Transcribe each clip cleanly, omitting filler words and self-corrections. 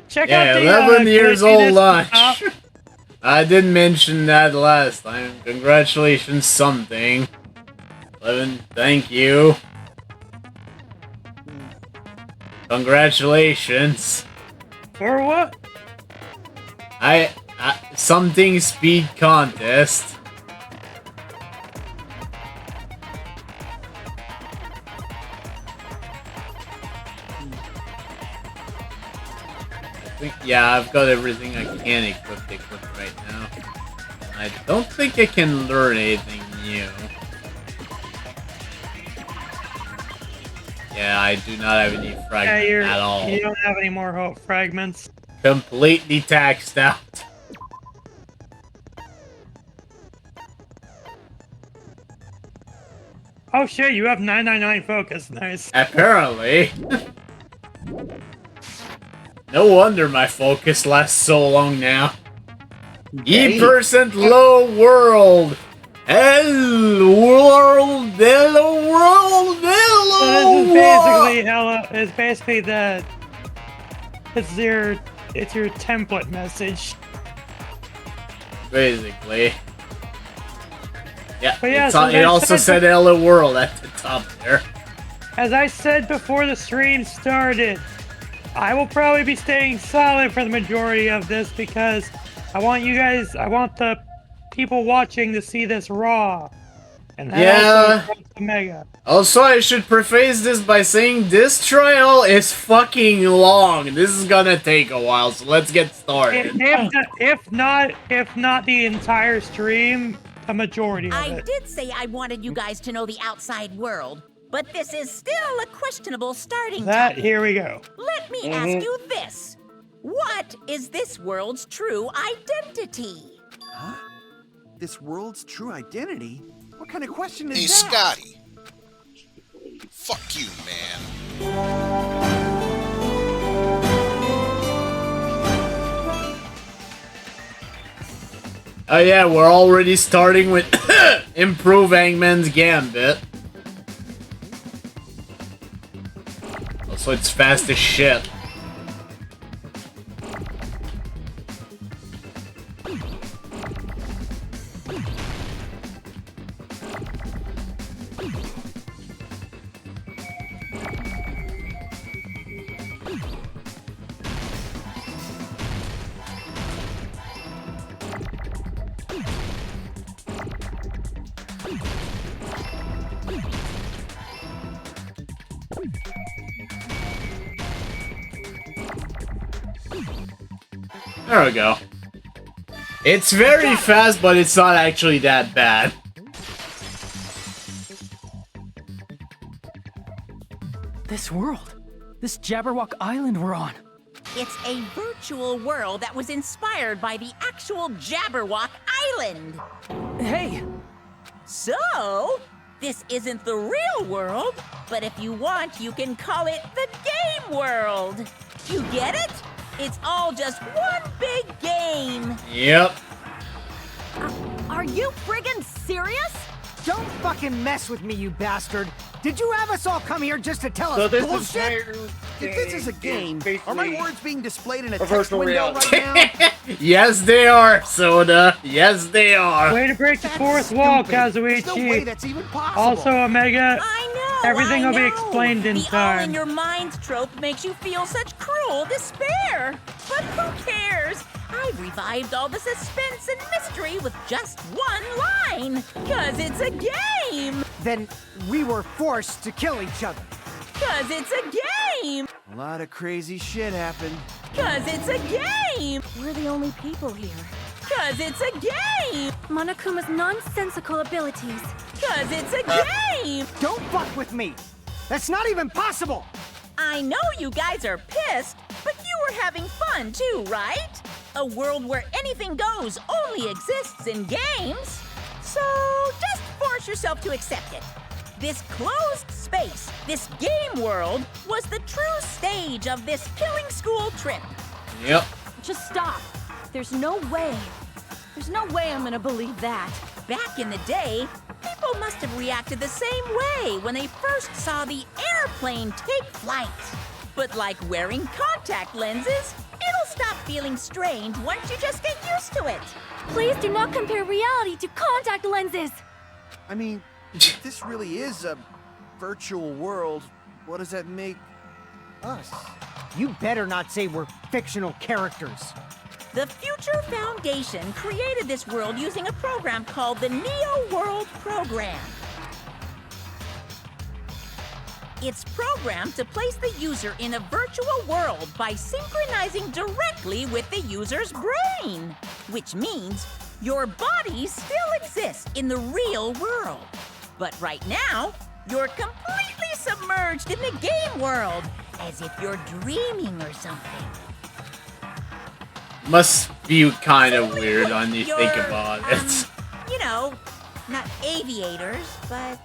Check out the 11 years old lunch. Top. I didn't mention that last time. Congratulations, something. 11, thank you. Congratulations. For what? Something speed contest. Yeah, I've got everything I can equip right now. I don't think I can learn anything new. Yeah, I do not have any fragments at all. You don't have any more hope fragments. Completely taxed out. Oh shit, you have 999 focus. Nice. Apparently. No wonder my focus lasts so long now. E% low world. Hello world. Hello world. Hello So this is basically it's your template message. Basically. Yeah, But yeah, it also said hello world at the top there. As I said before the stream started, I will probably be staying silent for the majority of this because I want the people watching to see this raw. And that also Omega. Also, I should preface this by saying this trial is fucking long. This is gonna take a while, so let's get started. If not the entire stream, a majority of it. I did say I wanted you guys to know the outside world, but this is still a questionable starting topic. Here we go. Let me ask you this. What is this world's true identity? Huh? This world's true identity? What kind of question is Hey, that? Scotty. Fuck you, man. Oh yeah, we're already starting with Improve Hangman's Gambit. Also, it's fast as shit. There we go. It's very fast, but it's not actually that bad. This world. This Jabberwock Island we're on. It's a virtual world that was inspired by the actual Jabberwock Island. Hey! So, this isn't the real world, but if you want, you can call it the game world. You get it? It's all just one big game. Yep. Are you friggin' serious? Don't fucking mess with me, you bastard! Did you have us all come here just to tell us bullshit? If this is a game, are my words being displayed in a text virtual window reality. right now? Yes, they are, Soda. Yes, they are. Way to break the fourth wall, There's no way Kazuichi. that's even possible. Also, Omega, I know. everything I will be know. explained in the time. all in your mind trope makes you feel such cruel despair. But who cares? I've revived all the suspense and mystery with just one line. 'Cause it's a game. Then we were forced to kill each other. 'Cause it's a game. A lot of crazy shit happened. 'Cause it's a game. We're the only people here. 'Cause it's a game. Monokuma's nonsensical abilities. 'Cause it's a game. Don't fuck with me! That's not even possible! I know you guys are pissed, but you were having fun too, right? A world where anything goes only exists in games. So just force yourself to accept it. This closed space, this game world, was the true stage of this killing school trip. Yep. Just stop. There's no way. There's no way I'm gonna believe that. Back in the day, people must have reacted the same way when they first saw the airplane take flight. But like wearing contact lenses, feeling strange once you just get used to it. Please do not compare reality to contact lenses. I mean, if this really is a virtual world, what does that make us? You better not say we're fictional characters. The Future Foundation created this world using a program called the Neo World Program. It's programmed to place the user in a virtual world by synchronizing directly with the user's brain, which means your body still exists in the real world. But right now, you're completely submerged in the game world, as if you're dreaming or something. Must be kind of weird when you think about it. You know, not aviators, but...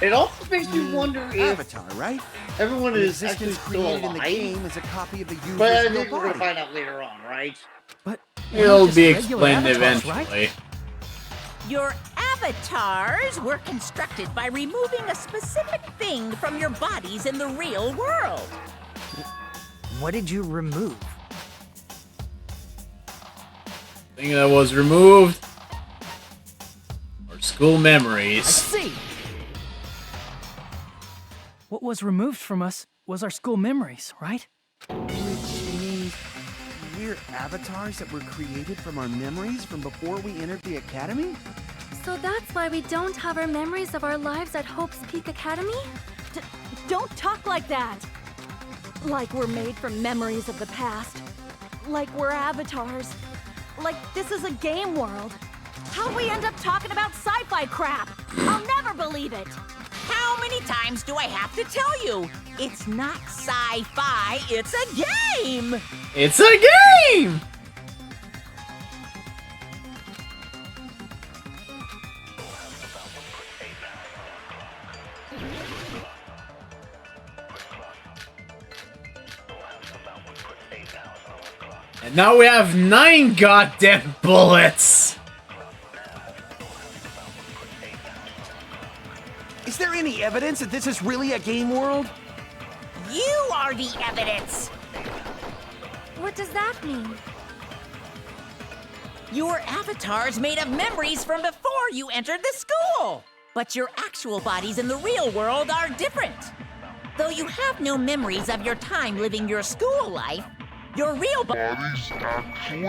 It also makes me wonder if Avatar, right? everyone The is actually existence still created in the alive. game is a copy of the user's But I real think we're gonna body. find out later on, right? But It'll just be regular explained avatars, eventually. right? Your avatars were constructed by removing a specific thing from your bodies in the real world. What did you remove? Thing that was removed. Or school I memories. see. What was removed from us was our school memories, right? Which means we're avatars that were created from our memories from before we entered the academy? So that's why we don't have our memories of our lives at Hope's Peak Academy? Don't talk like that! Like we're made from memories of the past. Like we're avatars. Like this is a game world. How'd we end up talking about sci-fi crap? I'll never believe it! How many times do I have to tell you? It's not sci-fi, it's a game! It's a game! And now we have 9 goddamn bullets! Is there any evidence that this is really a game world? You are the evidence! What does that mean? Your avatar's made of memories from before you entered the school! But your actual bodies in the real world are different. Though you have no memories of your time living your school life, your real bodies actually...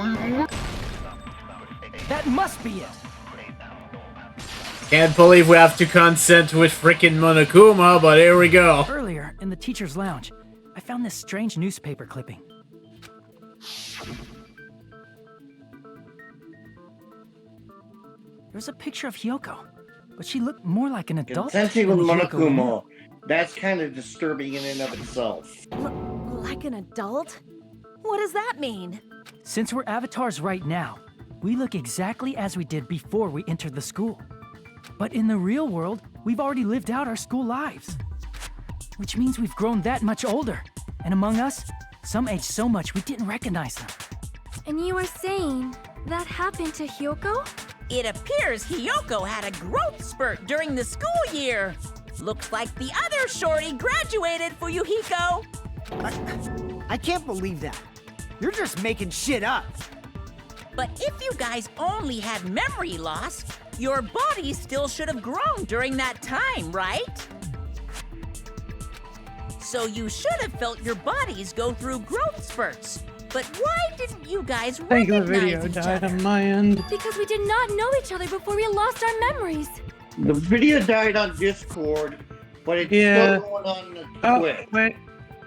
That must be it. Can't believe we have to consent with frickin' Monokuma, but here we go. Earlier, in the teacher's lounge, I found this strange newspaper clipping. There's a picture of Hyoko, but she looked more like an adult Consenting than with the Hyoko we knew. Monokuma. That's kind of disturbing in and of itself. Like an adult? What does that mean? Since we're avatars right now, we look exactly as we did before we entered the school. But in the real world, we've already lived out our school lives. Which means we've grown that much older. And among us, some aged so much we didn't recognize them. And you are saying that happened to Hyoko? It appears Hyoko had a growth spurt during the school year. Looks like the other shorty graduated, Fuyuhiko. I can't believe that. You're just making shit up. But if you guys only had memory loss, your body still should have grown during that time, right? So you should have felt your bodies go through growth spurts. But why didn't you guys I think the recognize video each died other? on my end. Because we did not know each other before we lost our memories. The video died on Discord, but it's Yeah. still going on the Oh, Twitch. wait.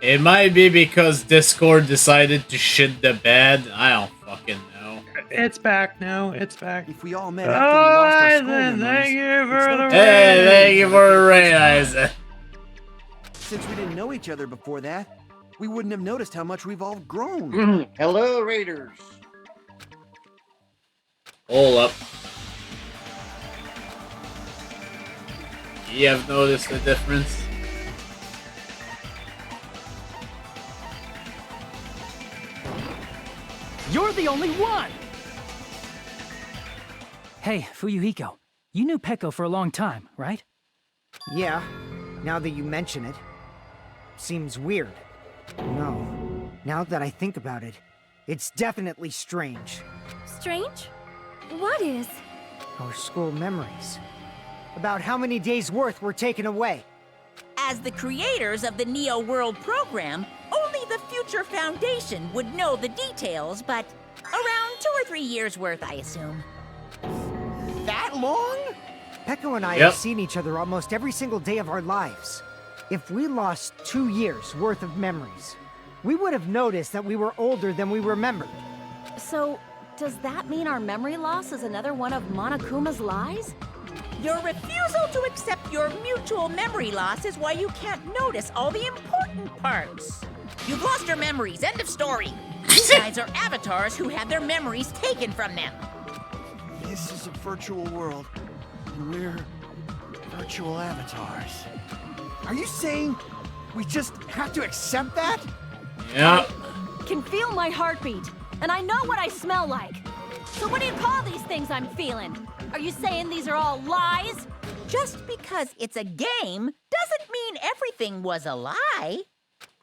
It might be because Discord decided to shit the bed. I don't fucking know. It's back now. It's back. If we all met after we lost our school then memories, thank you for it's the no- Hey, thank you for the raid, Isaac. Since we didn't know each other before that, we wouldn't have noticed how much we've all grown. Hello, Raiders. Hold up. You have noticed the difference? You're the only one! Hey, Fuyuhiko, you knew Peko for a long time, right? Yeah, now that you mention it. Seems weird. No, now that I think about it, It's definitely strange. Strange? What is? Our school memories. About how many days' worth were taken away. As the creators of the Neo World program, only the Future Foundation would know the details, but around 2 or 3 years worth, I assume. That long? Pecco and I Yep. have seen each other almost every single day of our lives. If we lost 2 years worth of memories, we would have noticed that we were older than we remembered. So, does that mean our memory loss is another one of Monokuma's lies? Your refusal to accept your mutual memory loss is why you can't notice all the important parts. You've lost your memories, end of story. You guys are avatars who had their memories taken from them. This is a virtual world, and we're virtual avatars. Are you saying we just have to accept that? Yeah. Can feel my heartbeat, and I know what I smell like. So what do you call these things I'm feeling? Are you saying these are all lies? Just because it's a game doesn't mean everything was a lie.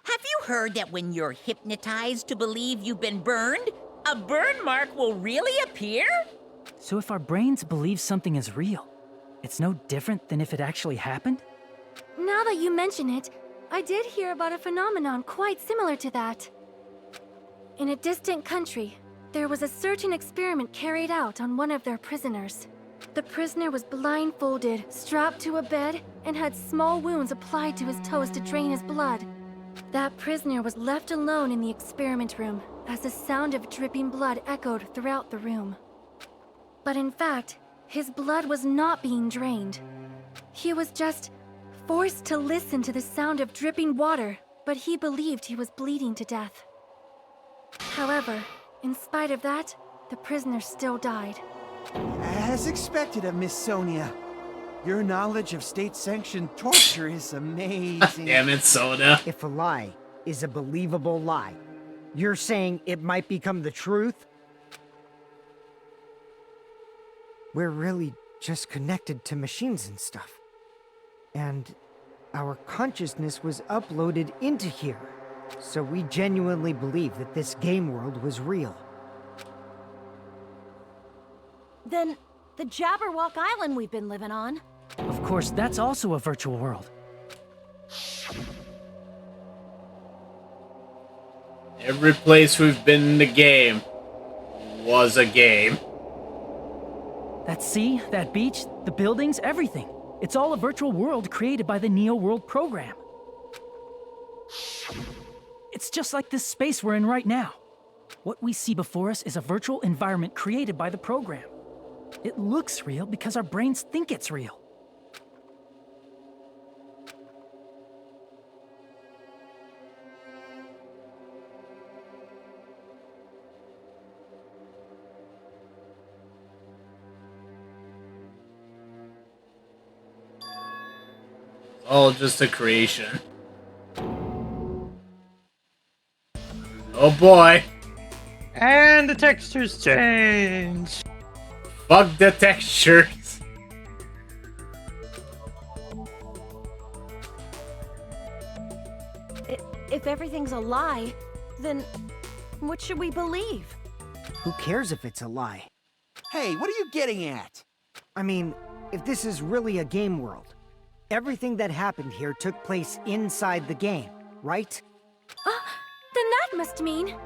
Have you heard that when you're hypnotized to believe you've been burned, a burn mark will really appear? So if our brains believe something is real, it's no different than if it actually happened? Now that you mention it, I did hear about a phenomenon quite similar to that. In a distant country, there was a certain experiment carried out on one of their prisoners. The prisoner was blindfolded, strapped to a bed, and had small wounds applied to his toes to drain his blood. That prisoner was left alone in the experiment room as the sound of dripping blood echoed throughout the room. But in fact, his blood was not being drained. He was just forced to listen to the sound of dripping water, but he believed he was bleeding to death. However, in spite of that, the prisoner still died. As expected of Miss Sonia, your knowledge of state-sanctioned torture is amazing. Damn it, Soda. If a lie is a believable lie, you're saying it might become the truth? We're really just connected to machines and stuff. And our consciousness was uploaded into here. So we genuinely believe that this game world was real. Then, the Jabberwock Island we've been living on. Of course, that's also a virtual world. Every place we've been in the game was a game. That sea, that beach, the buildings, everything. It's all a virtual world created by the Neo World program. It's just like this space we're in right now. What we see before us is a virtual environment created by the program. It looks real because our brains think it's real. All just a creation. Oh boy. And the textures change. Fuck the textures. If everything's a lie, then what should we believe? Who cares if it's a lie? Hey, what are you getting at? I mean, if this is really a game world, everything that happened here took place inside the game, right? Then that must mean...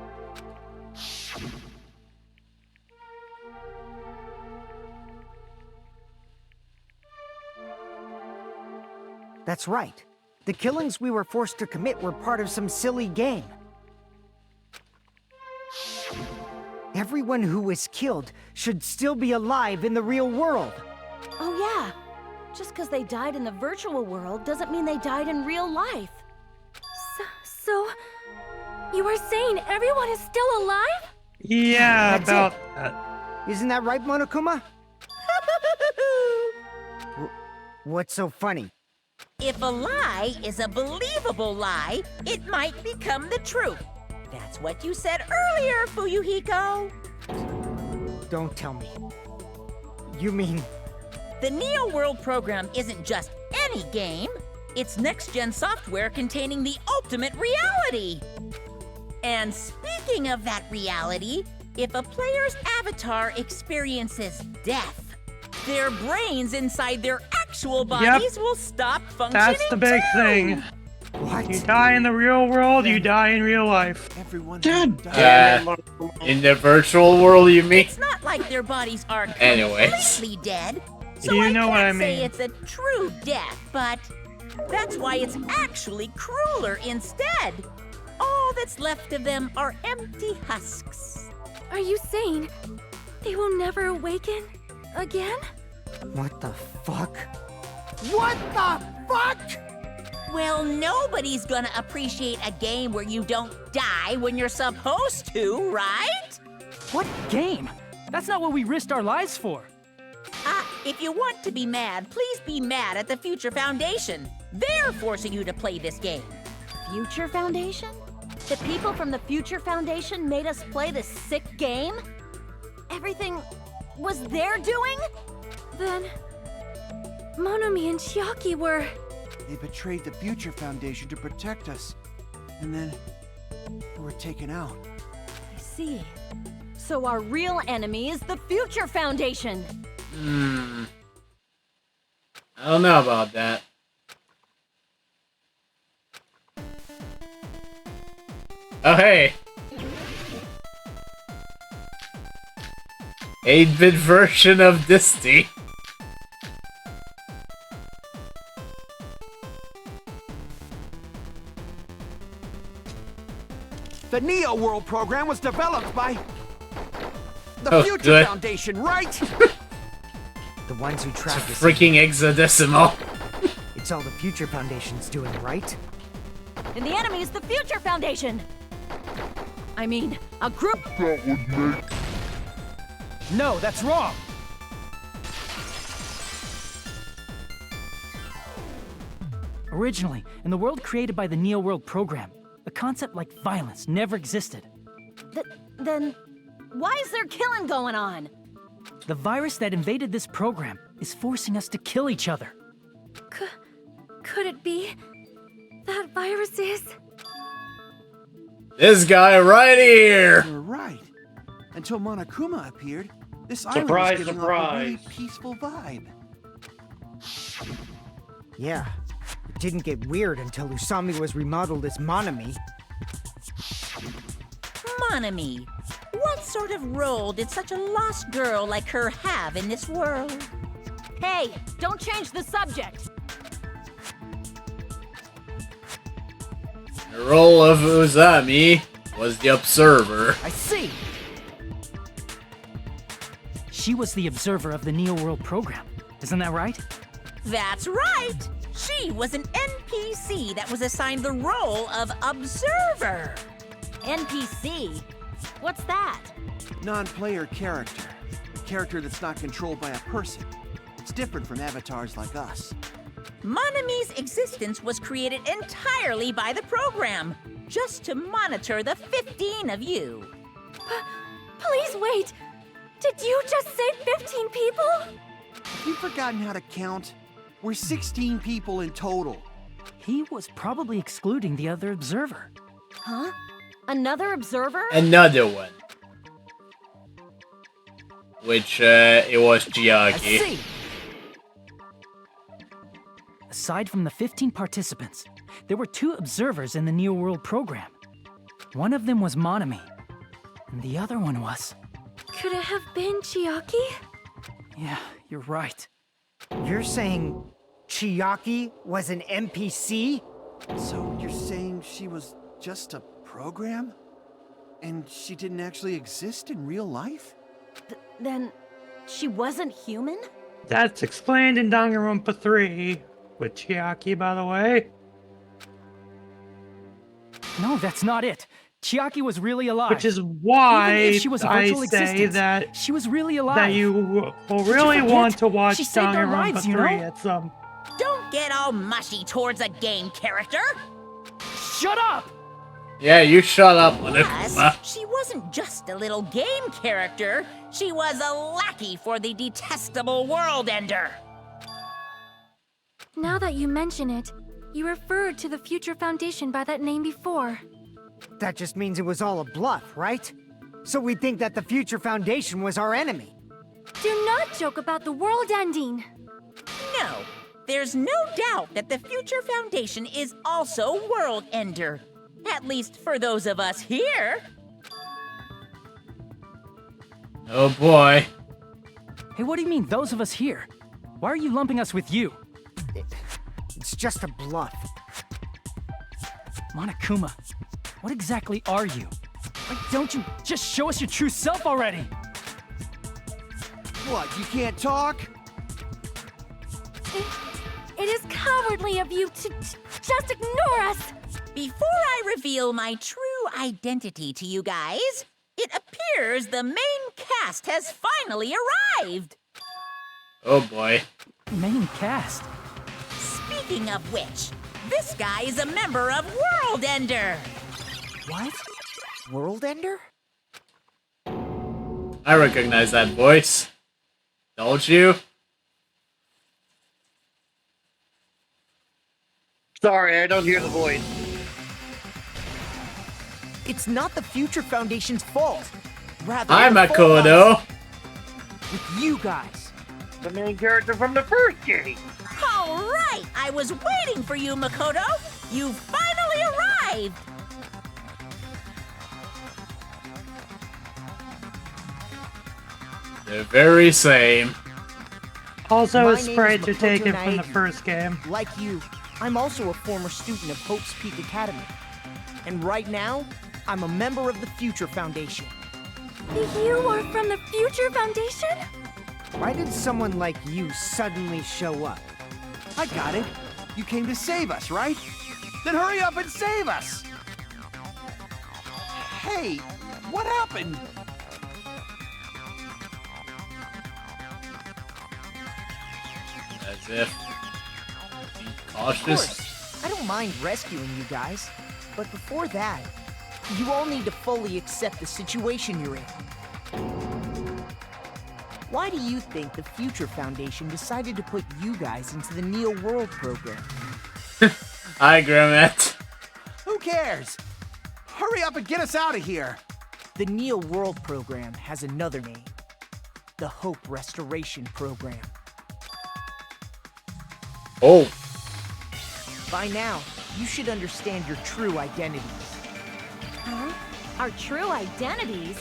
That's right. The killings we were forced to commit were part of some silly game. Everyone who was killed should still be alive in the real world. Oh yeah. Just because they died in the virtual world doesn't mean they died in real life. So you are saying everyone is still alive? Yeah, That's about it. that. Isn't that right, Monokuma? What's so funny? If a lie is a believable lie, it might become the truth. That's what you said earlier, Fuyuhiko. Don't tell me. You mean... The Neo World program isn't just any game. It's next-gen software containing the ultimate reality. And speaking Speaking of that reality, if a player's avatar experiences death, their brains inside their actual bodies will stop functioning. That's the big thing. What? You die in the real world, you die in real life. Everyone God died. damn it, In the virtual world, you mean? It's not like their bodies are Anyways. completely dead. So You I know can't what I say mean. it's a true death, but that's why it's actually crueler instead. All that's left of them are empty husks. Are you saying they will never awaken again? What the fuck? What the fuck? Well, nobody's gonna appreciate a game where you don't die when you're supposed to, right? What game? That's not what we risked our lives for. If you want to be mad, please be mad at the Future Foundation. They're forcing you to play this game. Future Foundation? The people from the Future Foundation made us play this sick game? Everything was their doing? Then Monomi and Chiaki were... They betrayed the Future Foundation to protect us. And then we were taken out. I see. So our real enemy is the Future Foundation. I don't know about that. Oh, hey! 8-bit version of Disney. The Neo World program was developed by the Oh, Future good. Foundation, right? The ones who It's track us. freaking hexadecimal. It's all the Future Foundation's doing, right? And the enemy is the Future Foundation. I mean, a group... No, that's wrong. Originally, in the world created by the Neo World program, a concept like violence never existed. Then why is there killing going on? The virus that invaded this program is forcing us to kill each other. Could it be that virus is... This guy right here! You're right. Until Monokuma appeared, this Surprise, island was giving off a really surprise. peaceful vibe. Yeah. It didn't get weird until Usami was remodeled as Monomi. Monomi, what sort of role did such a lost girl like her have in this world? Hey, don't change the subject. The role of Usami was the observer. I see! She was the observer of the Neo World program. Isn't that right? That's right! She was an NPC that was assigned the role of observer. NPC? What's that? Non-player character. Character that's not controlled by a person. It's different from avatars like us. Monomi's existence was created entirely by the program, just to monitor the 15 of you. Please wait! Did you just say 15 people? Have you forgotten how to count? We're 16 people in total. He was probably excluding the other observer. Huh? Another observer? Another one. Which, it was I Chiaki. see! Aside from the 15 participants, there were 2 observers in the Neo World program. One of them was Monomi, and the other one was... Could it have been Chiaki? Yeah, you're right. You're saying Chiaki was an NPC? So you're saying she was just a program? And she didn't actually exist in real life? Then she wasn't human? That's explained in Danganronpa 3 with Chiaki, by the way. No, that's not it. Chiaki was really alive. Which is why Even if she was a I virtual say existence, that she was really alive. that you will Did you really forget? want to watch She saved our Danganronpa lives, 3 you know? at some. Don't get all mushy towards a game character. Shut up! Yeah, you shut up, Plus, Monokuma. she wasn't just a little game character. She was a lackey for the detestable World Ender. Now that you mention it, you referred to the Future Foundation by that name before. That just means it was all a bluff, right? So we think that the Future Foundation was our enemy. Do not joke about the world ending. No, there's no doubt that the Future Foundation is also World Ender. At least for those of us here. Oh boy. Hey, what do you mean, those of us here? Why are you lumping us with you? It's just a bluff. Monokuma, what exactly are you? Why don't you just show us your true self already? What, you can't talk? It is cowardly of you to just ignore us. Before I reveal my true identity to you guys, it appears the main cast has finally arrived. Oh boy. Main cast? Speaking of which, this guy is a member of World Ender. What? World Ender? I recognize that voice. Don't you? Sorry, I don't hear the voice. It's not the Future Foundation's fault. Rather, Hi, the fault Makoto. with you guys. The main character from the first game. All right, I was waiting for you, Makoto. You finally arrived. The very same. Also, My a name is sprite to Makoto take it from the Naegi. first game. Like you, I'm also a former student of Hope's Peak Academy. And right now, I'm a member of the Future Foundation. You are from the Future Foundation? Why did someone like you suddenly show up? I got it. You came to save us, right? Then hurry up and save us! Hey, what happened? As if. Be Of cautious. course, I don't mind rescuing you guys. But before that, you all need to fully accept the situation you're in. Why do you think the Future Foundation decided to put you guys into the Neo World program? Hi, Grimmet. Who cares? Hurry up and get us out of here! The Neo World program has another name. The Hope Restoration Program. Oh. By now, you should understand your true identities. Huh? Our true identities?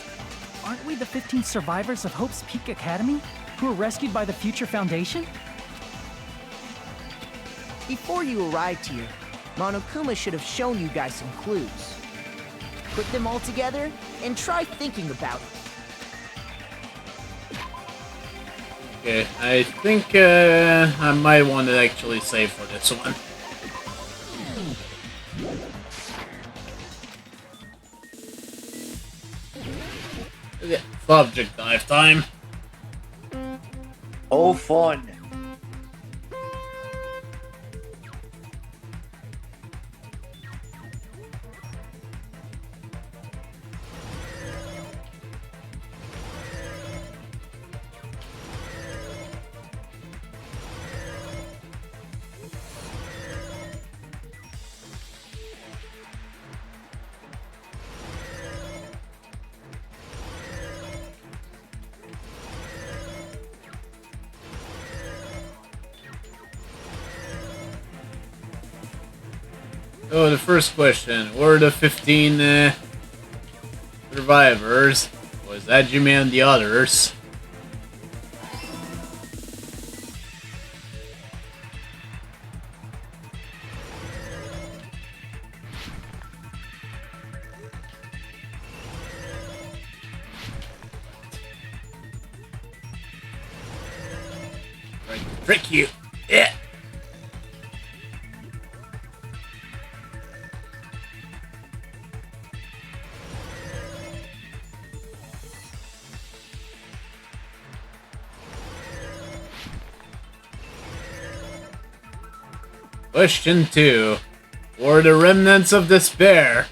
Aren't we the 15 survivors of Hope's Peak Academy who were rescued by the Future Foundation? Before you arrived here, Monokuma should have shown you guys some clues. Put them all together and try thinking about it. Okay, I think I might want to actually save for this one. Yeah, subject dive time. Oh, fun. So the first question, were the 15 survivors? Was Hajime and the others? Right, trick you. Yeah. Question 2. Were the remnants of despair?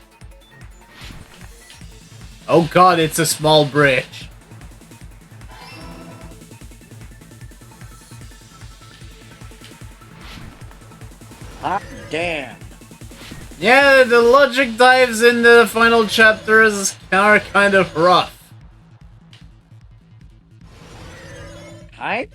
Oh god, it's a small bridge. Hot damn. Yeah, the logic dives in the final chapters are kind of rough. Alright?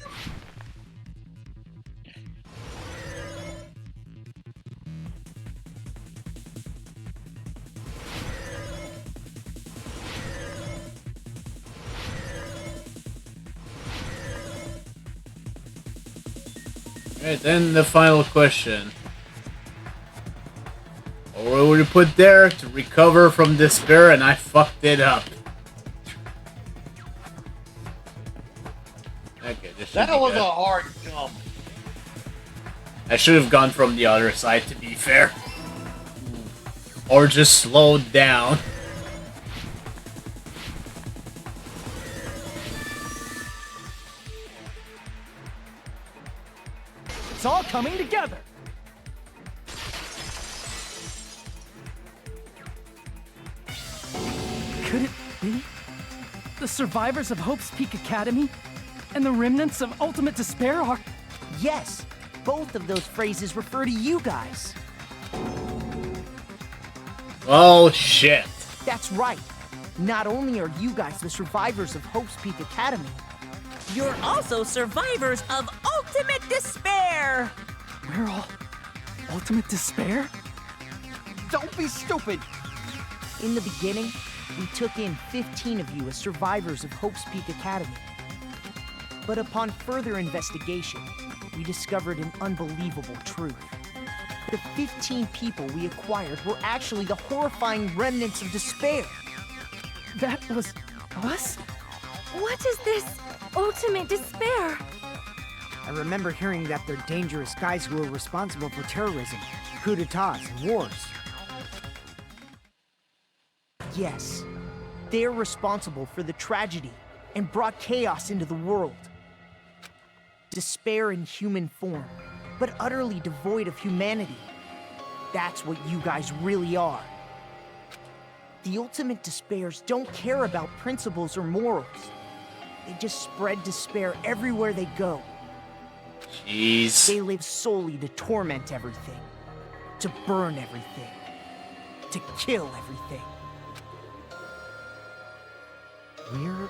Alright, then the final question. What would you put there to recover from despair, and I fucked it up? Okay, this should That be was good. a hard jump. I should have gone from the other side, to be fair. Or just slowed down. It's all coming together. Could it be the survivors of Hope's Peak Academy and the remnants of Ultimate Despair are... Yes, both of those phrases refer to you guys. Oh, shit. That's right. Not only are you guys the survivors of Hope's Peak Academy, You're also survivors of Ultimate Despair! We're all Ultimate Despair? Don't be stupid! in the beginning, we took in 15 of you as survivors of Hope's Peak Academy. But upon further investigation, we discovered an unbelievable truth. The 15 people we acquired were actually the horrifying remnants of despair. That was us? What is this ultimate despair? I remember hearing that they're dangerous guys who are responsible for terrorism, coups d'etats, and wars. Yes, they're responsible for the tragedy and brought chaos into the world. Despair in human form, but utterly devoid of humanity. That's what you guys really are. The ultimate despairs don't care about principles or morals. They just spread despair everywhere they go. Jeez. They live solely to torment everything, to burn everything, to kill everything. We're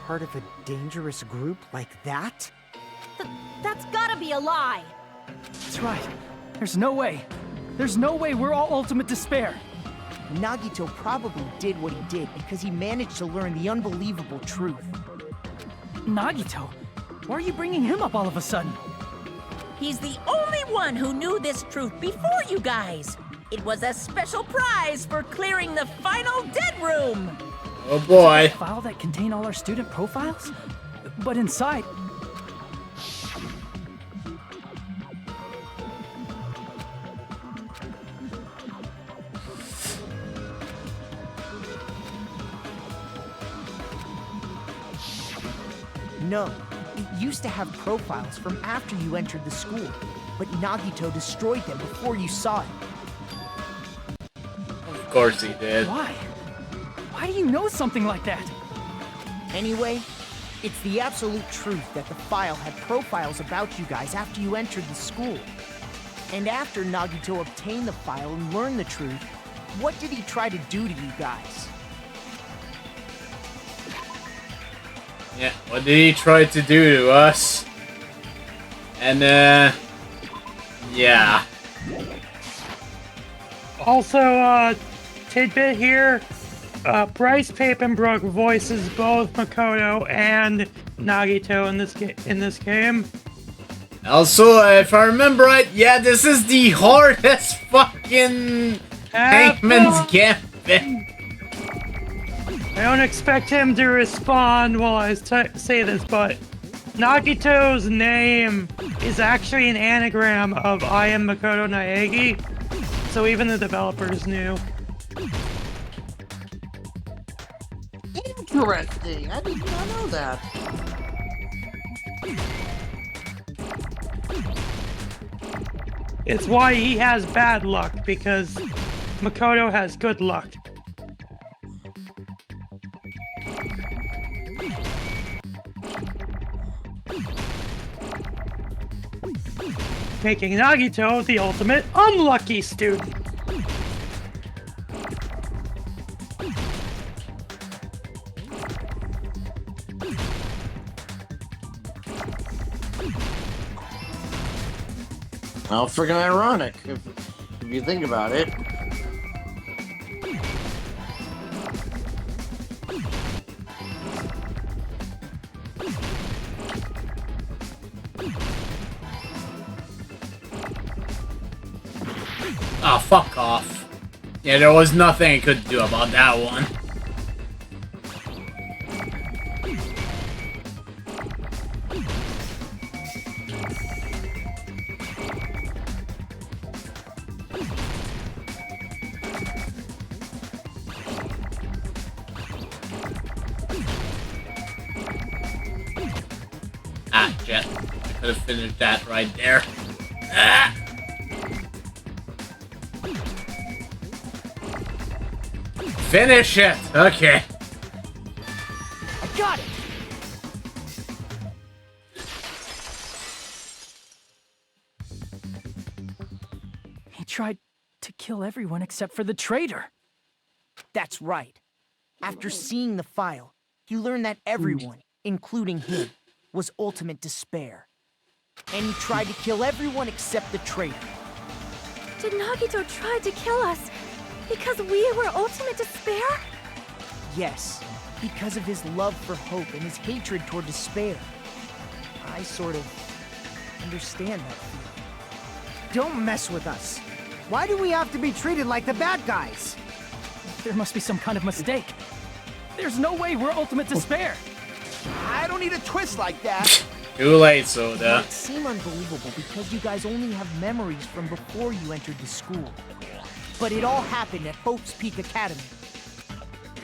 part of a dangerous group like that? That's gotta be a lie. That's right. There's no way. There's no way we're all Ultimate Despair. Nagito probably did what he did because he managed to learn the unbelievable truth. Nagito? Why are you bringing him up all of a sudden? He's the only one who knew this truth before you guys. It was a special prize for clearing the final dead room. Oh boy. A file that contained all our student profiles? But inside... No, it used to have profiles from after you entered the school, but Nagito destroyed them before you saw it. Of course he did. Why? Why do you know something like that? Anyway, it's the absolute truth that the file had profiles about you guys after you entered the school. And after Nagito obtained the file and learned the truth, what did he try to do to you guys? Yeah, what did he try to do to us? And, yeah. Also, tidbit here, Bryce Papenbrook voices both Makoto and Nagito in this game. Also, if I remember right, yeah, this is the hardest fucking Hangman's Gambit. I don't expect him to respond while I say this, but Nagito's name is actually an anagram of I am Makoto Naegi, so even the developers knew. Interesting. I did not know that. It's why he has bad luck, because Makoto has good luck. Making Nagito the ultimate unlucky student. How freaking ironic, if you think about it. Ah, fuck off. Yeah, there was nothing I could do about that one. Ah, shit. I could have finished that right there. Ah! Finish it! Okay. I got it! He tried to kill everyone except for the traitor. That's right. After seeing the file, he learned that everyone, including him, was ultimate despair. And he tried to kill everyone except the traitor. Did Nagito try to kill us because we were ultimate despair? Yes, because of his love for hope and his hatred toward despair. I sort of understand that feeling. Don't mess with us. Why do we have to be treated like the bad guys? There must be some kind of mistake. There's no way we're ultimate despair. I don't need a twist like that. Too late, It Soda. might seem unbelievable because you guys only have memories from before you entered the school. But it all happened at Hope's Peak Academy.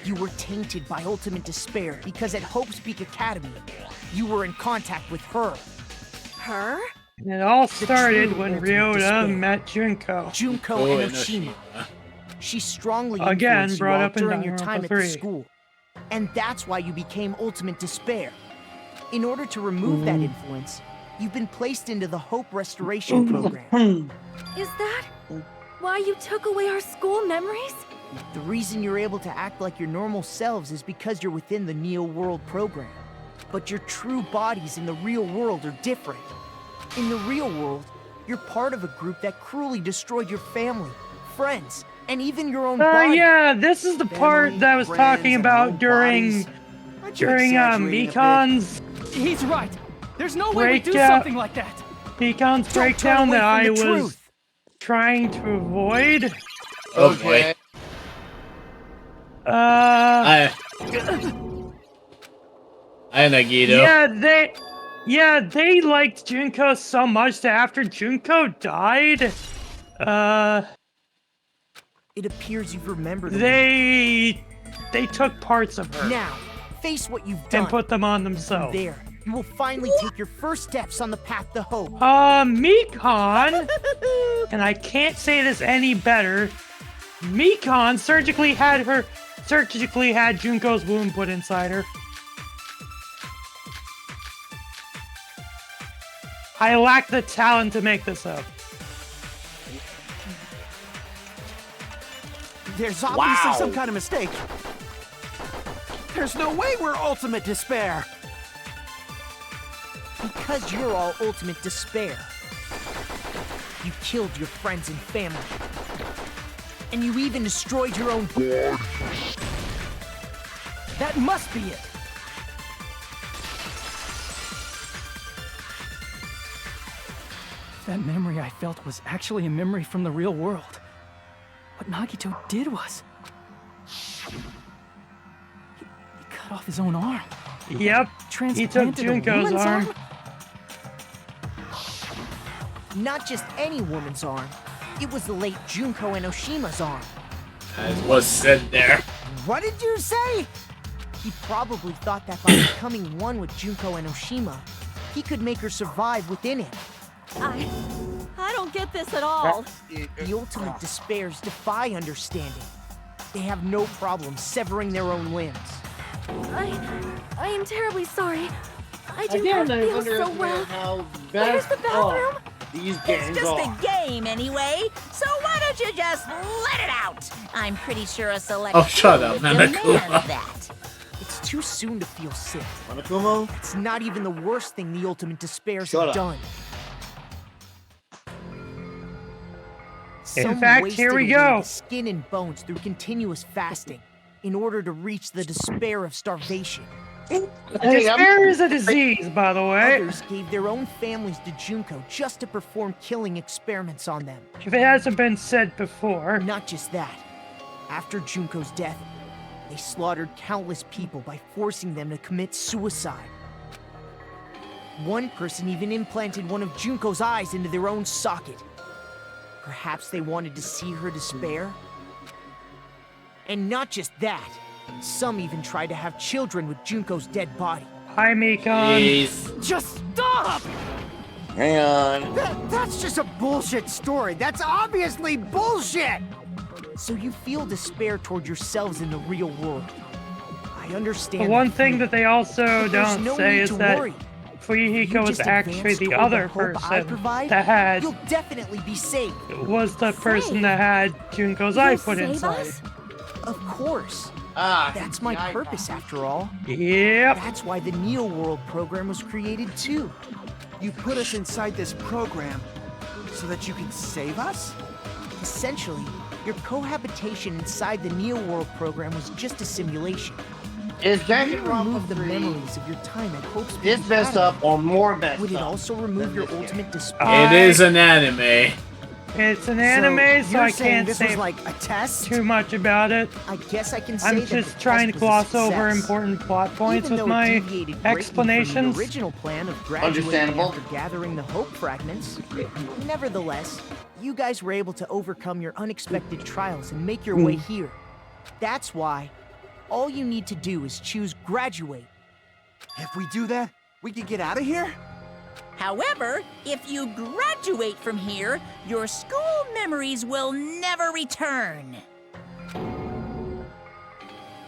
You were tainted by ultimate despair because at Hope's Peak Academy, you were in contact with her. Her? It all started true when ultimate Ryota despair. met Junko. Junko Oh, Enoshima. She strongly Again, influenced you brought all up in during your time Danganronpa at the 3. school. And that's why you became ultimate despair. In order to remove that influence, you've been placed into the Hope Restoration Program. Is that why you took away our school memories? The reason you're able to act like your normal selves is because you're within the Neo World program. But your true bodies in the real world are different. In the real world, you're part of a group that cruelly destroyed your family, friends, and even your own body. Yeah, this is the part Family, that I was friends, talking and about own during bodies. Aren't you exaggerating a bit? Mikan's He's right. There's no way we do Breakout. something like that. Mikan's Don't turn breakdown away that I from the was truth. trying to avoid. Oh boy. I Nagito. Yeah, they liked Junko so much that after Junko died, It appears you've remembered a they took parts of little. her Now, face what you've done. and put them on themselves. There, you will finally take your first steps on the path to hope. Mikan, and I can't say this any better, Mikan surgically had Junko's wound put inside her. I lack the talent to make this up. There's obviously Wow. some kind of mistake. There's no way we're ultimate despair. Because you're all ultimate despair. You killed your friends and family. And you even destroyed your own body. That must be it. That memory I felt was actually a memory from the real world. What Nagito did was... He cut off his own arm. Yep, he took Transplanted a Junko's woman's arm. Not just any woman's arm. It was the late Junko Enoshima's arm. As was said there. What did you say? He probably thought that by becoming one with Junko Enoshima, he could make her survive within it. I don't get this at all. The ultimate despairs defy understanding. They have no problem severing their own limbs. I am terribly sorry. I do Again, not I feel so understand well. how Where's best the bathroom? these It's games just are. a game anyway, so why don't you just let it out? I'm pretty sure a select Oh, shut up, few would Nanakuma. demand that. It's too soon to feel sick. Monokumo? It's not even the worst thing the ultimate despairs Shut have up. done. Some fact, wasted here we away go. the skin and bones through continuous fasting in order to reach the despair of starvation. Despair is a disease, by the way. Others gave their own families to Junko just to perform killing experiments on them. If it hasn't been said before. Not just that. After Junko's death, they slaughtered countless people by forcing them to commit suicide. One person even implanted one of Junko's eyes into their own socket. Perhaps they wanted to see her despair? And not just that. Some even tried to have children with Junko's dead body. Hi, Mikon. Jeez. Just stop! Hang on. That's just a bullshit story. That's obviously bullshit! So you feel despair toward yourselves in the real world. I understand. The one thing that they also There's don't no say need is to that worry. Fuyuhiko was Just actually advance the toward other hope I person provide, that had You'll definitely be saved. was the person Saved? that had Junko's You'll eye put save inside. us? Of course. Ah, That's my purpose, after all. Yep. That's why the Neo World program was created too. You put us inside this program so that you can save us? Essentially, your cohabitation inside the Neo World program was just a simulation. Is You remove Danganronpa the 3 memories of your time at Hope's this Peak messed Academy? up or more messed Would it up? also remove your this game? ultimate despair? It is an anime. It's an anime, so you're I saying can't this say was like a test? too much about it. I guess I can say I'm that just the trying to test was a gloss over success. important plot points Even with though my it deviated greatly explanations. From the original plan of graduating Understandable. after gathering the Hope fragments. Nevertheless, you guys were able to overcome your unexpected trials and make your way here. That's why all you need to do is choose graduate. If we do that, we can get out of here? However, if you graduate from here, your school memories will never return.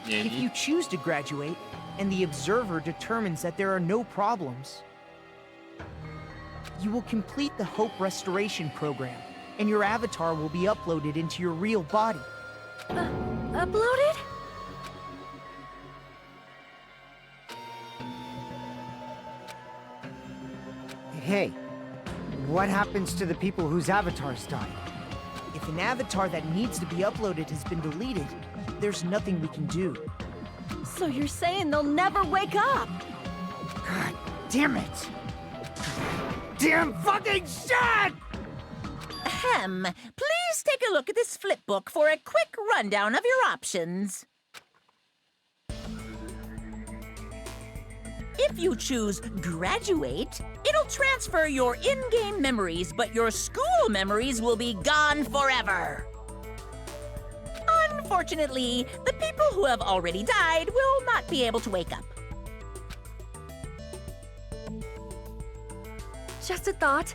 If you choose to graduate, and the observer determines that there are no problems, you will complete the Hope Restoration Program, and your avatar will be uploaded into your real body. Uploaded? Hey, what happens to the people whose avatars died? If an avatar that needs to be uploaded has been deleted, there's nothing we can do. So you're saying they'll never wake up? God damn it! Damn fucking shit! Ahem. Please take a look at this flip book for a quick rundown of your options. If you choose graduate, it'll transfer your in-game memories, but your school memories will be gone forever. Unfortunately, the people who have already died will not be able to wake up. Just a thought.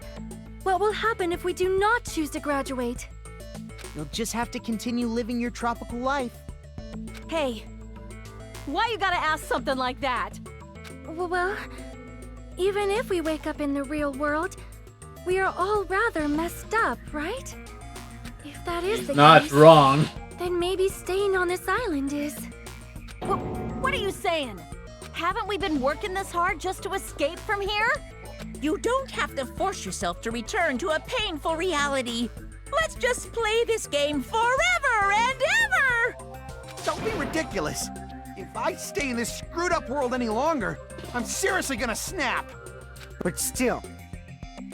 What will happen if we do not choose to graduate? You'll just have to continue living your tropical life. Hey, why you gotta ask something like that? Well, even if we wake up in the real world, we are all rather messed up, right? If that is the Not case, wrong. then maybe staying on this island is... What are you saying? Haven't we been working this hard just to escape from here? You don't have to force yourself to return to a painful reality. Let's just play this game forever and ever! Don't be ridiculous. If I stay in this screwed up world any longer, I'm seriously gonna snap. But still,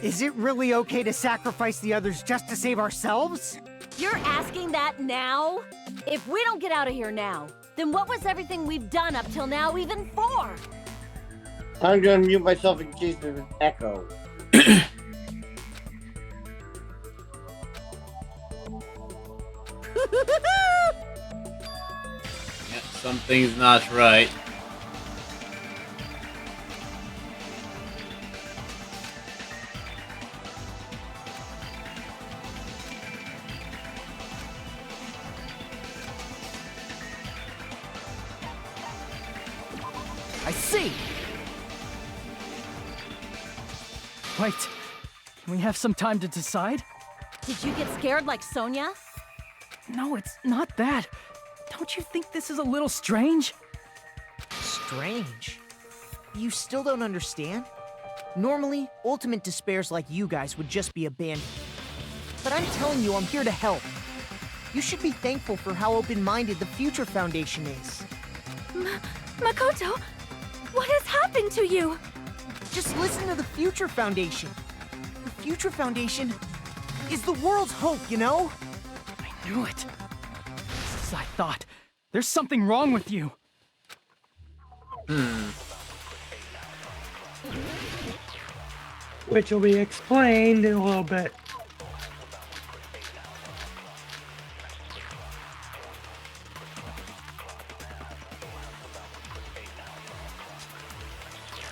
is it really okay to sacrifice the others just to save ourselves? You're asking that now? If we don't get out of here now, then what was everything we've done up till now even for? I'm gonna mute myself in case there's an echo. Yeah, something's not right. I see! Wait, can we have some time to decide? Did you get scared like Sonia? No, it's not that. Don't you think this is a little strange? Strange. You still don't understand? Normally, ultimate despairs like you guys would just be abandoned. but I'm telling you, I'm here to help. You should be thankful for how open-minded the Future Foundation is. Makoto, what has happened to you? Just listen to the Future Foundation. The Future Foundation is the world's hope, you know? I knew it. Just as I thought. There's something wrong with you. Which will be explained in a little bit.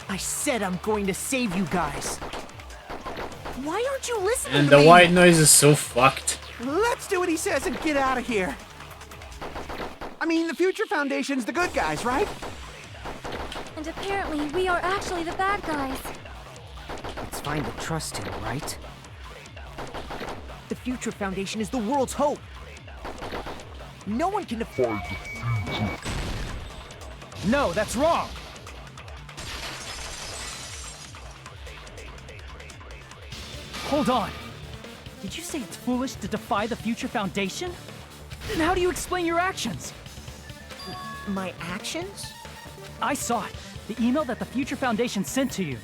I said I'm going to save you guys. Why aren't you listening And to the me? white noise is so fucked. Let's do what he says and get out of here. I mean, the Future Foundation's the good guys, right? And apparently, we are actually the bad guys. It's fine to trust him, right? The Future Foundation is the world's hope. No one can afford No, that's wrong. Hold on. Did you say it's foolish to defy the Future Foundation? Then how do you explain your actions? my actions. I saw it. The email that the Future Foundation sent to you.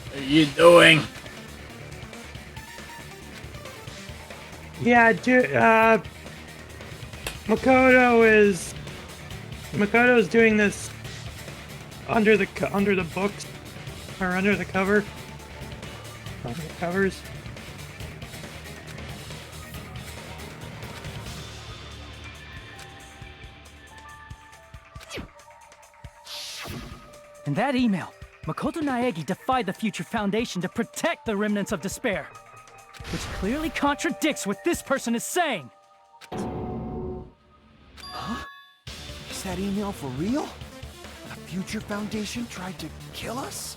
What are you doing? Yeah, Makoto's doing this under the books, or under the cover, under the covers. In that email, Makoto Naegi defied the Future Foundation to protect the remnants of despair, which clearly contradicts what this person is saying. Huh? Is that email for real? The Future Foundation tried to kill us?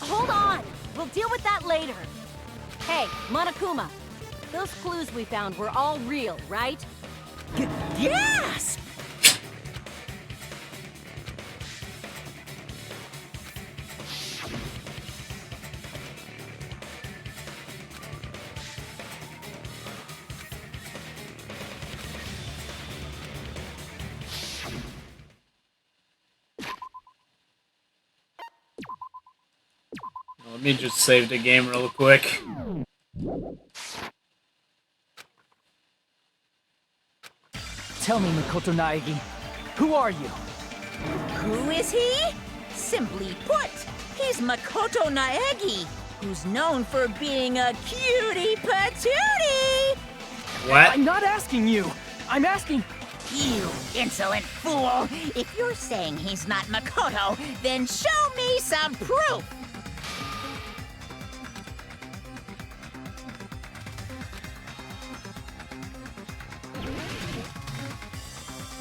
Hold on! We'll deal with that later. Hey, Monokuma, those clues we found were all real, right? Yes! Let me just save the game real quick. Tell me, Makoto Naegi, who are you? Who is he? Simply put, he's Makoto Naegi, who's known for being a cutie patootie! What? I'm not asking you. I'm asking... You insolent fool! If you're saying he's not Makoto, then show me some proof!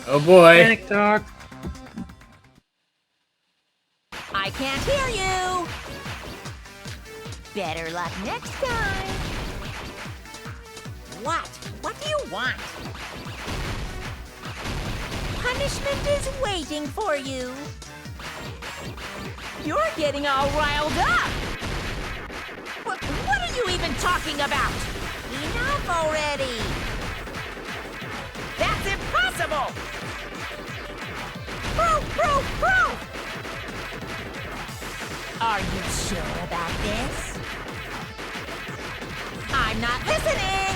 Oh boy. Panic talk. I can't hear you! Better luck next time! What? What do you want? Punishment is waiting for you! You're getting all riled up! What are you even talking about? Enough already! That's impossible! Proof! Are you sure about this? I'm not listening!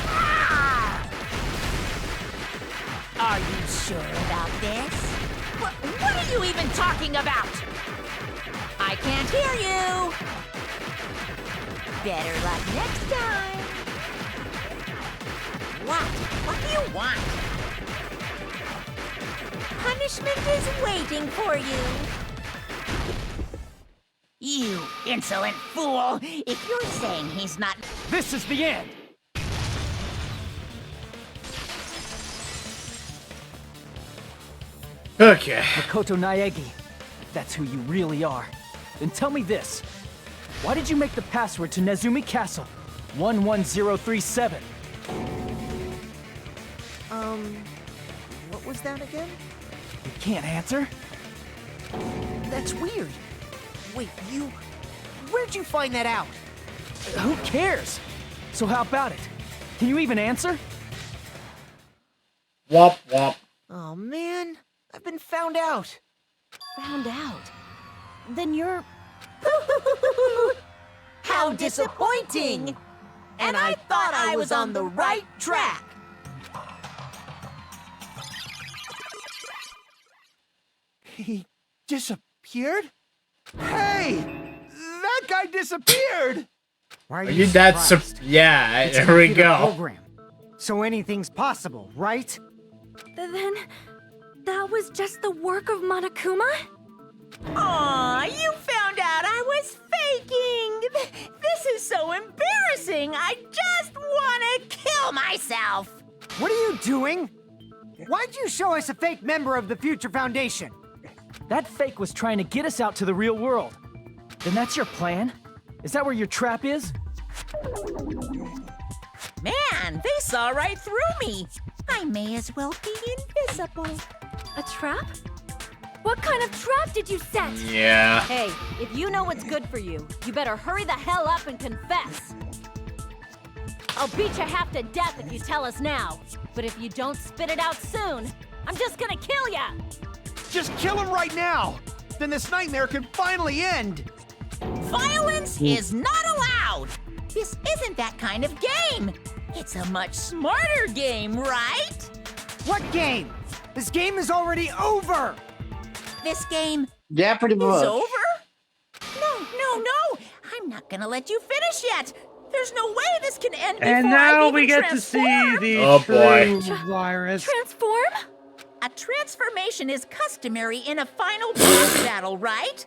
Ah! Are you sure about this? What are you even talking about? I can't hear you! Better luck next time! What do you want? Punishment is waiting for you! You insolent fool! If you're saying he's not... This is the end! Okay. Makoto Naegi, if that's who you really are, then tell me this. Why did you make the password to Nezumi Castle 11037? What was that again? You can't answer. That's weird. Wait, where'd you find that out? Who cares? So how about it? Can you even answer? Womp womp. Oh man, I've been found out. Found out. Then you're... How disappointing! And I thought I was on the right track. He disappeared? Hey! That guy disappeared! Why Are you that surprised? Yeah, It's a here we computer go. Program. So anything's possible, right? Then that was just the work of Monokuma? Aw, you found out I was faking! This is so embarrassing! I just want to kill myself! What are you doing? Why'd you show us a fake member of the Future Foundation? That fake was trying to get us out to the real world. Then that's your plan? Is that where your trap is? Man, they saw right through me! I may as well be invisible. A trap? What kind of trap did you set? Yeah. Hey, if you know what's good for you, you better hurry the hell up and confess. I'll beat you half to death if you tell us now. But if you don't spit it out soon, I'm just gonna kill ya! Just kill him right now! Then this nightmare can finally end! Violence is not allowed! This isn't that kind of game! It's a much smarter game, right? What game? This game is already over! This game Yeah, pretty is much. over? No! I'm not gonna let you finish yet! There's no way this can end before And now I've we even get to see transformed. the Oh, true boy. virus. Transform? A transformation is customary in a final boss battle, right?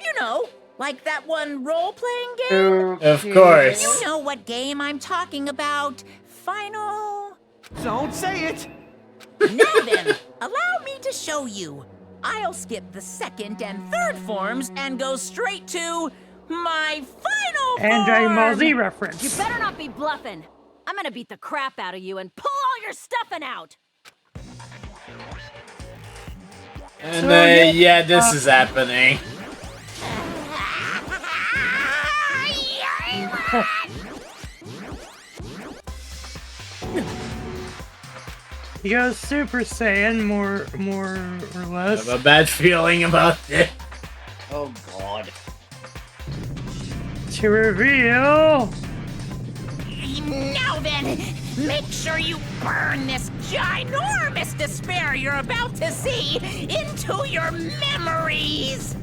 You know, like that one role-playing game? Of course. You know what game I'm talking about. Final... Don't say it! Now then, allow me to show you. I'll skip the second and third forms and go straight to my final form! And Dragon Ball Z reference. You better not be bluffing. I'm gonna beat the crap out of you and pull all your stuffing out. And So, yeah, this is happening. He goes Super Saiyan, more or I less. have a bad feeling about this. Oh god. To reveal... Now then, make sure you burn this ginormous despair you're about to see into your memories!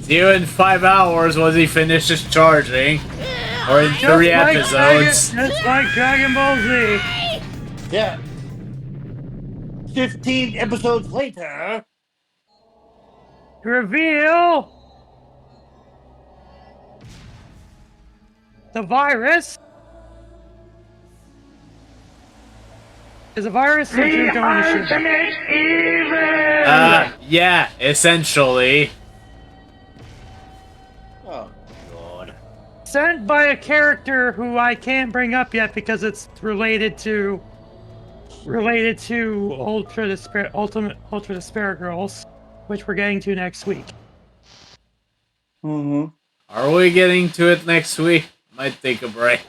See you in 5 hours once he finishes charging. Or in 3 episodes. Just like Dragon Ball Z. Yeah. 15 episodes later. To reveal... the virus... is a virus that you're going to shoot. Yeah, essentially. Oh god. Sent by a character who I can't bring up yet because it's related to Ultra Despair Girls, which we're getting to next week. Mm-hmm. Are we getting to it next week? Might take a break.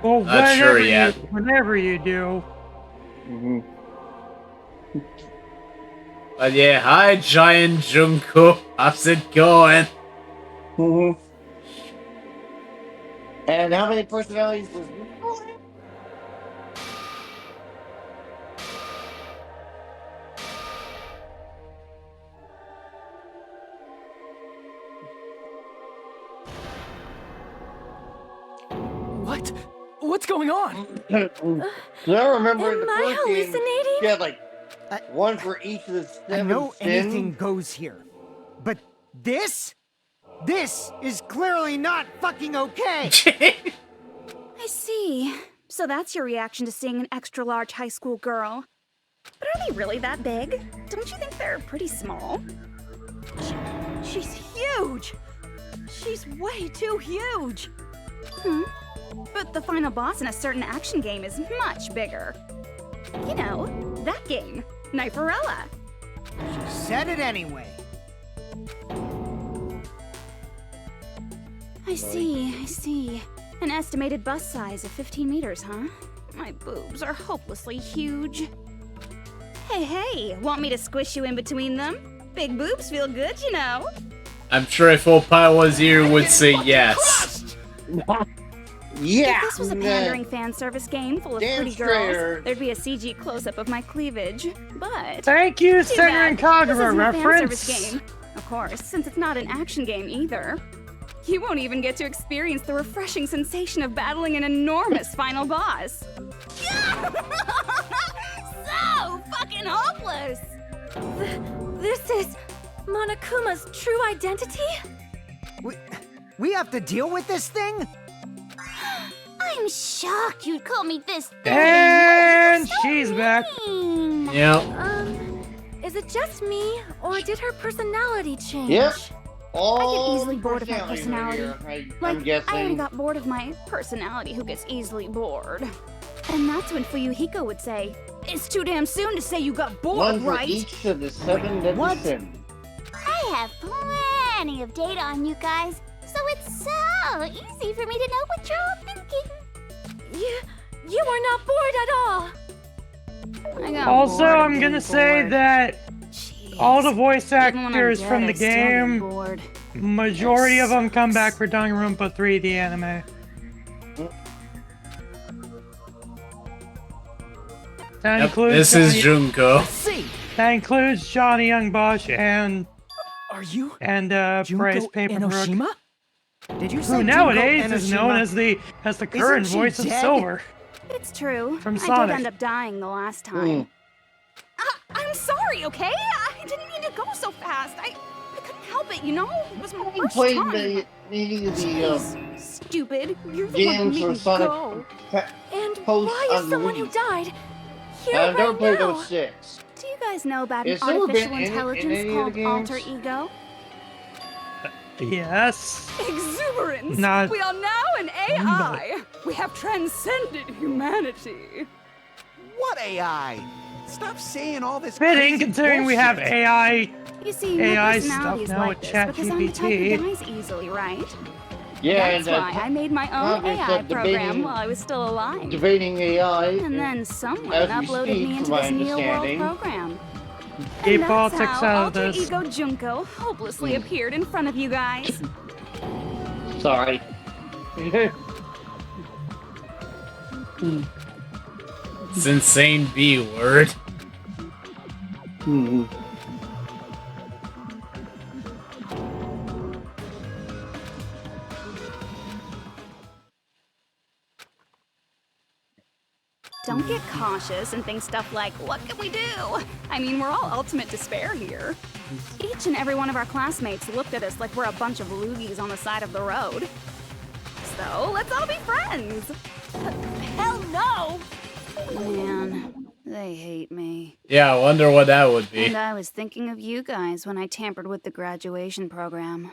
Well, Not sure yet. Whenever you do. Mm-hmm. But yeah, hi Giant Junko. How's it going? Mm-hmm. And how many personalities was this? What? What's going on? Do I remember in the Am I first game, hallucinating? you had like one for each of the I 7 know spins? anything goes here. But this? This is clearly not fucking okay! I see. So that's your reaction to seeing an extra-large high school girl. But are they really that big? Don't you think they're pretty small? She's huge! She's way too huge! But the final boss in a certain action game is much bigger. You know, that game, Kniferella. She said it anyway. I see. An estimated bust size of 15 meters, huh? My boobs are hopelessly huge. Hey, want me to squish you in between them? Big boobs feel good, you know. I'm sure if Opie was here, would say yes. Yeah. If this was a pandering fan service game full of pretty girls, there'd be a CG close-up of my cleavage. But thank you, too Senator bad. Kagura This isn't a fan reference. service game. Of course, since it's not an action game either. You won't even get to experience the refreshing sensation of battling an enormous final boss. So fucking hopeless! This is Monokuma's true identity? We have to deal with this thing? I'm shocked you'd call me this thing. And she's back. Yep. Is it just me, or did her personality change? Yep. I get easily bored of my personality personality. I'm I guessing. already got bored of my personality who gets easily bored. And that's when Fuyuhiko would say, "It's too damn soon to say you got bored, One for right?" each of the 7 deadly sins. I have plenty of data on you guys, so it's so easy for me to know what you're all thinking. You are not bored at all. I got Also, bored of I'm being gonna say bored. that all the voice Even when I'm actors dead, from the I still get game, bored. majority of them come back for Danganronpa 3, the anime. That includes This is Johnny- Junko. That includes Johnny Young Bosch and Are you Bryce Junko Paperbrook, Enoshima? Did you say who nowadays Junko is known Enoshima? as the current Isn't she voice of dead? Silver. It's true. From I did Sonic. end up dying the last time. I'm sorry, okay? I didn't mean to go so fast. I couldn't help it, you know? It was my first Played time. the Stupid. You're the one who games made for me Sonic. go. And Post why is someone who unreleased. died here I've never right played now? those 6. Do you guys know about an Has there artificial been in intelligence any of the called games? alter ego? Yes. Exuberance! Not- We are now an AI! We have transcended humanity! What AI? Stop saying all this Fitting, crazy considering we have bullshit. AI. You see, AI my personality is stuff now like with this because I'm the type who ChatGPT. dies easily, right? Yeah, That's why I made my own Congress AI kept program debating- while I was still alive. debating AI. And then someone as we uploaded speak, me into from my this Neo World understanding. program. Keep And that's politics how out of Alter this. Ego Junko hopelessly appeared in front of you guys. Sorry. It's insane B word. Don't get cautious and think stuff like, what can we do? I mean, we're all ultimate despair here. Each and every one of our classmates looked at us like we're a bunch of loogies on the side of the road. So, let's all be friends. Hell no! Man, they hate me. Yeah, I wonder what that would be. And I was thinking of you guys when I tampered with the graduation program.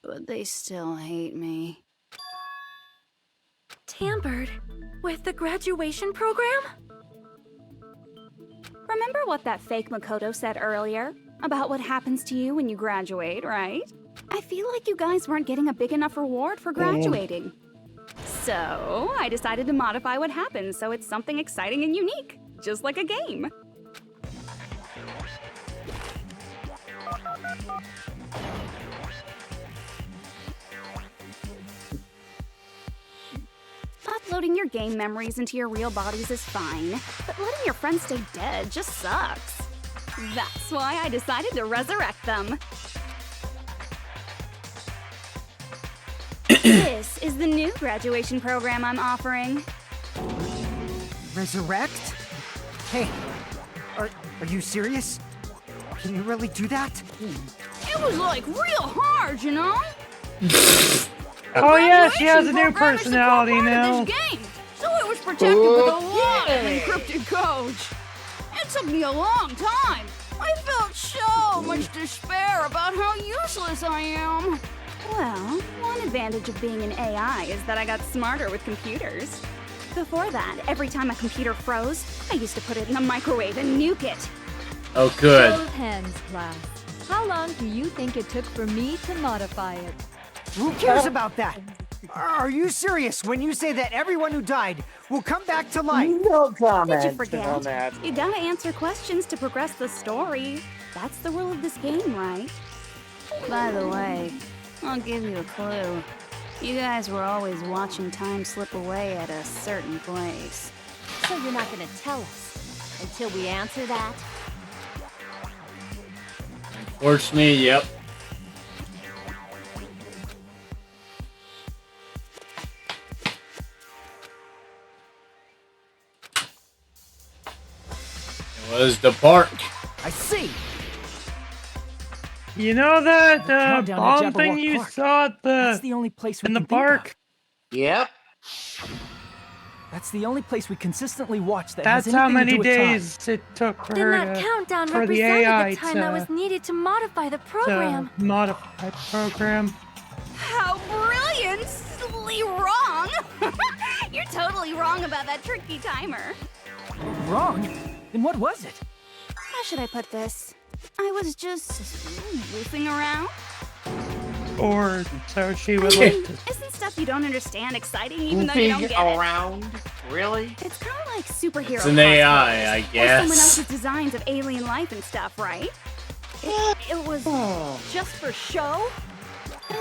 But they still hate me. Tampered with the graduation program? Remember what that fake Makoto said earlier? About what happens to you when you graduate, right? I feel like you guys weren't getting a big enough reward for graduating. So, I decided to modify what happens so it's something exciting and unique. Just like a game. Uploading your game memories into your real bodies is fine, but letting your friends stay dead just sucks. That's why I decided to resurrect them. This is the new graduation program I'm offering. Resurrect? Hey, are you serious? Can you really do that? It was like real hard, you know? Oh yeah, she has a new Graduation program is the core personality part of now. this game, so it was protected with a lot of encrypted codes. It took me a long time, I felt so much despair about how useless I am. Well, one advantage of being an AI is that I got smarter with computers. Before that, every time a computer froze, I used to put it in the microwave and nuke it. Oh, good. Show of hands, class. How long do you think it took for me to modify it? Who cares about that? Are you serious when you say that everyone who died will come back to life? No comment Did you forget? on that. You gotta answer questions to progress the story. That's the rule of this game, right? By the way, I'll give you a clue. You guys were always watching time slip away at a certain place. So you're not gonna tell us until we answer that? Unfortunately, yep. It was the park. I see. You know that countdown at bomb thing Jabberwock you Park. saw at That's the only place we in the can think of. park? Yep. That's the only place we consistently watch that That's has how anything to many do with time. days it took for Then her that to, countdown for the represented AI the time that was needed to modify the program. to modify the program. How brilliantly wrong! You're totally wrong about that tricky timer. Wrong? Then what was it? How should I put this? I was just goofing around. Or so she I would mean, like to. isn't stuff you don't understand exciting even though you don't Goofing get it? around? Really? It's kind of like superhero It's an AI, cosplays, I Or someone guess. else's designs of alien life and stuff, right? It was just for show?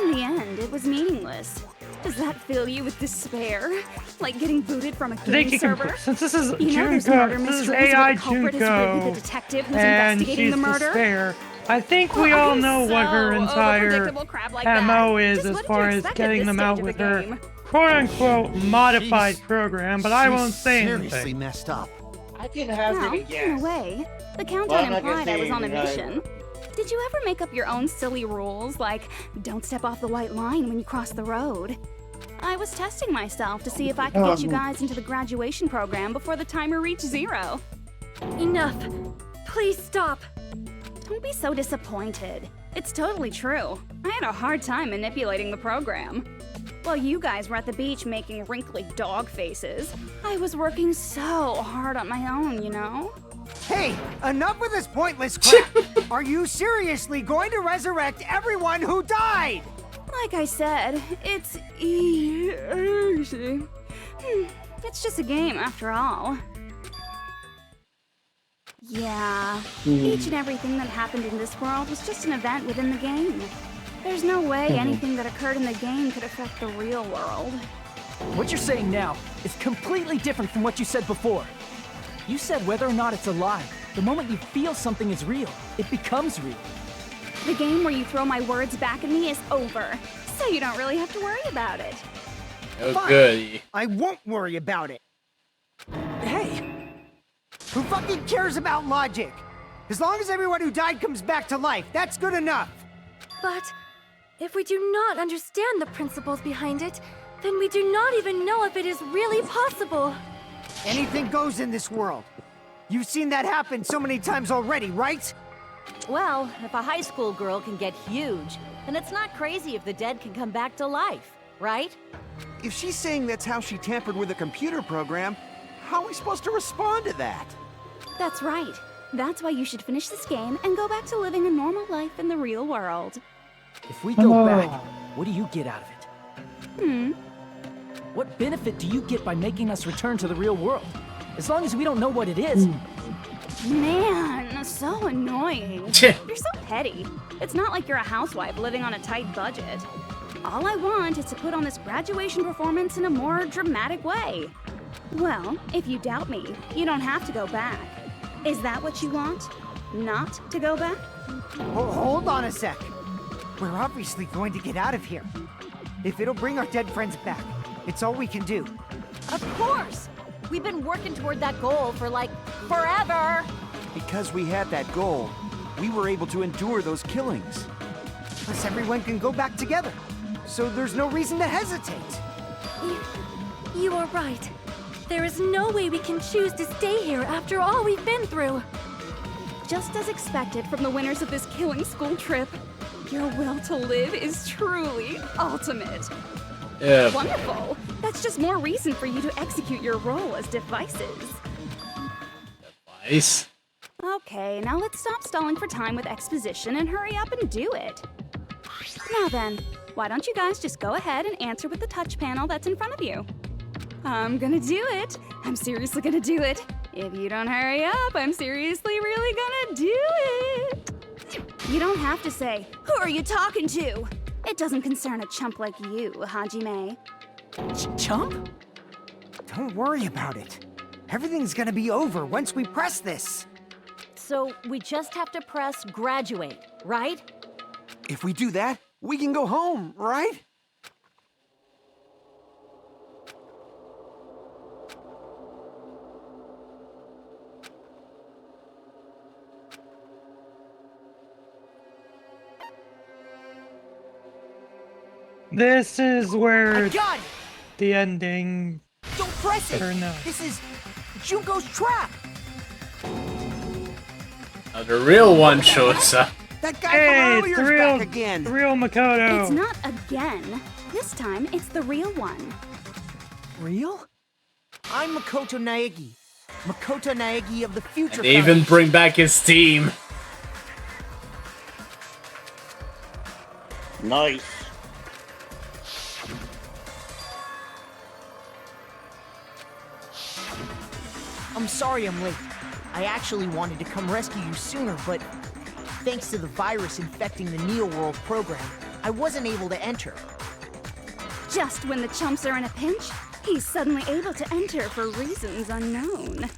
In the end, it was meaningless. Does that fill you with despair? Like getting booted from a I think game you can, server? since this is You know there's murder Junko, this is mysteries AI where the culprit is really Junko, the detective who's and investigating she's the murder? despair. I think we Well, all I'm know what her so entire overpredictable crap like that. MO is Just as what did far you as expect at getting this them stage out of with the her game? quote-unquote modified program, but I She's won't say seriously anything. messed up. I can hazard Well, a in a guess. way, the Well, countdown I'm not gonna implied I say was on a anything mission. Did you ever make up your own silly rules, like don't step off the white line when you cross the road? I was testing myself to see if I could get you guys into the graduation program before the timer reached 0. Enough. Please stop. Don't be so disappointed. It's totally true. I had a hard time manipulating the program. While you guys were at the beach making wrinkly dog faces, I was working so hard on my own, you know? Hey, enough with this pointless crap. Are you seriously going to resurrect everyone who died? Like I said, it's easy. It's just a game after all. Yeah, each and everything that happened in this world was just an event within the game. There's no way anything that occurred in the game could affect the real world. What you're saying now is completely different from what you said before. You said whether or not it's a lie. The moment you feel something is real, it becomes real. The game where you throw my words back at me is over, so you don't really have to worry about it. Oh, Fine. good. I won't worry about it. Hey, Who fucking cares about logic? As long as everyone who died comes back to life, that's good enough. But if we do not understand the principles behind it, then we do not even know if it is really possible. Anything goes in this world. You've seen that happen so many times already, right? Well, if a high school girl can get huge, then it's not crazy if the dead can come back to life, right? If she's saying that's how she tampered with a computer program, how are we supposed to respond to that? That's right. That's why you should finish this game and go back to living a normal life in the real world. if we go back, what do you get out of it? What benefit do you get by making us return to the real world? As long as we don't know what it is. Man, so annoying. You're so petty. It's not like you're a housewife living on a tight budget. All I want is to put on this graduation performance in a more dramatic way. Well, if you doubt me, you don't have to go back. Is that what you want? Not to go back? Hold on a sec. We're obviously going to get out of here. If it'll bring our dead friends back, it's all we can do. Of course! We've been working toward that goal for like forever! Because we had that goal, we were able to endure those killings. Plus everyone can go back together. So there's no reason to hesitate. You are right. There is no way we can choose to stay here after all we've been through. Just as expected from the winners of this killing school trip, your will to live is truly ultimate. Yeah. Wonderful. That's just more reason for you to execute your role as devices. Device? Okay, now let's stop stalling for time with exposition and hurry up and do it. Now then, why don't you guys just go ahead and answer with the touch panel that's in front of you? I'm gonna do it. I'm seriously gonna do it. If you don't hurry up, I'm seriously really gonna do it. You don't have to say, who are you talking to? It doesn't concern a chump like you, Hajime. Chump? Don't worry about it. Everything's gonna be over once we press this. So we just have to press graduate, right? If we do that, we can go home, right? This is where I got it! the ending. Don't press it! Or no. This is Junko's trap! Now the real one shows up. That guy Hey, from it's earlier's the real, back again. the real Makoto. It's not again. This time, it's the real one. Real? I'm Makoto Naegi. Makoto Naegi of the Future They even bring back his team. Nice. I'm sorry I'm late. I actually wanted to come rescue you sooner, but thanks to the virus infecting the Neo World program, I wasn't able to enter. Just when the chumps are in a pinch, he's suddenly able to enter for reasons unknown.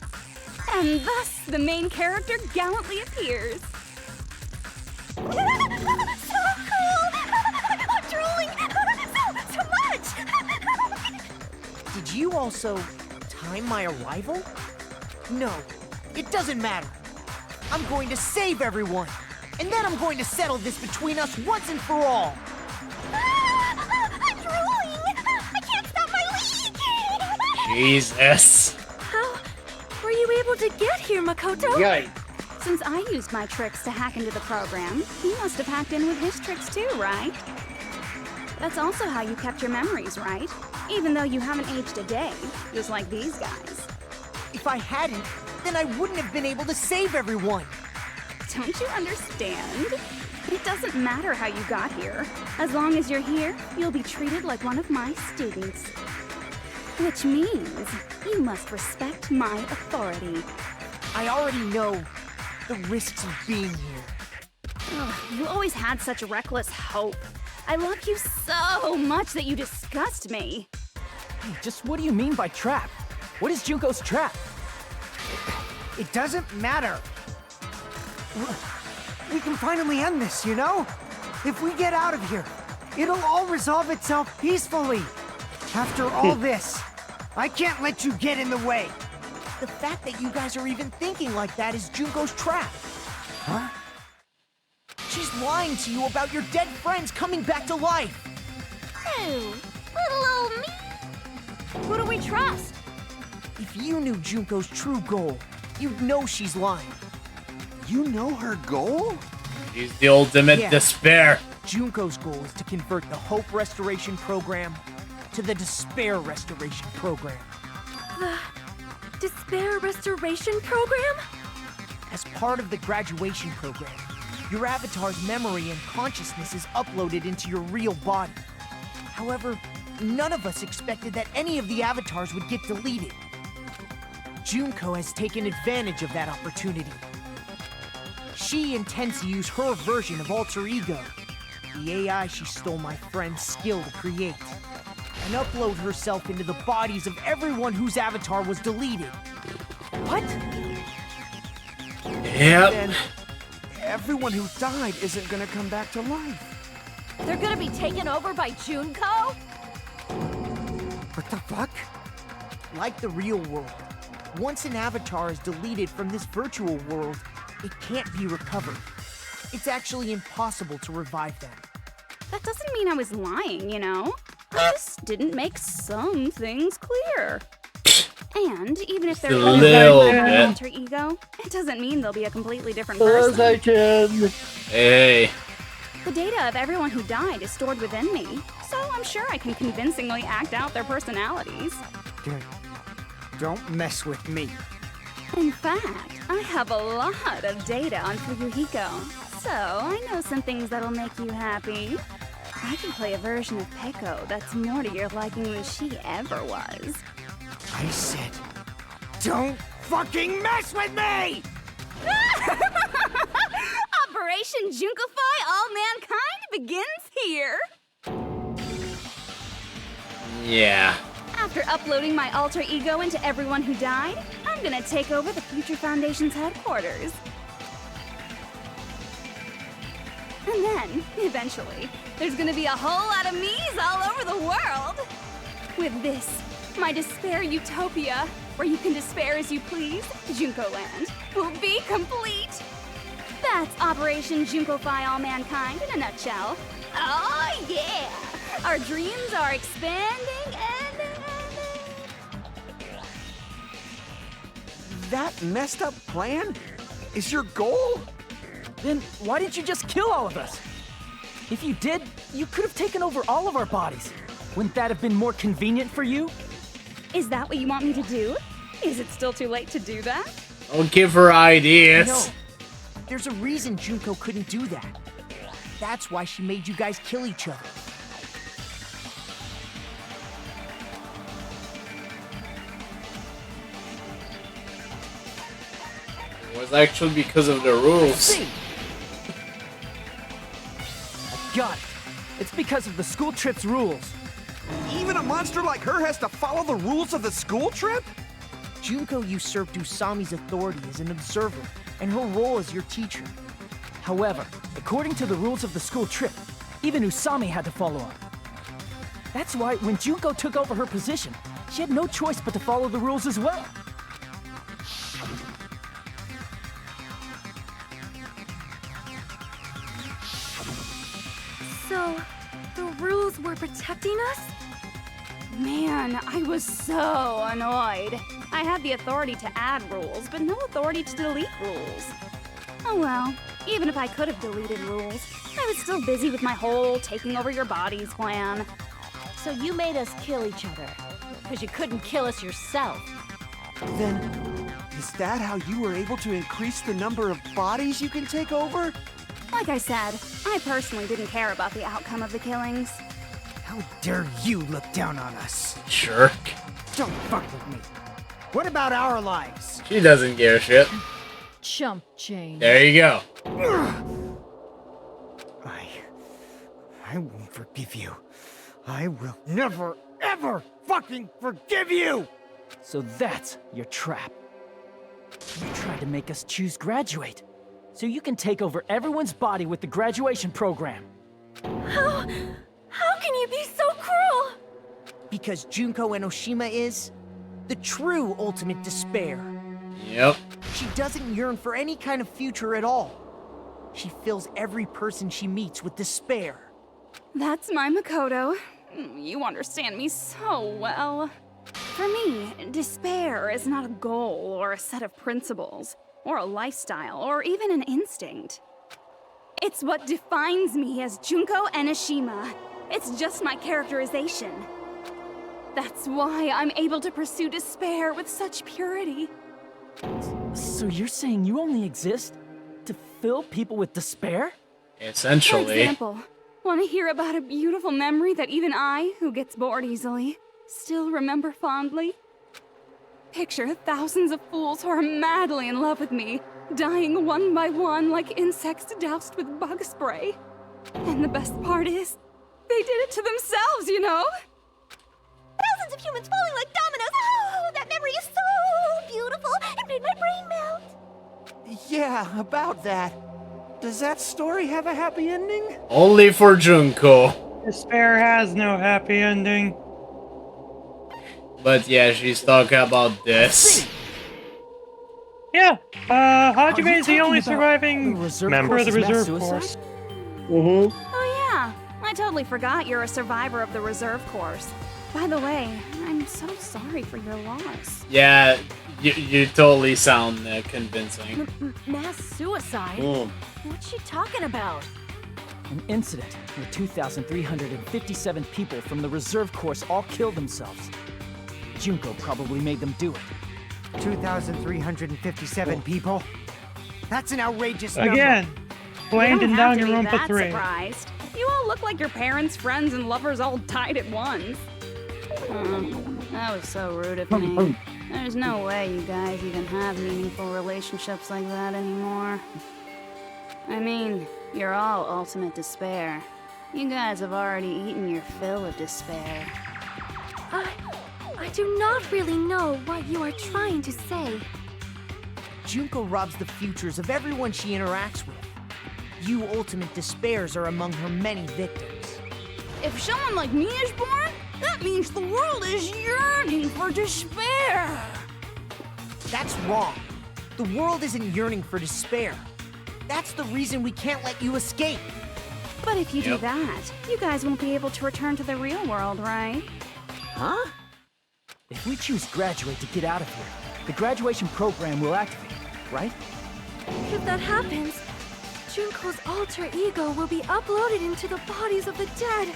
And thus, the main character gallantly appears. So cool! I'm drooling! So much! Did you also time my arrival? No, it doesn't matter. I'm going to save everyone, and then I'm going to settle this between us once and for all. I'm drooling! I can't stop my leak! Jesus. How were you able to get here, Makoto? Yikes. Since I used my tricks to hack into the program, he must have hacked in with his tricks too, right? That's also how you kept your memories, right? Even though you haven't aged a day, just like these guys. If I hadn't, then I wouldn't have been able to save everyone. Don't you understand? It doesn't matter how you got here. As long as you're here, you'll be treated like one of my students. Which means you must respect my authority. I already know the risks of being here. Ugh, you always had such reckless hope. I love you so much that you disgust me. Hey, just what do you mean by trap? What is Junko's trap? It doesn't matter. We can finally end this, you know? If we get out of here, it'll all resolve itself peacefully. After all this, I can't let you get in the way. The fact that you guys are even thinking like that is Junko's trap. Huh? She's lying to you about your dead friends coming back to life. Ew, little old me. Who do we trust? If you knew Junko's true goal, you'd know she's lying. You know her goal? He's the ultimate Yeah. despair. Junko's goal is to convert the Hope Restoration Program to the Despair Restoration Program. The Despair Restoration Program? As part of the graduation program, your avatar's memory and consciousness is uploaded into your real body. However, none of us expected that any of the avatars would get deleted. Junko has taken advantage of that opportunity. She intends to use her version of Alter Ego, the AI she stole my friend's skill to create, and upload herself into the bodies of everyone whose avatar was deleted. What? Yep. Then everyone who died isn't gonna come back to life. They're gonna be taken over by Junko? What the fuck? Like the real world, once an avatar is deleted from this virtual world, it can't be recovered. It's actually impossible to revive them. That doesn't mean I was lying, you know? I just didn't make some things clear. And even if they're A little an bit. alter ego, it doesn't mean they'll be a completely different person. Hey. The data of everyone who died is stored within me, so I'm sure I can convincingly act out their personalities. Don't mess with me. In fact, I have a lot of data on Fuyuhiko, so I know some things that'll make you happy. I can play a version of Peko that's more to your liking than she ever was. I said, don't fucking mess with me! Operation Junkify All Mankind begins here! Yeah. After uploading my alter ego into everyone who died, I'm gonna take over the Future Foundation's headquarters. And then, eventually, there's gonna be a whole lot of me's all over the world! With this, my despair utopia, where you can despair as you please, Junko Land, will be complete! That's Operation Junkify All Mankind in a nutshell. Oh yeah! Our dreams are expanding and... That messed up plan is your goal? Then why didn't you just kill all of us? If you did, you could have taken over all of our bodies. Wouldn't that have been more convenient for you? Is that what you want me to do? Is it still too late to do that? Don't give her ideas. No. There's a reason Junko couldn't do that. That's why she made you guys kill each other. It was actually because of the rules. See? I got it. It's because of the school trip's rules. Even a monster like her has to follow the rules of the school trip? Junko usurped Usami's authority as an observer, and her role as your teacher. However, according to the rules of the school trip, even Usami had to follow up. That's why when Junko took over her position, she had no choice but to follow the rules as well. So, the rules were protecting us? Man, I was so annoyed. I had the authority to add rules, but no authority to delete rules. Oh well, even if I could have deleted rules, I was still busy with my whole taking over your bodies plan. So you made us kill each other, because you couldn't kill us yourself. Then, is that how you were able to increase the number of bodies you can take over? Like I said, I personally didn't care about the outcome of the killings. How dare you look down on us? Jerk. Don't fuck with me. What about our lives? She doesn't give a shit. Chump change. There you go. I won't forgive you. I will never, ever fucking forgive you! So that's your trap. You tried to make us choose graduate, so you can take over everyone's body with the graduation program. How can you be so cruel? Because Junko Enoshima is the true ultimate despair. Yep. She doesn't yearn for any kind of future at all. She fills every person she meets with despair. That's my Makoto. You understand me so well. For me, despair is not a goal or a set of principles, or a lifestyle, or even an instinct. It's what defines me as Junko Enoshima. It's just my characterization. That's why I'm able to pursue despair with such purity. So you're saying you only exist to fill people with despair? Essentially. For example, want to hear about a beautiful memory that even I, who gets bored easily, still remember fondly? Picture thousands of fools who are madly in love with me, dying one by one like insects doused with bug spray. And the best part is, they did it to themselves, you know? Thousands of humans falling like dominoes. Oh, that memory is so beautiful. It made my brain melt. Yeah, about that. Does that story have a happy ending? Only for Junko. Despair has no happy ending. But yeah, she's talking about this. Yeah, Hajime is the talking only about surviving the reserve member of the force's mass reserve suicide? force. Oh yeah, I totally forgot you're a survivor of the reserve course. By the way, I'm so sorry for your loss. Yeah, you totally sound convincing. Mass suicide? What's she talking about? An incident where 2,357 people from the reserve course all killed themselves. Junko probably made them do it. 2,357 people? That's an outrageous number. Again, blamed in Danganrompa 3. Surprised. You all look like your parents, friends, and lovers all died at once. That was so rude of me. There's no way you guys even have meaningful relationships like that anymore. I mean, you're all ultimate despair. You guys have already eaten your fill of despair. I do not really know what you are trying to say. Junko robs the futures of everyone she interacts with. You ultimate despairs are among her many victims. If someone like me is born, that means the world is yearning for despair. That's wrong. The world isn't yearning for despair. That's the reason we can't let you escape. But if you do that, you guys won't be able to return to the real world, right? Huh? If we choose graduate to get out of here, the graduation program will activate, right? If that happens, Junko's alter ego will be uploaded into the bodies of the dead.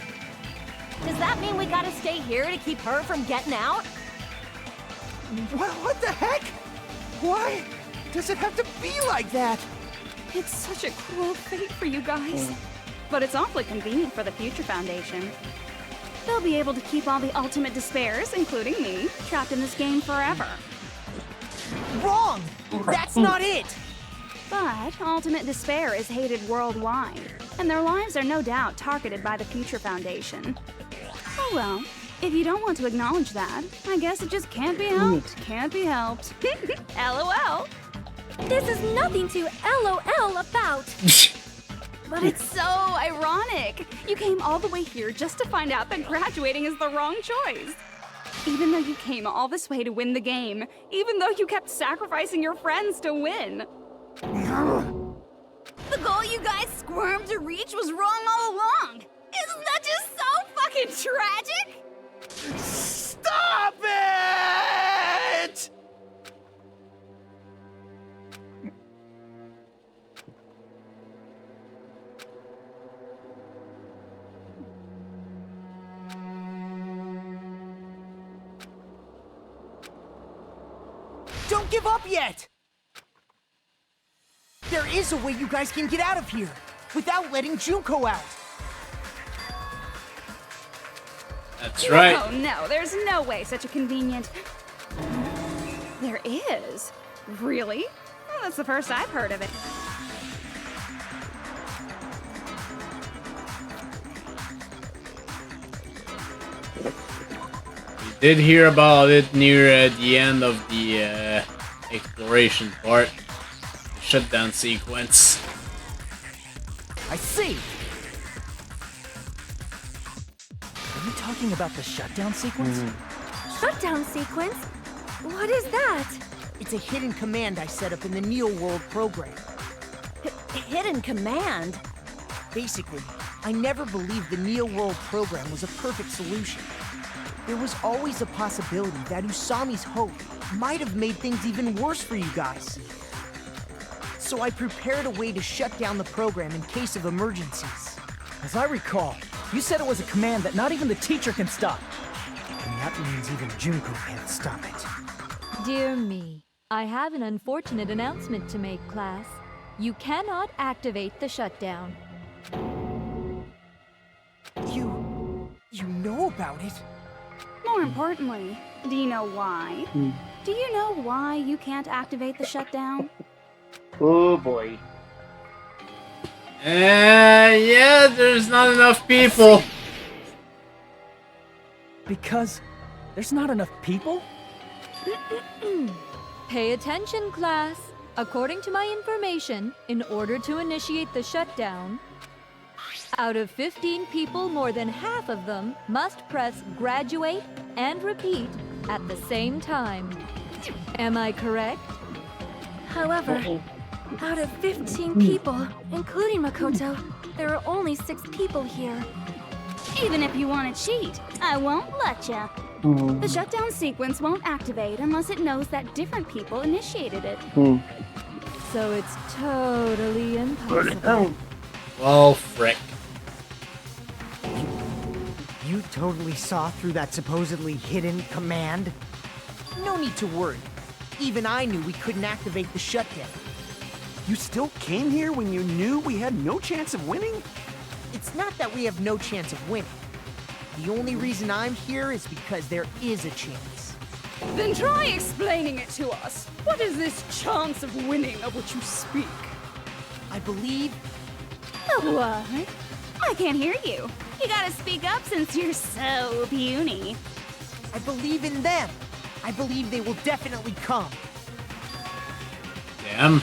Does that mean we gotta stay here to keep her from getting out? What the heck? Why does it have to be like that? It's such a cruel fate for you guys. But it's awfully convenient for the Future Foundation. They'll be able to keep all the ultimate despairs, including me, trapped in this game forever. Wrong! That's not it! But ultimate despair is hated worldwide, and their lives are no doubt targeted by the Future Foundation. Oh well, if you don't want to acknowledge that, I guess it just can't be helped. Can't be helped. LOL. This is nothing to LOL about. But it's so ironic. You came all the way here just to find out that graduating is the wrong choice. Even though you came all this way to win the game, even though you kept sacrificing your friends to win. The goal you guys squirmed to reach was wrong all along. Isn't that just so fucking tragic? Stop it! Don't give up yet! There is a way you guys can get out of here, without letting Junko out. That's right. Oh no, there's no way such a convenient... There is? Really? Well, that's the first I've heard of it. We did hear about it near the end of the exploration part. Shutdown sequence. I see! Are you talking about the shutdown sequence? Shutdown sequence? What is that? It's a hidden command I set up in the Neo World program. Hidden command? Basically, I never believed the Neo World program was a perfect solution. There was always a possibility that Usami's hope might have made things even worse for you guys. So I prepared a way to shut down the program in case of emergencies. As I recall, you said it was a command that not even the teacher can stop. And that means even Junko can't stop it. Dear me, I have an unfortunate announcement to make, class. You cannot activate the shutdown. You know about it? More importantly, do you know why? Do you know why you can't activate the shutdown? Oh boy. Yeah, there's not enough people. Because there's not enough people? Pay attention, class. According to my information, in order to initiate the shutdown, out of 15 people, more than half of them must press graduate and repeat at the same time. Am I correct? However, out of 15 people, including Makoto, there are only 6 people here. Even if you want to cheat, I won't let ya. The shutdown sequence won't activate unless it knows that different people initiated it. So it's totally impossible. Well, frick. You totally saw through that supposedly hidden command? No need to worry. Even I knew we couldn't activate the shutdown. You still came here when you knew we had no chance of winning? It's not that we have no chance of winning. The only reason I'm here is because there is a chance. Then try explaining it to us. What is this chance of winning of which you speak? I believe... What? I can't hear you. You gotta speak up since you're so puny. I believe in them. I believe they will definitely come. Damn.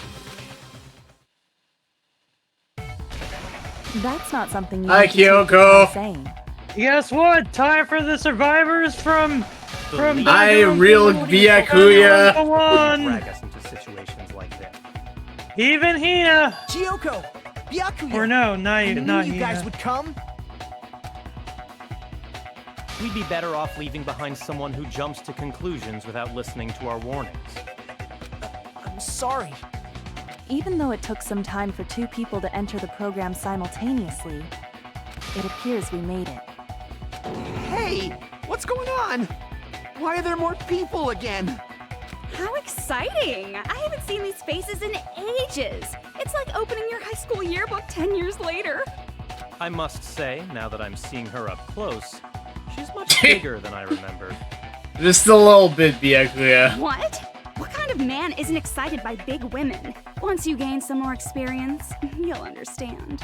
That's not something you Hi, need to take Kyoko. without saying. Guess what? Time for the survivors from I real Byakuya. Drag us into situations like this. Even Hina. Kyoko, Byakuya. Or no, not I knew not you Hina. guys would come. We'd be better off leaving behind someone who jumps to conclusions without listening to our warnings. I'm sorry. Even though it took some time for 2 people to enter the program simultaneously, it appears we made it. Hey, what's going on? Why are there more people again? How exciting! I haven't seen these faces in ages. It's like opening your high school yearbook 10 years later. I must say, now that I'm seeing her up close, she's much bigger than I remembered. Just a little bit, Byakuya. What? What kind of man isn't excited by big women? Once you gain some more experience, you'll understand.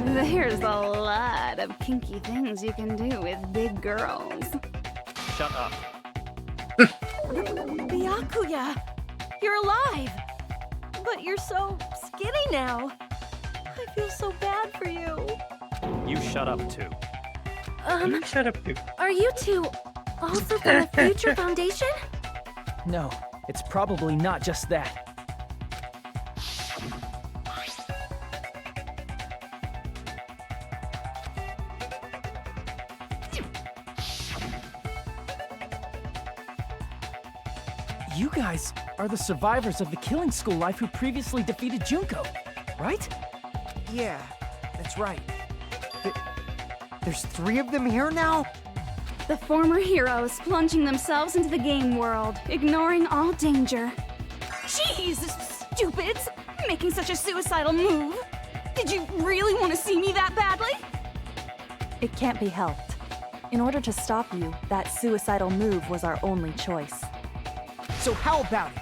There's a lot of kinky things you can do with big girls. Shut up. Byakuya, you're alive! But you're so skinny now. I feel so bad for you. You shut up too. You shut up, too. Are you two also from the Future Foundation? No, it's probably not just that. You guys are the survivors of the killing school life who previously defeated Junko, right? Yeah, that's right. There's 3 of them here now? The former heroes plunging themselves into the game world, ignoring all danger. Jeez, stupids! Making such a suicidal move! Did you really want to see me that badly? It can't be helped. In order to stop you, that suicidal move was our only choice. So how about it?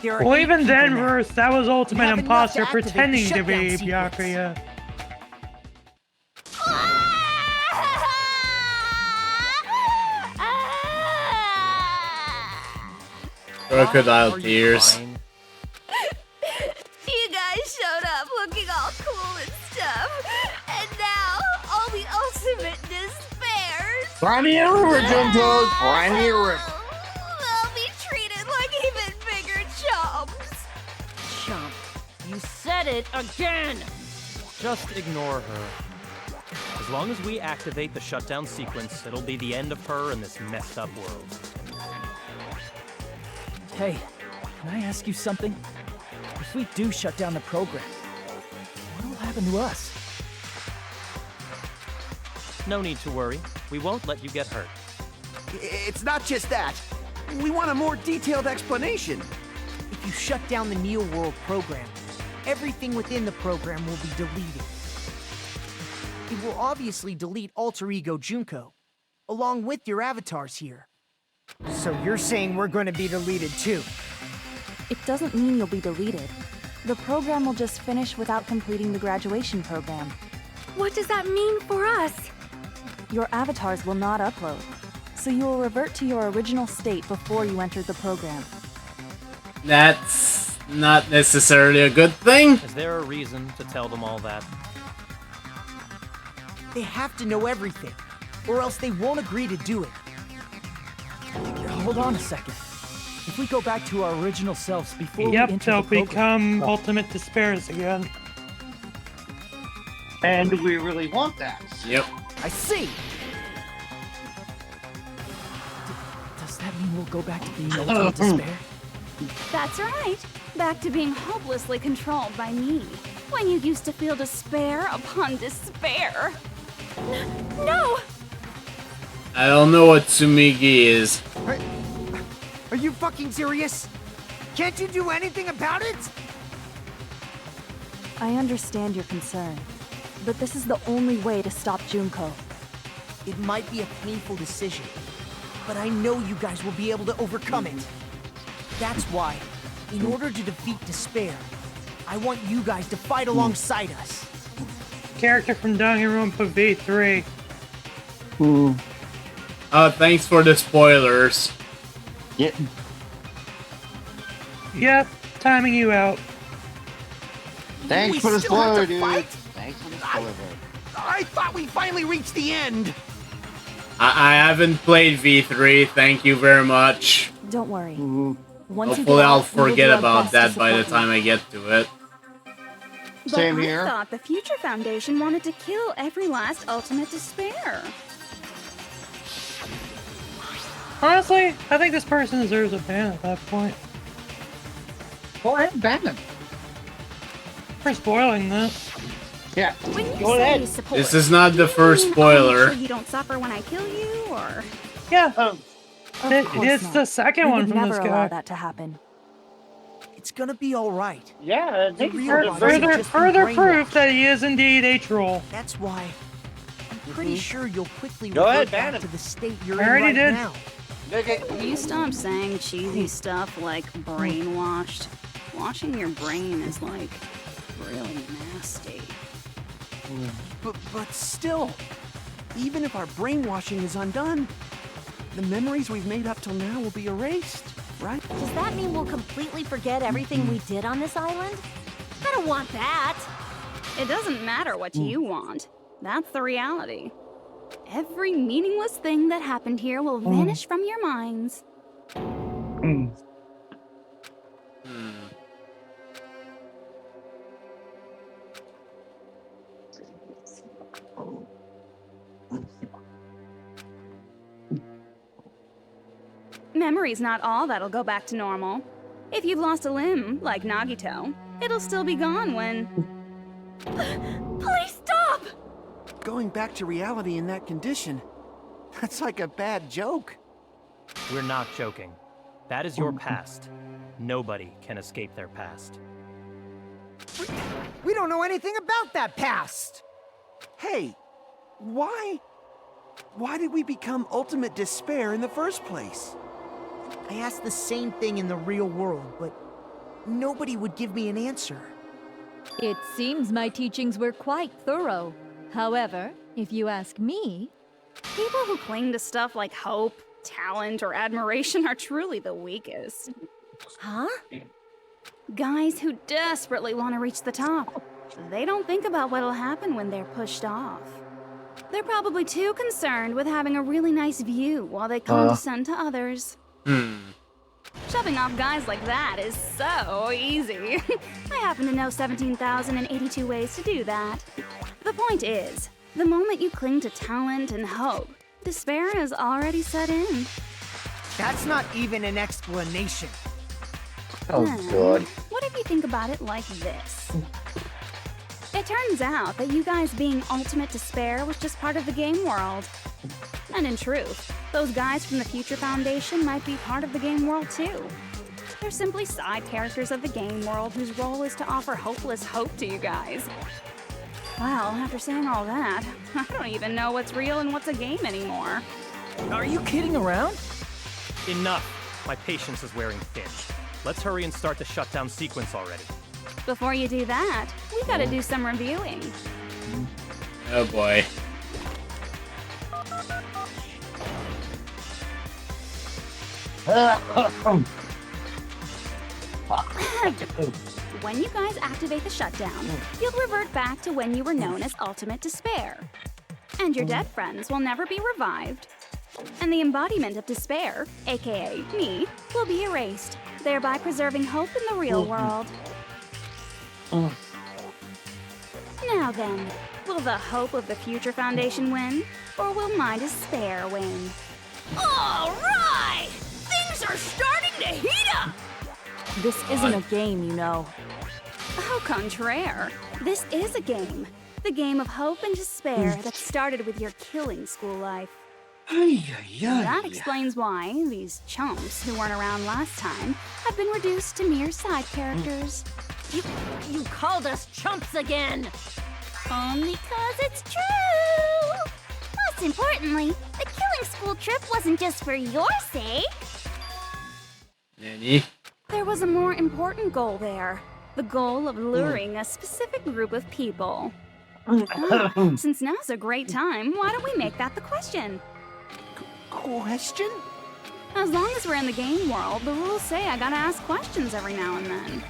There are Well, 8 even people then, now. Verse, that was Ultimate have enough to Imposter activate the pretending to be shutdown sequence. Byakuya. Crocodile tears. You guys showed up looking all cool and stuff, and now all the ultimate despairs. Brandy River, Juntos! Brandy River. They'll be treated like even bigger chumps. Chump, you said it again! Just ignore her. As long as we activate the shutdown sequence, it'll be the end of her in this messed up world. Hey, can I ask you something? If we do shut down the program, what will happen to us? No need to worry. We won't let you get hurt. It's not just that. We want a more detailed explanation. If you shut down the Neo World program, everything within the program will be deleted. It will obviously delete Alter Ego Junko, along with your avatars here. So you're saying we're going to be deleted too? It doesn't mean you'll be deleted. The program will just finish without completing the graduation program. What does that mean for us? Your avatars will not upload, so you will revert to your original state before you entered the program. That's not necessarily a good thing. Is there a reason to tell them all that? They have to know everything, or else they won't agree to do it. Hold on a second. If we go back to our original selves before we Yep, enter they'll the program... become Ultimate Despairs again. And we really want that. Yep. I see. we'll go back to being ultimate despair? That's right. Back to being hopelessly controlled by me. When you used to feel despair upon despair. No! I don't know what Tsumigi is. Are you fucking serious? Can't you do anything about it? I understand your concern, but this is the only way to stop Junko. It might be a painful decision, but I know you guys will be able to overcome it. That's why, in order to defeat despair, I want you guys to fight alongside us. Character from Danganrompa V3. Thanks for the spoilers. Yep, timing you out. Thanks for the still have spoiler, to dude. fight? Thanks for the spoiler. I thought we finally reached the end. I haven't played V3, thank you very much. Don't worry. Once you Hopefully get I'll out, we will forget do our about best to that by the support you. time I get to it. But I thought the Future Foundation wanted to kill every last ultimate despair. Honestly, I think this person deserves a ban at that point. Go ahead and ban them. For spoiling this. Yeah. When you Go say ahead. you support, This is not the first I'll spoiler. make sure you don't suffer when I kill you, or... Yeah. Of course It's not. the second We one would from this never allow guy. that to happen. It's gonna be all right. Yeah, The thank you real for the ones have Further just been proof brainwashed. that he is indeed a troll. That's why I'm pretty sure you'll quickly Go ahead, revert ban back him. to the state you're I in already right did. now. You stop saying cheesy stuff like brainwashed. Washing your brain is like really nasty. But still, even if our brainwashing is undone, the memories we've made up till now will be erased, right? Does that mean we'll completely forget everything we did on this island? I don't want that. It doesn't matter what you want. That's the reality. Every meaningless thing that happened here will vanish from your minds. Memory's not all that'll go back to normal. If you've lost a limb, like Nagito, it'll still be gone when... Please stop! Going back to reality in that condition, that's like a bad joke. We're not joking. That is your past. Nobody can escape their past. We don't know anything about that past! Hey, why did we become ultimate despair in the first place? I asked the same thing in the real world, but nobody would give me an answer. It seems my teachings were quite thorough. However, if you ask me, People who cling to stuff like hope, talent, or admiration are truly the weakest. Huh? Guys who desperately want to reach the top. They don't think about what'll happen when they're pushed off. They're probably too concerned with having a really nice view while they condescend to others. Shoving off guys like that is so easy. I happen to know 17,082 ways to do that. The point is, the moment you cling to talent and hope, despair has already set in. That's not even an explanation. What if you think about it like this? It turns out that you guys being ultimate despair was just part of the game world. And in truth, those guys from the Future Foundation might be part of the game world too. They're simply side characters of the game world whose role is to offer hopeless hope to you guys. Well, after saying all that, I don't even know what's real and what's a game anymore. Are you kidding around? Enough. My patience is wearing thin. Let's hurry and start the shutdown sequence already. Before you do that, we gotta do some reviewing. Oh boy. When you guys activate the shutdown, you'll revert back to when you were known as Ultimate Despair. And your dead friends will never be revived. And the embodiment of despair, aka me, will be erased, thereby preserving hope in the real world. Now then, will the hope of the Future Foundation win, or will my despair win? All right! Things Things are starting to heat up! This isn't a game, you know. Au contraire. This is a game. The game of hope and despair that started with your killing school life. That explains why these chumps who weren't around last time have been reduced to mere side characters. You called us chumps again! Only 'cause it's true! Most importantly, the killing school trip wasn't just for your sake. Nanny? There was a more important goal there. The goal of luring a specific group of people. Since now's a great time, why don't we make that the question? Question? As long as we're in the game world, the rules say I gotta ask questions every now and then.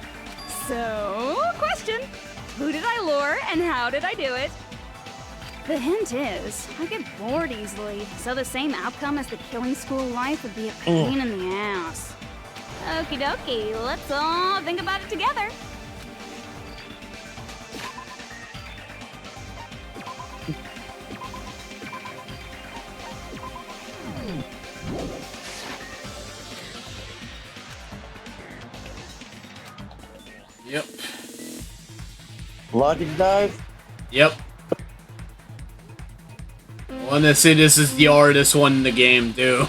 So, question. Who did I lure and how did I do it? The hint is, I get bored easily, so the same outcome as the killing school life would be a pain in the ass. Okie dokie, let's all think about it together. Yep. Logic dive? Yep. I wanna say this is the hardest one in the game, too.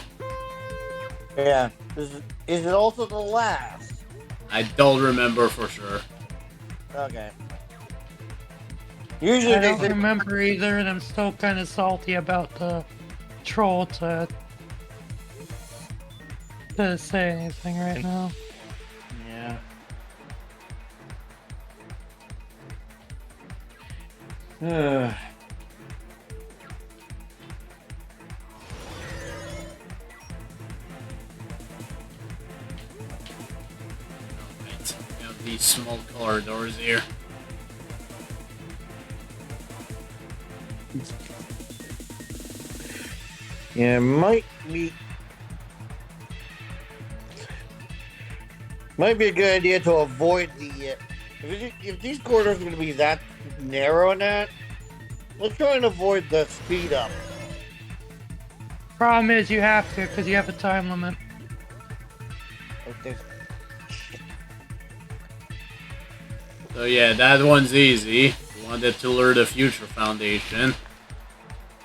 Yeah. Is it also the last? I don't remember for sure. Okay. Usually I don't remember either, and I'm still kind of salty about the troll to say anything right now. Yeah. We have these small corridors here. Yeah, might be a good idea to avoid the. If these corridors are going to be that narrow and that, let's try and avoid the speed up. Problem is, you have to, because you have a time limit. So yeah, that one's easy. We wanted to lure the Future Foundation.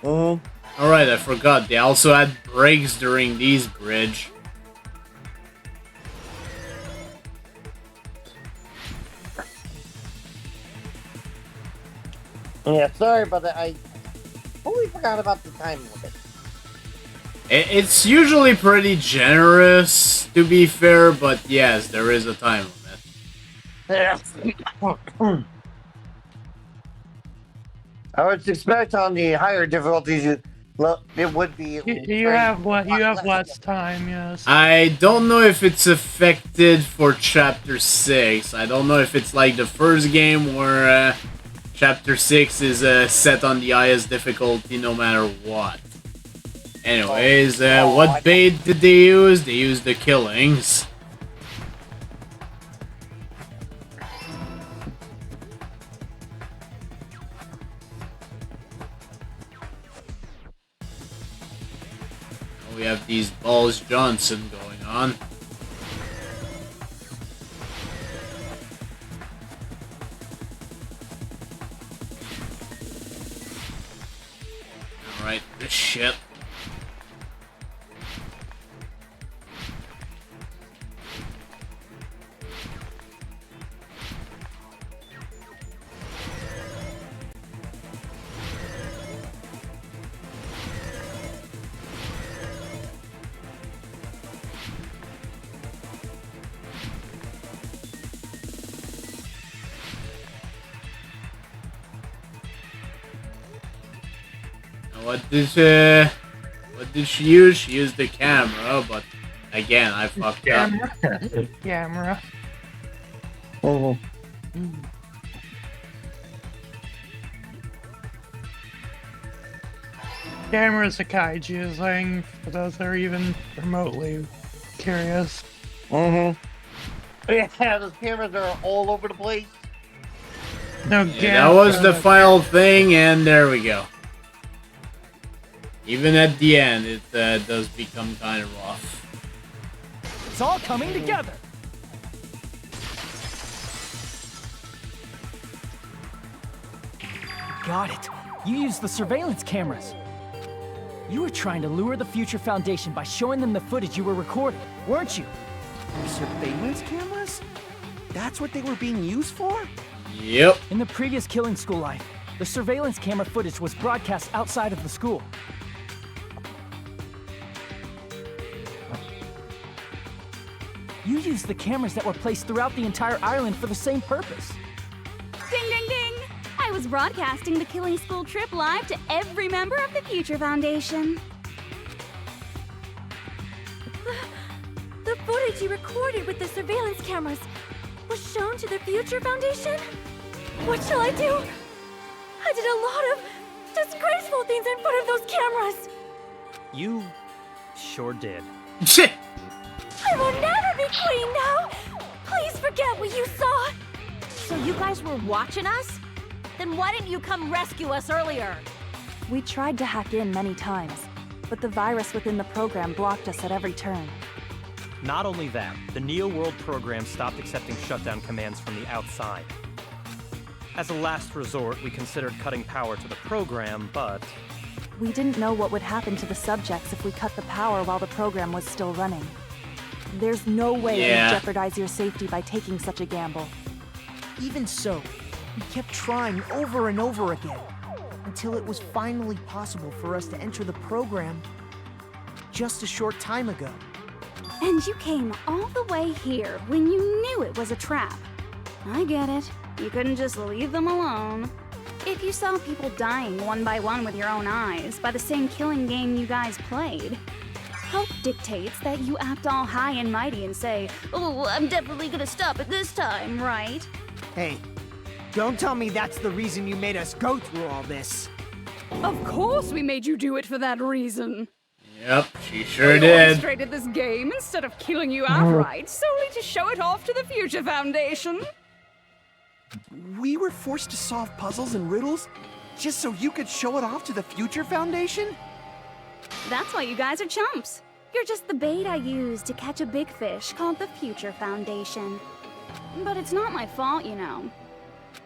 Alright, I forgot. They also had breaks during these bridge. Yeah, sorry about that. I totally forgot about the time limit. It's usually pretty generous, to be fair, but yes, there is a time limit. I would expect on the higher difficulties, it would be. You have what? You have less time, yes. I don't know if it's affected for Chapter 6. I don't know if it's like the first game where Chapter 6 is set on the highest difficulty no matter what. Anyways, what bait did they use? They used the killings. We have these Balls Johnson going on. Alright, this shit. What did she use? She used the camera, but again, I fucked up. Camera. Oh. Camera is a kaiju thing, for those that are even remotely curious. Yeah, those cameras are all over the place. No, yeah, that was the final thing, and there we go. Even at the end, it does become kind of rough. It's all coming together. Got it. You used the surveillance cameras. You were trying to lure the Future Foundation by showing them the footage you were recording, weren't you? Surveillance cameras? That's what they were being used for? Yep. In the previous Killing School life, the surveillance camera footage was broadcast outside of the school. You used the cameras that were placed throughout the entire island for the same purpose. Ding, ding, ding! I was broadcasting the Killing School trip live to every member of the Future Foundation. The footage you recorded with the surveillance cameras was shown to the Future Foundation? What shall I do? I did a lot of disgraceful things in front of those cameras. You sure did. I will never be queen now. Please forget what you saw. So you guys were watching us? Then why didn't you come rescue us earlier? We tried to hack in many times, but the virus within the program blocked us at every turn. Not only that, the Neo World program stopped accepting shutdown commands from the outside. As a last resort, we considered cutting power to the program, but... We didn't know what would happen to the subjects if we cut the power while the program was still running. There's no way we'd jeopardize your safety by taking such a gamble. Even so, we kept trying over and over again, until it was finally possible for us to enter the program just a short time ago. And you came all the way here when you knew it was a trap. I get it. You couldn't just leave them alone. If you saw people dying one by one with your own eyes by the same killing game you guys played, hope dictates that you act all high and mighty and say, "Oh, I'm definitely gonna stop it this time, right?" Hey, don't tell me that's the reason you made us go through all this. Of course we made you do it for that reason. Yep, she sure We did. orchestrated this game instead of killing you outright, solely to show it off to the Future Foundation. We were forced to solve puzzles and riddles just so you could show it off to the Future Foundation? That's why you guys are chumps. You're just the bait I used to catch a big fish called the Future Foundation. But it's not my fault, you know.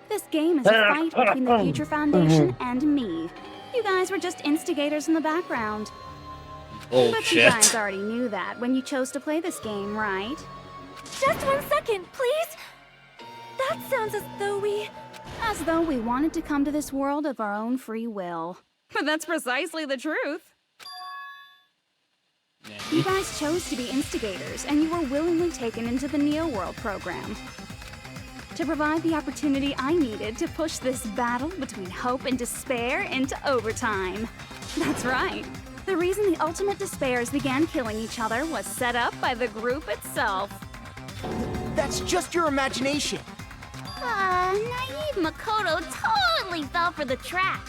This game is a fight between the Future Foundation and me. You guys were just instigators in the background. Bullshit. But you guys already knew that when you chose to play this game, right? Just 1 second, please. That sounds as though we... As though we wanted to come to this world of our own free will. But that's precisely the truth. You guys chose to be instigators, and you were willingly taken into the Neo World program to provide the opportunity I needed to push this battle between hope and despair into overtime. That's right. The reason the Ultimate Despairs began killing each other was set up by the group itself. That's just your imagination. Naive Makoto totally fell for the trap.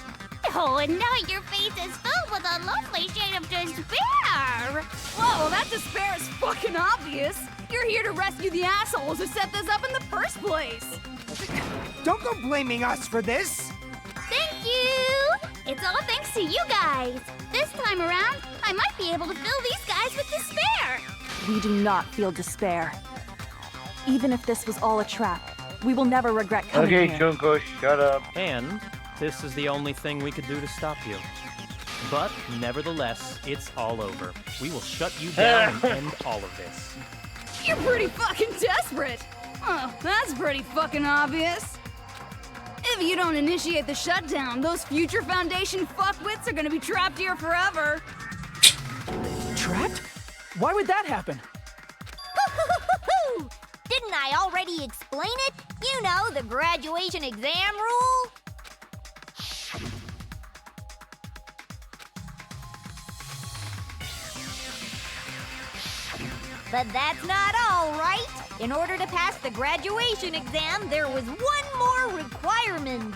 Oh, and now your face is filled with a lovely shade of despair. Whoa, that despair is fucking obvious. You're here to rescue the assholes who set this up in the first place. Don't go blaming us for this. Thank you. It's all thanks to you guys. This time around, I might be able to fill these guys with despair. We do not feel despair. Even if this was all a trap, we will never regret coming here. Okay, Junko, shut up. And this is the only thing we could do to stop you. But nevertheless, it's all over. We will shut you down and end all of this. You're pretty fucking desperate. Oh, that's pretty fucking obvious. If you don't initiate the shutdown, those Future Foundation fuckwits are gonna be trapped here forever. Trapped? Why would that happen? Didn't I already explain it? You know, the graduation exam rule. But that's not all, right? In order to pass the graduation exam, there was one more requirement.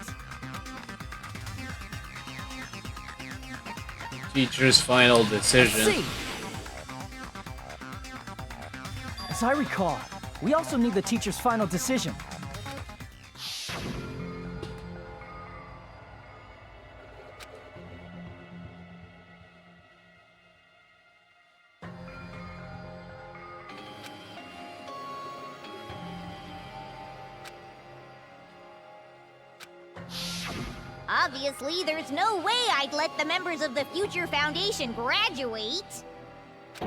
Teacher's final decision. See. As I recall, we also need the teacher's final decision. Obviously, there's no way I'd let the members of the Future Foundation graduate.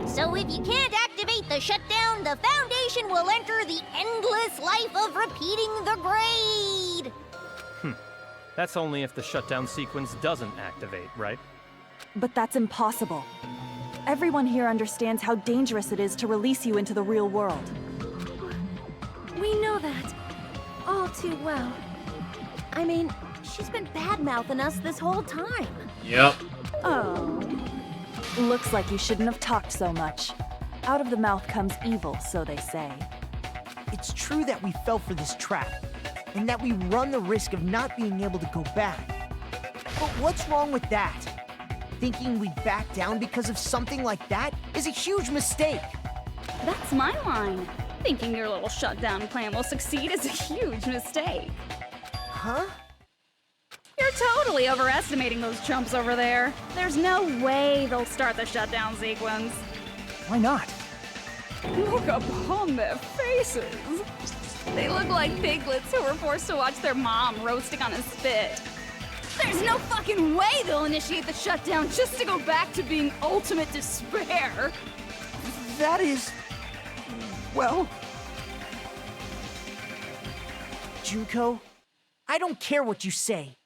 So if you can't activate the shutdown, the Foundation will enter the endless life of repeating the grade. That's only if the shutdown sequence doesn't activate, right? But that's impossible. Everyone here understands how dangerous it is to release you into the real world. We know that all too well. I mean, she's been bad-mouthing us this whole time. Yep. Oh. Looks like you shouldn't have talked so much. Out of the mouth comes evil, so they say. It's true that we fell for this trap, and that we run the risk of not being able to go back. But what's wrong with that? Thinking we'd back down because of something like that is a huge mistake. That's my line. Thinking your little shutdown plan will succeed is a huge mistake. Huh? You're totally overestimating those chumps over there. There's no way they'll start the shutdown sequence. Why not? Look upon their faces. They look like piglets who were forced to watch their mom roasting on a spit. There's no fucking way they'll initiate the shutdown just to go back to being ultimate despair. That is... well... Junko, I don't care what you say.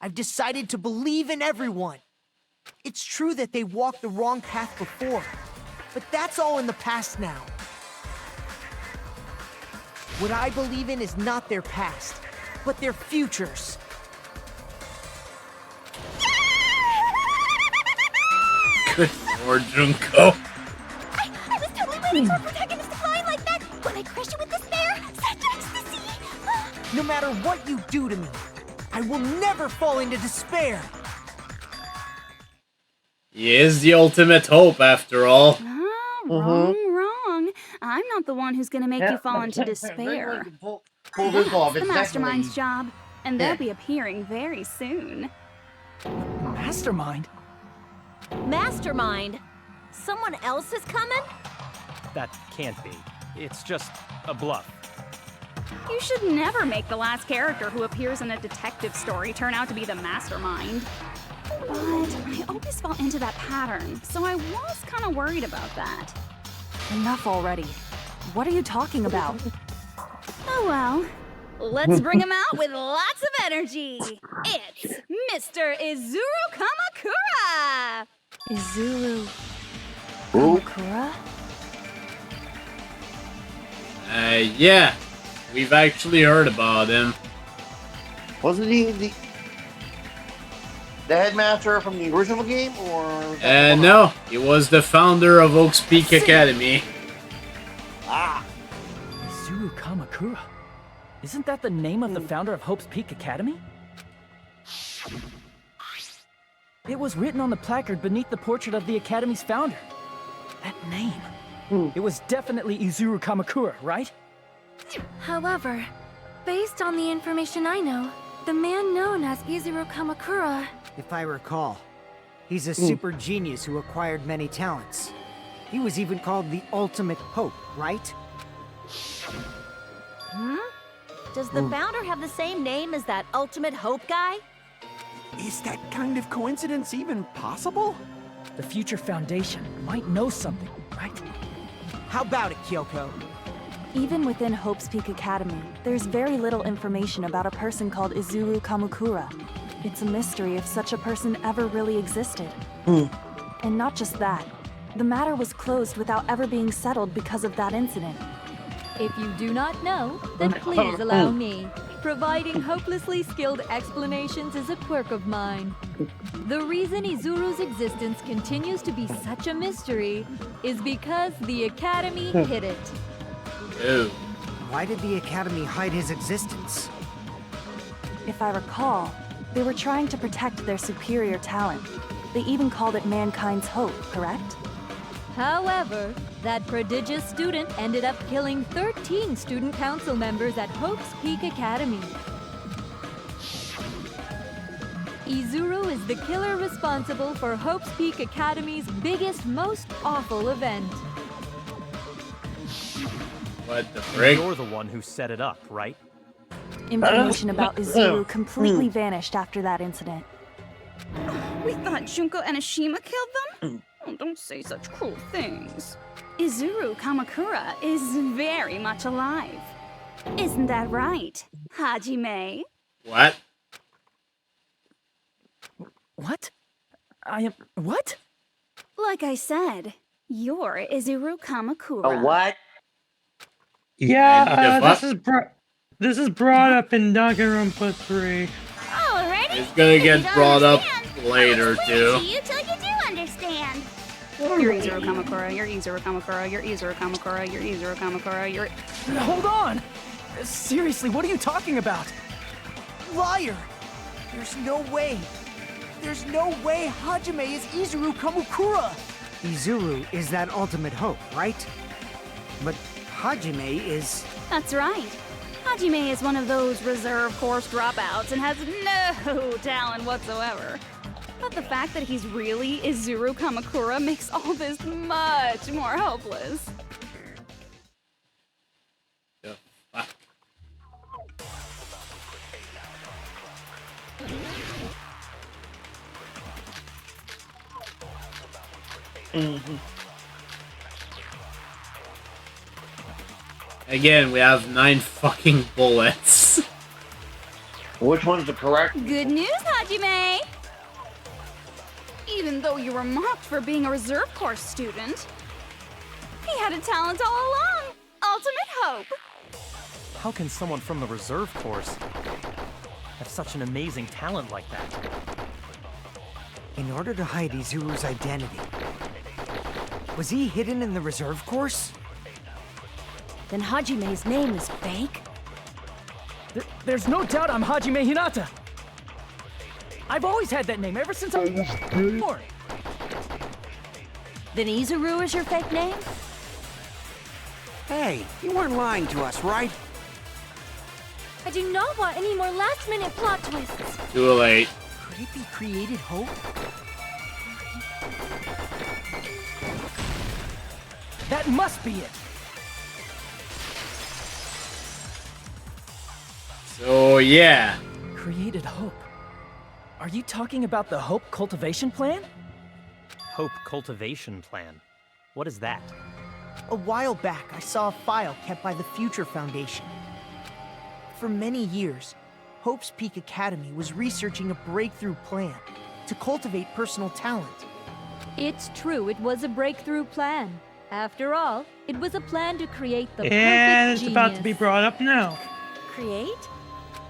I've decided to believe in everyone. It's true that they walked the wrong path before, but that's all in the past now. What I believe in is not their past, but their futures. Good Lord, Junko. I was totally waiting for a protagonist to fly like that when I crushed you with despair, such ecstasy. No matter what you do to me, I will never fall into despair. He is the ultimate hope, after all. Wrong. I'm not the one who's gonna make you fall into despair. Pull this off. That's the It's Mastermind's definitely- job, and they'll be appearing very soon. Mastermind? Mastermind? Someone else is coming? That can't be. It's just a bluff. You should never make the last character who appears in a detective story turn out to be the mastermind. But I always fall into that pattern, so I was kind of worried about that. Enough already. What are you talking about? Oh well. Let's bring him out with lots of energy. It's Mr. Izuru Kamakura! Izuru Kamakura? Yeah. We've actually heard about him. Wasn't he the headmaster from the original game, or? No. He was the founder of Oaks Peak Academy. Izuru Kamakura. Isn't that the name of the founder of Hope's Peak Academy? It was written on the placard beneath the portrait of the Academy's founder. That name. It was definitely Izuru Kamakura, right? However, based on the information I know, the man known as Izuru Kamakura... If I recall, he's a super genius who acquired many talents. He was even called the Ultimate Hope, right? Does the founder have the same name as that Ultimate Hope guy? Is that kind of coincidence even possible? The Future Foundation might know something, right? How about it, Kyoko? Even within Hope's Peak Academy, there's very little information about a person called Izuru Kamakura. It's a mystery if such a person ever really existed. And not just that, the matter was closed without ever being settled because of that incident. If you do not know, then please allow me. Providing hopelessly skilled explanations is a quirk of mine. The reason Izuru's existence continues to be such a mystery is because the Academy hid it. Oh. Why did the Academy hide his existence? If I recall, they were trying to protect their superior talent. They even called it mankind's hope, correct? However, that prodigious student ended up killing 13 student council members at Hope's Peak Academy. Izuru is the killer responsible for Hope's Peak Academy's biggest, most awful event. What the frick? You're the one who set it up, right? Information about Izuru completely vanished after that incident. We thought Junko Enoshima killed them? Oh, don't say such cruel things. Izuru Kamakura is very much alive. Isn't that right, Hajime? What? What? I am... What? Like I said, you're Izuru Kamakura. A what? Yeah, this is brought up in Danganrompa 3. Alrighty. It's gonna get brought up later To too. you till you do understand. You're Izuru Kamakura, you're Izuru Kamakura, you're Izuru Kamakura, you're Izuru Kamakura, you're... Hold on! Seriously, what are you talking about? Liar! There's no way. There's no way Hajime is Izuru Kamakura! Izuru is that ultimate hope, right? But Hajime is... That's right. Hajime is one of those reserve course dropouts and has no talent whatsoever. But the fact that he's really Izuru Kamakura makes all this much more hopeless. The fuck? Again, we have 9 fucking bullets. Which one's the correct? Good news, Hajime! Even though you were mocked for being a reserve course student, he had a talent all along. Ultimate hope. How can someone from the reserve course have such an amazing talent like that? In order to hide Izuru's identity, was he hidden in the reserve course? Then Hajime's name is fake? There's no doubt I'm Hajime Hinata! I've always had that name ever since I was born! Then Izuru is your fake name? Hey, you weren't lying to us, right? I do not want any more last-minute plot twists. Too late. Could it be created hope? That must be it! So yeah. Created hope. Are you talking about the Hope Cultivation Plan? Hope Cultivation Plan. What is that? A while back, I saw a file kept by the Future Foundation. For many years, Hope's Peak Academy was researching a breakthrough plan to cultivate personal talent. It's true, it was a breakthrough plan. After all, it was a plan to create the And perfect it's about to genius. be brought up now. Create?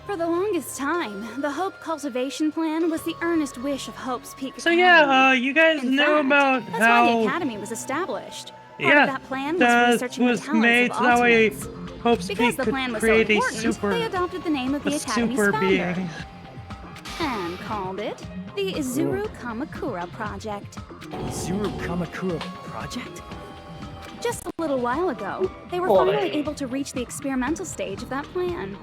For the longest time, the Hope Cultivation Plan was the earnest wish of Hope's Peak So Academy. yeah, you guys In know fact, about that's how why the Academy was established. Part yeah, of that plan was that researching was the talents made of so that way Ultimates. Hope's Because Peak the could plan was so create a important, super, they adopted the name of the a Academy's super founder. being. And called it the Izuru Kamakura Project. Izuru Kamakura Project? Just a little while ago, they were finally able to reach the experimental stage of that plan.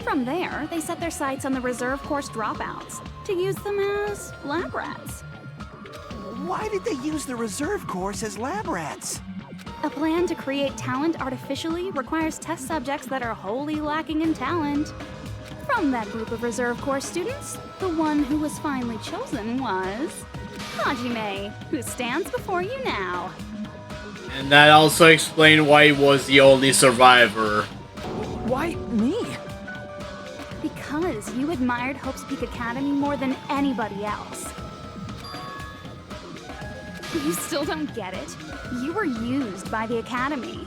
From there, they set their sights on the reserve course dropouts to use them as lab rats. Why did they use the reserve course as lab rats? A plan to create talent artificially requires test subjects that are wholly lacking in talent. From that group of reserve course students, the one who was finally chosen was Hajime, who stands before you now. And that also explained why he was the only survivor. Why me? Because you admired Hope's Peak Academy more than anybody else. You still don't get it? You were used by the Academy.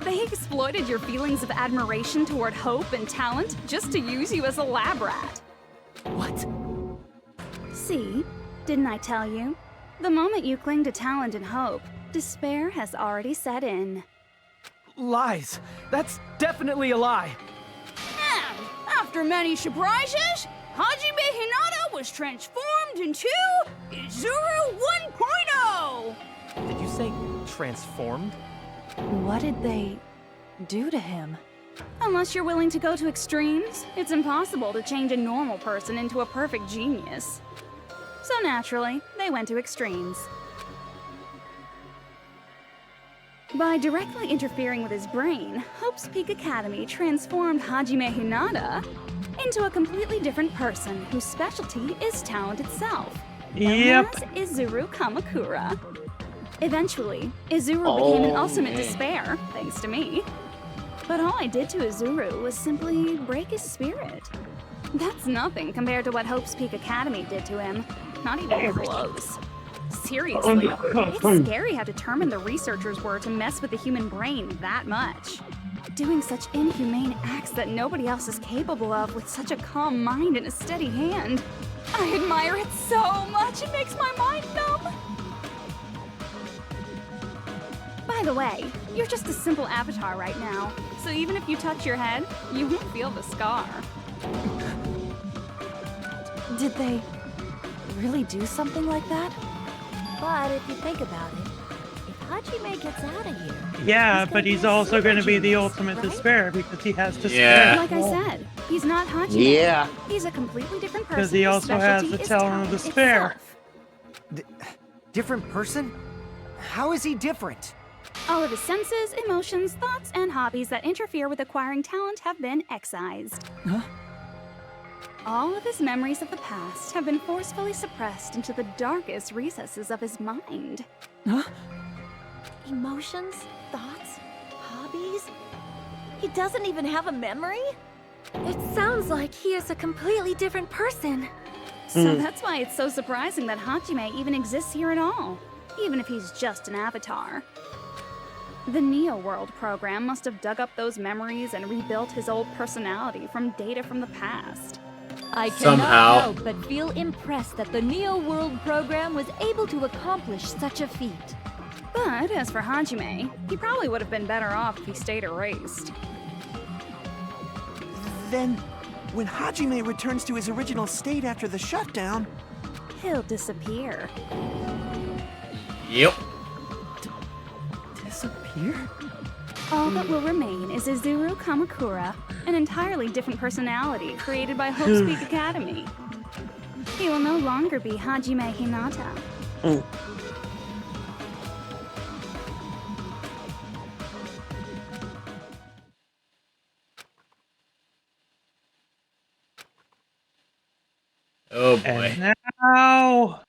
They exploited your feelings of admiration toward hope and talent just to use you as a lab rat. What? See? Didn't I tell you? The moment you cling to talent and hope, despair has already set in. Lies. That's definitely a lie. And after many surprises, Hajime Hinata was transformed into Izuru 1.0! Did you say transformed? What did they do to him? Unless you're willing to go to extremes, it's impossible to change a normal person into a perfect genius. So naturally, they went to extremes. By directly interfering with his brain, Hope's Peak Academy transformed Hajime Hinata into a completely different person whose specialty is talent itself. Known as Izuru Kamakura. Eventually, Izuru became an ultimate despair, thanks to me. But all I did to Izuru was simply break his spirit. That's nothing compared to what Hope's Peak Academy did to him. Not even close. Seriously, it's scary how determined the researchers were to mess with the human brain that much. Doing such inhumane acts that nobody else is capable of with such a calm mind and a steady hand. I admire it so much, it makes my mind numb. By the way, you're just a simple avatar right now, so even if you touch your head, you won't feel the scar. Did they really do something like that? But if you think about it, if Hajime gets out of here... Yeah, but he's also going to be the ultimate despair because he has despair. Like I said, he's not Hajime. Yeah. He's a completely different person. Because he also has the talent of despair. Different person? How is he different? All of his senses, emotions, thoughts, and hobbies that interfere with acquiring talent have been excised. Huh? All of his memories of the past have been forcefully suppressed into the darkest recesses of his mind. Huh? Emotions? Thoughts? Hobbies? He doesn't even have a memory? It sounds like he is a completely different person. So that's why it's so surprising that Hajime even exists here at all, even if he's just an avatar. The Neo World program must have dug up those memories and rebuilt his old personality from data from the past. I cannot help but feel impressed that the Neo World program was able to accomplish such a feat. But as for Hajime, he probably would have been better off if he stayed erased. Then, when Hajime returns to his original state after the shutdown, he'll disappear. Yep. Disappear? All that will remain is Izuru Kamakura, an entirely different personality created by Hope's Peak Academy. He will no longer be Hajime Hinata. Oh boy. And now...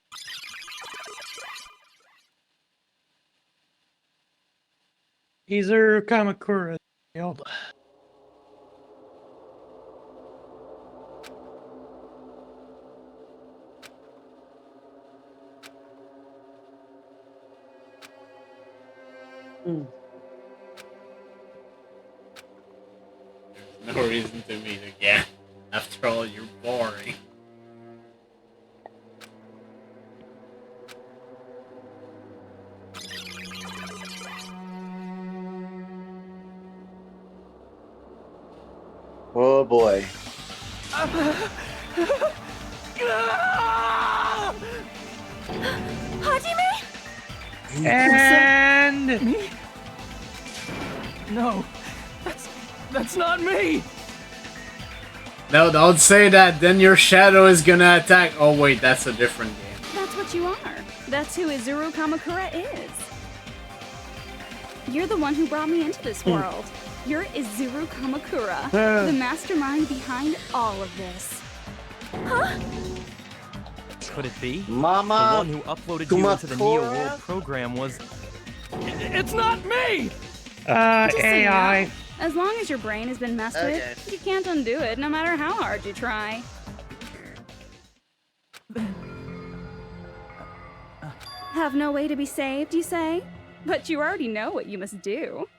Izuru Kamakura failed. No reason to meet again. After all, you're boring. Oh boy. Hajime? And... Me? No. That's not me! No, don't say that, then your shadow is gonna attack. Oh wait, that's a different game. That's what you are. That's who Izuru Kamakura is. You're the one who brought me into this world. You're Izuru Kamakura, the mastermind behind all of this. Huh? Could it be? Mama, the one who uploaded you into the Neo World program was... It's not me! Just so you AI. know, as long as your brain has been messed with, you can't undo it, no matter how hard you try. Have no way to be saved, you say? But you already know what you must do.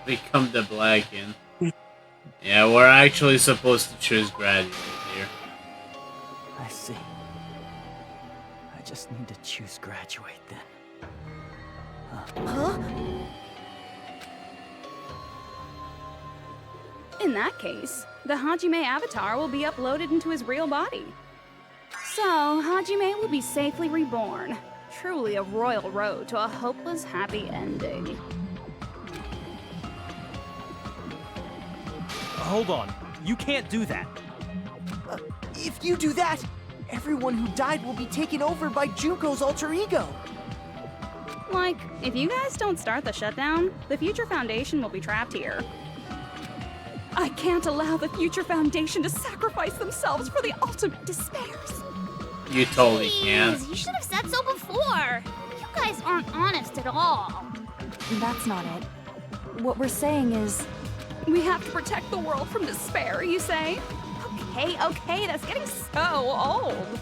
Become the Blackened. Yeah, we're actually supposed to choose graduate here. I see. I just need to choose graduate then. Huh? In that case, the Hajime avatar will be uploaded into his real body. So, Hajime will be safely reborn. Truly a royal road to a hopeless happy ending. Hold on. You can't do that. if you do that, everyone who died will be taken over by Junko's alter ego. Like, if you guys don't start the shutdown, the Future Foundation will be trapped here. I can't allow the Future Foundation to sacrifice themselves for the ultimate despairs. You totally can. You should have said so before. You guys aren't honest at all. That's not it. What we're saying is... We have to protect the world from despair, you say? Okay, that's getting so old.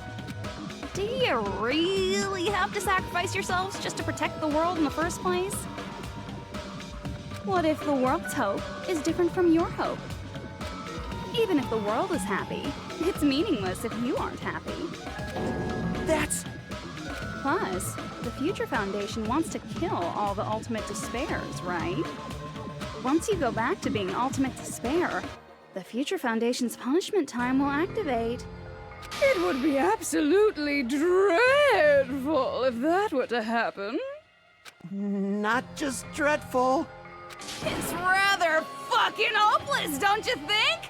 Do you really have to sacrifice yourselves just to protect the world in the first place? What if the world's hope is different from your hope? Even if the world is happy, it's meaningless if you aren't happy. That's... Plus, the Future Foundation wants to kill all the ultimate despairs, right? Once you go back to being ultimate despair, the Future Foundation's punishment time will activate. It would be absolutely dreadful if that were to happen. Not just dreadful. It's rather fucking hopeless, don't you think?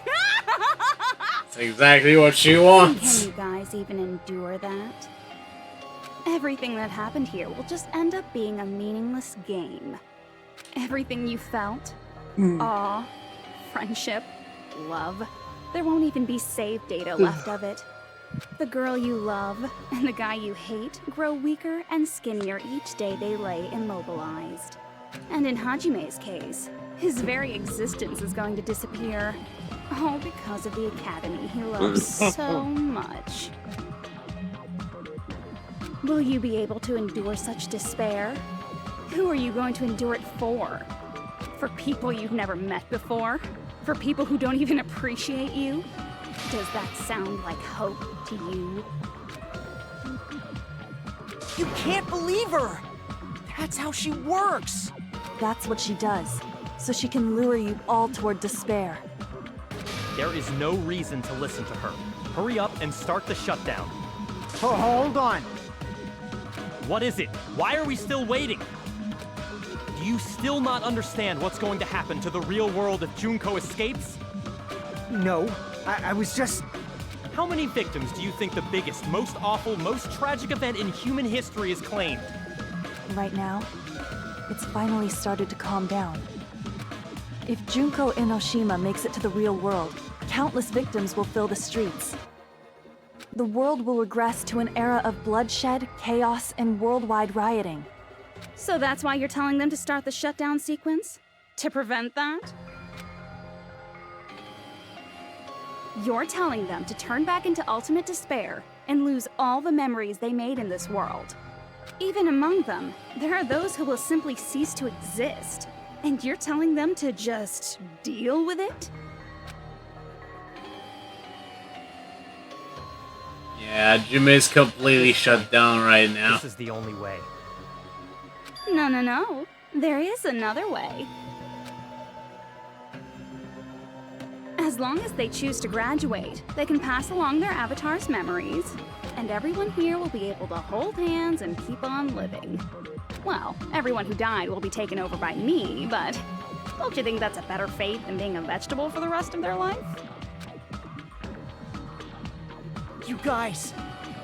That's exactly what she wants. Can you guys even endure that? Everything that happened here will just end up being a meaningless game. Everything you felt, awe, friendship, love, there won't even be save data left of it. The girl you love and the guy you hate grow weaker and skinnier each day they lay immobilized. And in Hajime's case, his very existence is going to disappear. All because of the academy he loves so much. Will you be able to endure such despair? Who are you going to endure it for? For people you've never met before? For people who don't even appreciate you? Does that sound like hope to you? You can't believe her! That's how she works! That's what she does, so she can lure you all toward despair. There is no reason to listen to her. Hurry up and start the shutdown. Hold on. What is it? Why are we still waiting? Do you still not understand what's going to happen to the real world if Junko escapes? No, I was just... How many victims do you think the biggest, most awful, most tragic event in human history has claimed? Right now, it's finally started to calm down. If Junko Enoshima makes it to the real world, countless victims will fill the streets. The world will regress to an era of bloodshed, chaos, and worldwide rioting. So that's why you're telling them to start the shutdown sequence? To prevent that? You're telling them to turn back into ultimate despair and lose all the memories they made in this world. Even among them, there are those who will simply cease to exist. And you're telling them to just deal with it? Yeah, Jimmy's completely shut down right now. This is the only way. No. There is another way. As long as they choose to graduate, they can pass along their avatar's memories, and everyone here will be able to hold hands and keep on living. Well, everyone who died will be taken over by me, but don't you think that's a better fate than being a vegetable for the rest of their life? You guys,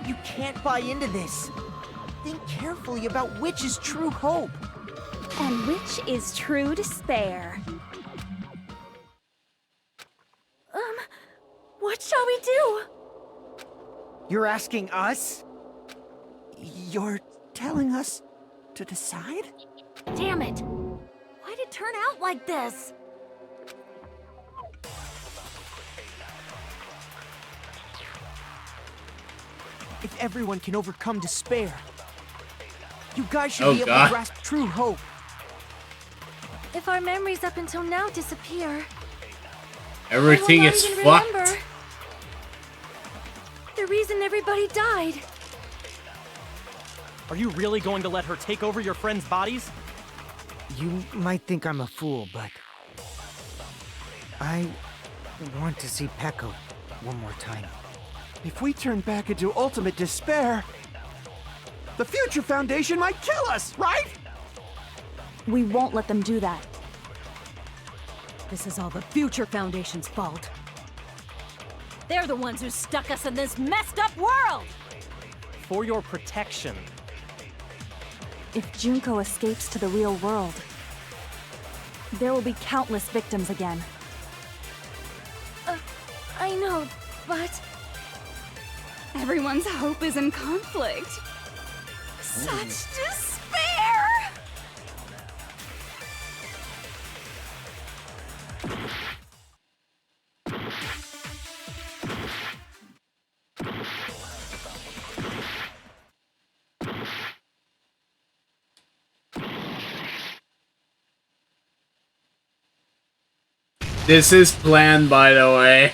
you can't buy into this. Think carefully about which is true hope. And which is true despair. What shall we do? You're asking us? You're telling us to decide? Damn it! Why'd it turn out like this? If everyone can overcome despair, you guys should be able to grasp true hope. If our memories up until now disappear, everything is fucked. The reason everybody died. Are you really going to let her take over your friends' bodies? You might think I'm a fool, but... I want to see Peko one more time. If we turn back into ultimate despair, the Future Foundation might kill us, right? We won't let them do that. This is all the Future Foundation's fault. They're the ones who stuck us in this messed up world! For your protection. If Junko escapes to the real world, there will be countless victims again. I know, but... Everyone's hope is in conflict. Such despair! This is planned, by the way.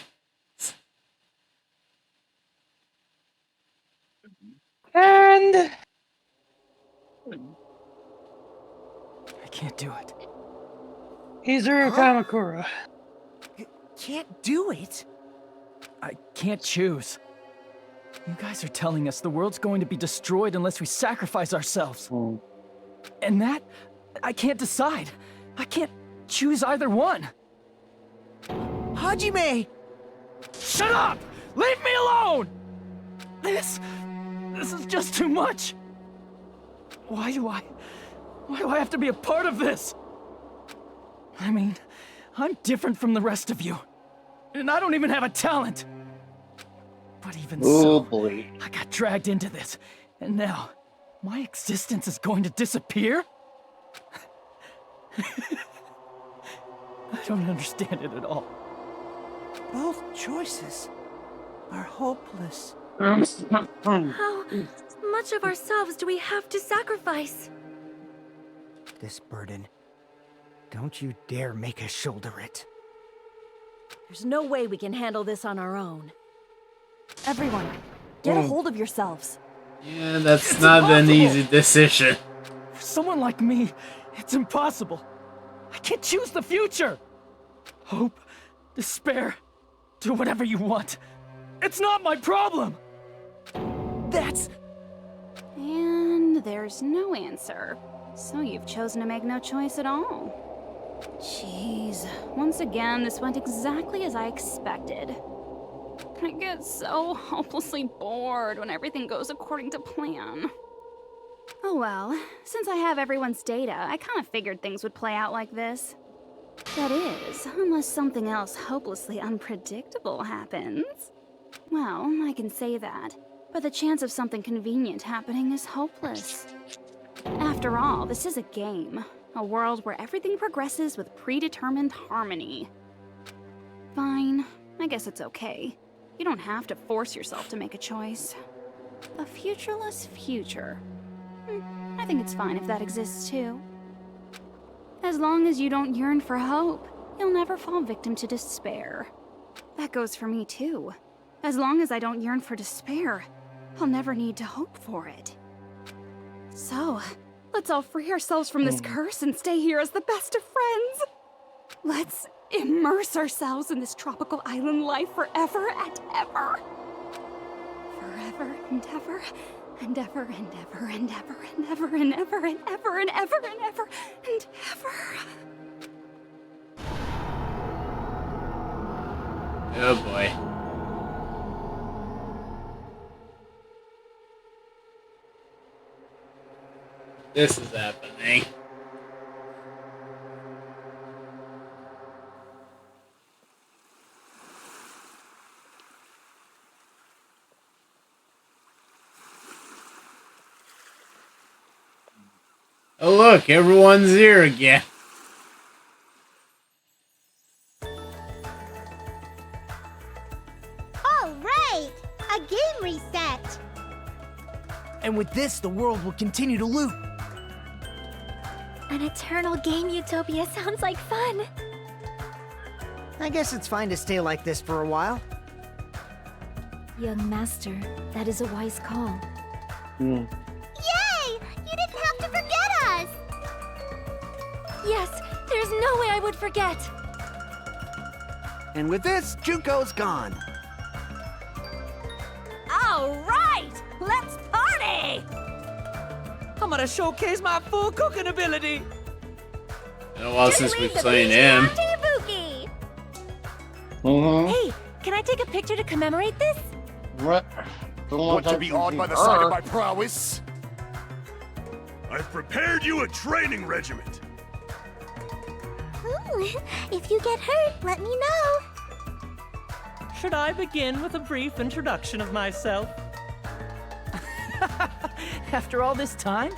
And I can't do it. Izuru Kamakura. Can't do it? I can't choose. You guys are telling us the world's going to be destroyed unless we sacrifice ourselves. And that, I can't decide. I can't choose either one. Hajime! Shut up! Leave me alone! This is just too much. Why do I have to be a part of this? I mean, I'm different from the rest of you. And I don't even have a talent. But even so, boy. I got dragged into this. And now, my existence is going to disappear? I don't understand it at all. Both choices are hopeless. How much of ourselves do we have to sacrifice? This burden. Don't you dare make us shoulder it. There's no way we can handle this on our own. Everyone, get a hold of yourselves. Yeah, that's not an easy decision. For someone like me, it's impossible. I can't choose the future. Hope, despair, do whatever you want. It's not my problem. That's... And there's no answer. So you've chosen to make no choice at all. Jeez, once again, this went exactly as I expected. I get so hopelessly bored when everything goes according to plan. Oh well, since I have everyone's data, I kind of figured things would play out like this. That is, unless something else hopelessly unpredictable happens. Well, I can say that, but the chance of something convenient happening is hopeless. After all, this is a game. A world where everything progresses with predetermined harmony. Fine, I guess it's okay. You don't have to force yourself to make a choice. A futureless future. I think it's fine if that exists too. As long as you don't yearn for hope, you'll never fall victim to despair. That goes for me too. As long as I don't yearn for despair, I'll never need to hope for it. So, let's all free ourselves from this curse and stay here as the best of friends. Let's immerse ourselves in this tropical island life forever and ever. Forever and ever, and ever and ever and ever and ever and ever and ever and ever and ever and ever. Oh boy. This is happening. Oh look, everyone's here again. All right, a game reset. And with this, the world will continue to loop. An eternal game utopia sounds like fun. I guess it's fine to stay like this for a while. Young master, that is a wise call. Yay! You didn't have to forget us. Yes, there's no way I would forget. And with this, Junko's gone. All right, let's party! I'm gonna showcase my full cooking ability. Been a while since we've played him. Ibuki! Mm-hmm. Hey, Can I take a picture to commemorate this? What? Want to be awed by the sight of my prowess? I've prepared you a training regiment. Ooh, if you get hurt, let me know. Should I begin with a brief introduction of myself? After all this time?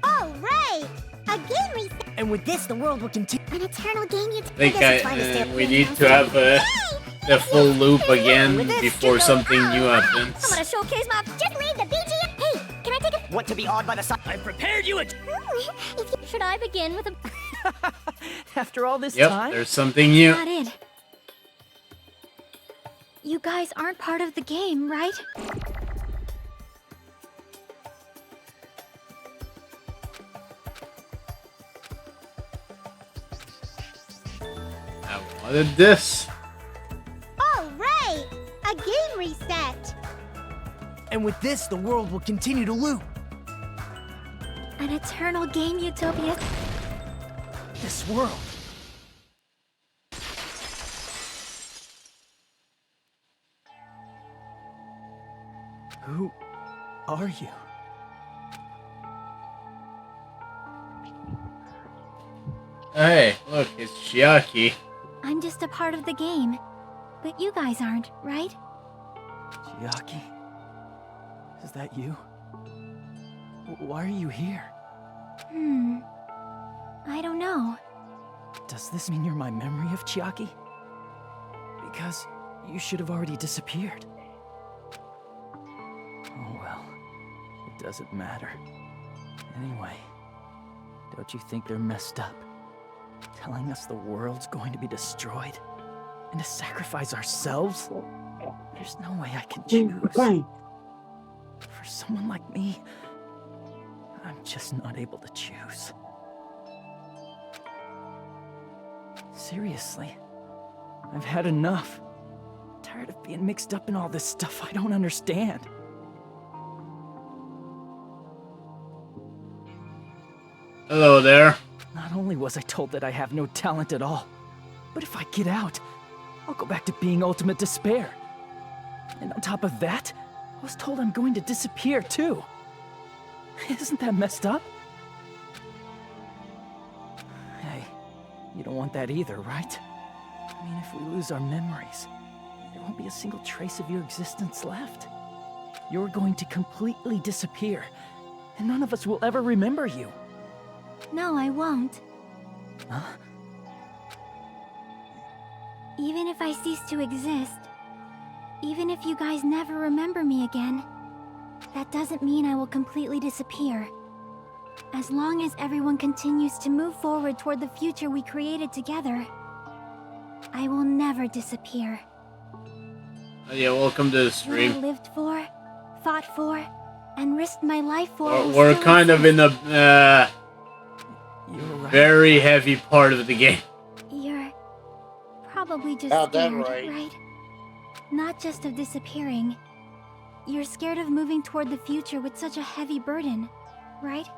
All right, a game reset. And with this, the world will continue. An eternal game you I think we need to have the full loop again before something new happens. I'm gonna showcase my. Just leave the BGM. Hey, can I take a? Want to be awed by the sight? I've prepared you a. Should I begin with a? After all this Yep, time? there's something new. Not it. You guys aren't part of the game, right? I wanted this. All right, a game reset. And with this, the world will continue to loop. An eternal game utopia. This world. Who are you? Hey, look, it's Chiaki. I'm just a part of the game. But you guys aren't, right? Chiaki? Is that you? Why are you here? I don't know. Does this mean you're my memory of Chiaki? Because you should have already disappeared. Oh well, it doesn't matter. Anyway, don't you think they're messed up? Telling us the world's going to be destroyed? And to sacrifice ourselves? There's no way I can choose. For someone like me, I'm just not able to choose. Seriously, I've had enough. Tired of being mixed up in all this stuff I don't understand. Hello there. Not only was I told that I have no talent at all, but if I get out, I'll go back to being ultimate despair. And on top of that, I was told I'm going to disappear too. Isn't that messed up? Hey, you don't want that either, right? I mean, if we lose our memories, there won't be a single trace of your existence left. You're going to completely disappear, and none of us will ever remember you. No, I won't. Huh? Even if I cease to exist, even if you guys never remember me again, that doesn't mean I will completely disappear. As long as everyone continues to move forward toward the future we created together, I will never disappear. Yeah, welcome to the stream. What I lived for, fought for, and risked my life for. We're kind of in a very heavy part of the game. You're probably just Got that scared, right? Not just of disappearing. You're scared of moving toward the future with such a heavy burden, right?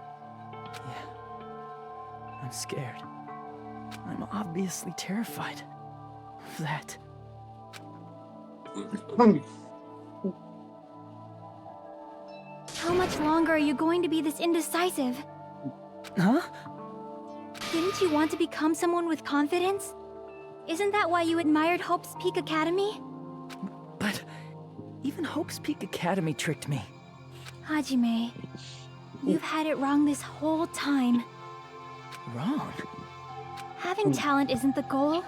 Yeah. I'm scared. I'm obviously terrified of that. How much longer are you going to be this indecisive? Huh? Didn't you want to become someone with confidence? Isn't that why you admired Hope's Peak Academy? But even Hope's Peak Academy tricked me. Hajime, you've had it wrong this whole time. Wrong? Having talent isn't the goal.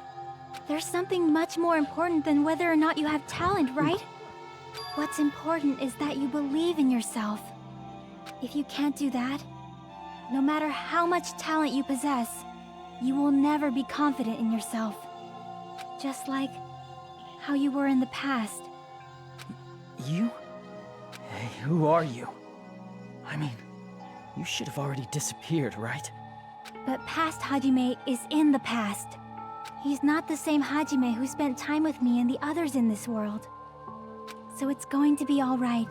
There's something much more important than whether or not you have talent, right? What's important is that you believe in yourself. If you can't do that, no matter how much talent you possess, you will never be confident in yourself. Just like how you were in the past. You? Hey, who are you? I mean, you should have already disappeared, right? But past Hajime is in the past. He's not the same Hajime who spent time with me and the others in this world. So it's going to be all right.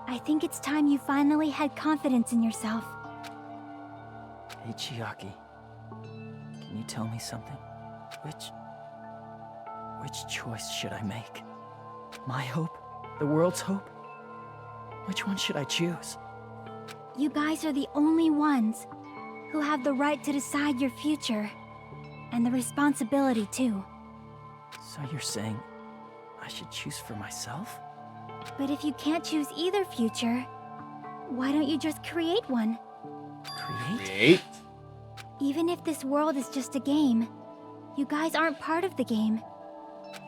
I think it's time you finally had confidence in yourself. Hey, Chiaki. Can you tell me something? Which choice should I make? My hope? The world's hope? Which one should I choose? You guys are the only ones who have the right to decide your future. And the responsibility, too. So you're saying I should choose for myself? But if you can't choose either future, why don't you just create one? Create? Even if this world is just a game, you guys aren't part of the game.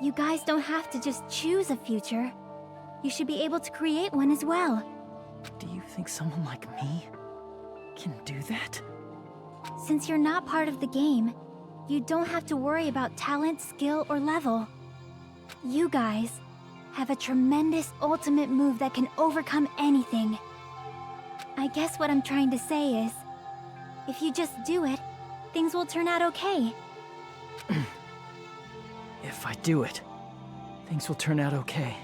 You guys don't have to just choose a future. You should be able to create one as well. Do you think someone like me can do that? Since you're not part of the game, you don't have to worry about talent, skill, or level. You guys have a tremendous ultimate move that can overcome anything. I guess what I'm trying to say is, if you just do it, things will turn out okay. If I do it, things will turn out okay.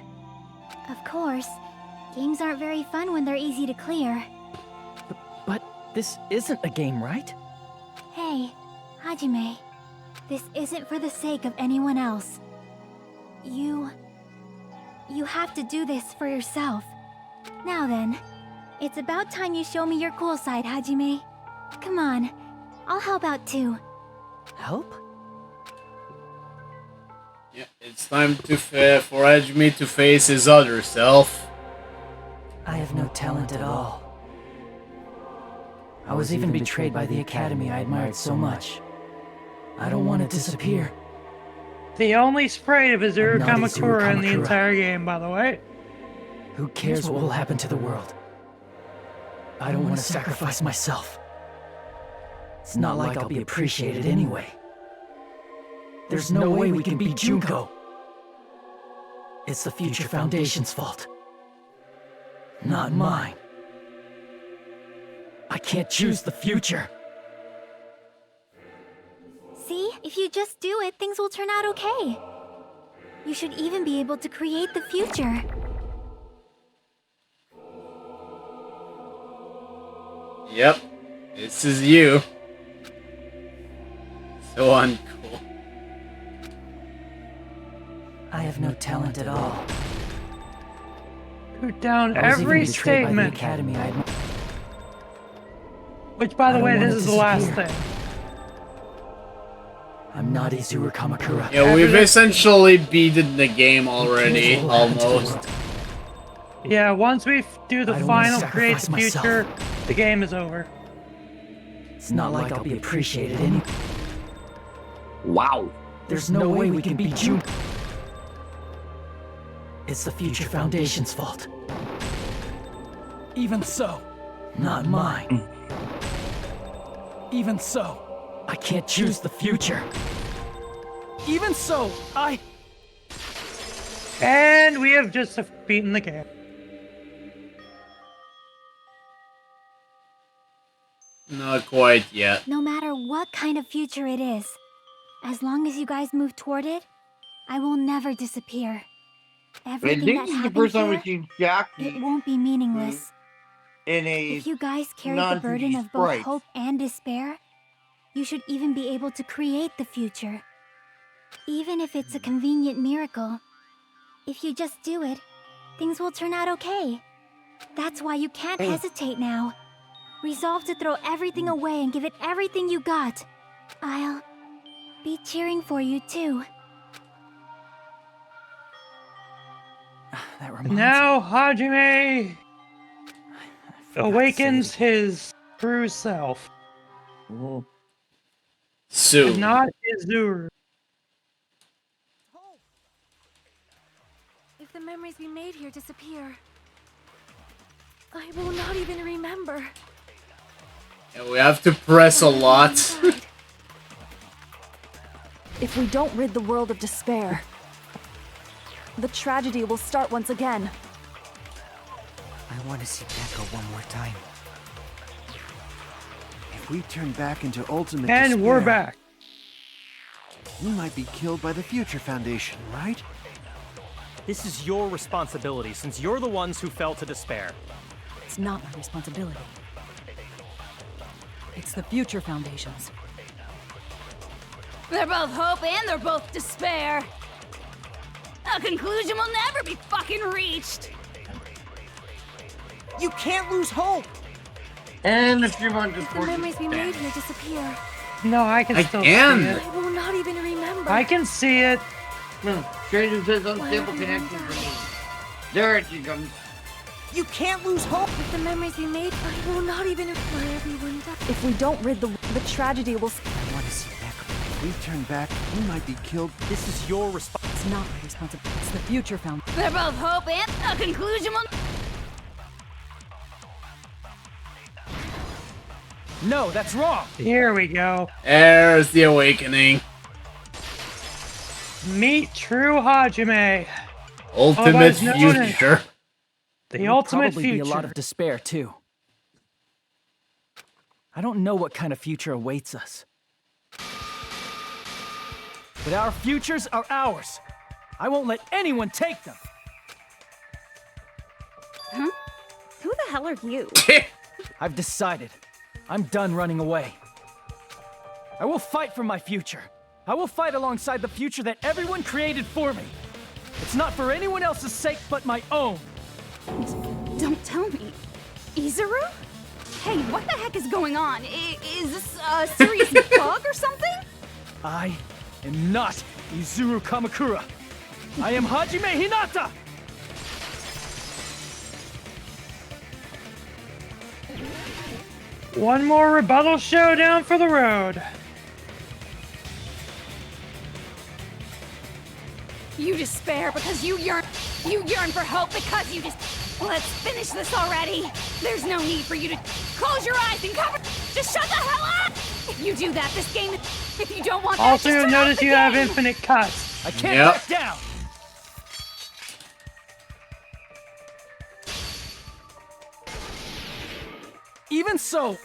Of course, games aren't very fun when they're easy to clear. But this isn't a game, right? Hey, Hajime, this isn't for the sake of anyone else. You have to do this for yourself. Now then, it's about time you show me your cool side, Hajime. Come on, I'll help out too. Help? Yeah, it's time to for Hajime to face his other self. I have no talent at all. I was even betrayed by the academy I admired so much. I don't want to disappear. The only sprite of Izuru Kamakura in the entire game, by the way. Who cares what will happen to the world? I don't want to sacrifice myself. It's not like I'll be appreciated anyway. There's no way we can beat Junko. It's the Future Foundation's fault. Not mine. I can't choose the future. See, if you just do it, things will turn out okay. You should even be able to create the future. Yep, this is you. So uncool. I have no talent at all. Put down every statement. Which, by the way, this is the last thing. I'm not Izuru Kamakura. Yeah, we've essentially beaten the game already, almost. Yeah, once we do the final create the future, the game is over. It's not like I'll be appreciated anyway. Wow. There's no way we can beat Junko. It's the Future Foundation's fault. Even so, not mine. Even so, I can't choose the future. Even so, And we have just beaten the game. Not quite yet. No matter what kind of future it is, as long as you guys move toward it, I will never disappear. Everything that happens here, it won't be meaningless. If you guys carry the burden of both hope and despair, you should even be able to create the future. Even if it's a convenient miracle, if you just do it, things will turn out okay. That's why you can't hesitate now. Resolve to throw everything away and give it everything you got. I'll be cheering for you too. Now Hajime awakens his true self. Soon. Not Izuru. If the memories we made here disappear, I will not even remember. Yeah, we have to press a lot. If we don't rid the world of despair, the tragedy will start once again. I want to see Neko one more time. If we turn back into ultimate despair, And we're back. we might be killed by the Future Foundation, right? This is your responsibility, since you're the ones who fell to despair. It's not my responsibility. It's the Future Foundation's. They're both hope and they're both despair. A conclusion will never be fucking reached. You can't lose hope. And if you want to If the memories we made here disappear, No, I can still can. see it. I will not even remember. I can see it. No, Jaden says unstable connection for me. There she comes. You can't lose hope. If the memories we made, I will not even remember everyone died. If we don't rid the tragedy will... I want to see Echo. If we turn back, we might be killed. This is your responsibility. It's not my responsibility. It's the Future Foundation. They're both hope and a conclusion will... No, that's wrong. Here we go. There's the awakening. Meet true Hajime. Ultimate Otherwise known as future. The There will ultimate probably future. be a lot of despair, too. I don't know what kind of future awaits us. But our futures are ours. I won't let anyone take them. Huh? Who the hell are you? I've decided. I'm done running away. I will fight for my future. I will fight alongside the future that everyone created for me. It's not for anyone else's sake but my own. Don't tell me. Izuru? Hey, what the heck is going on? Is this a serious bug or something? I am not Izuru Kamakura. I am Hajime Hinata! One more rebuttal showdown for the road. You despair because you yearn for hope because you just... Let's finish this already. There's no need for you to close your eyes and cover... Just shut the hell up! If you do that, this game... If you don't want that, Also, just you'll turn off notice the you have game. infinite cuts. I can't Yep. back down! Even so,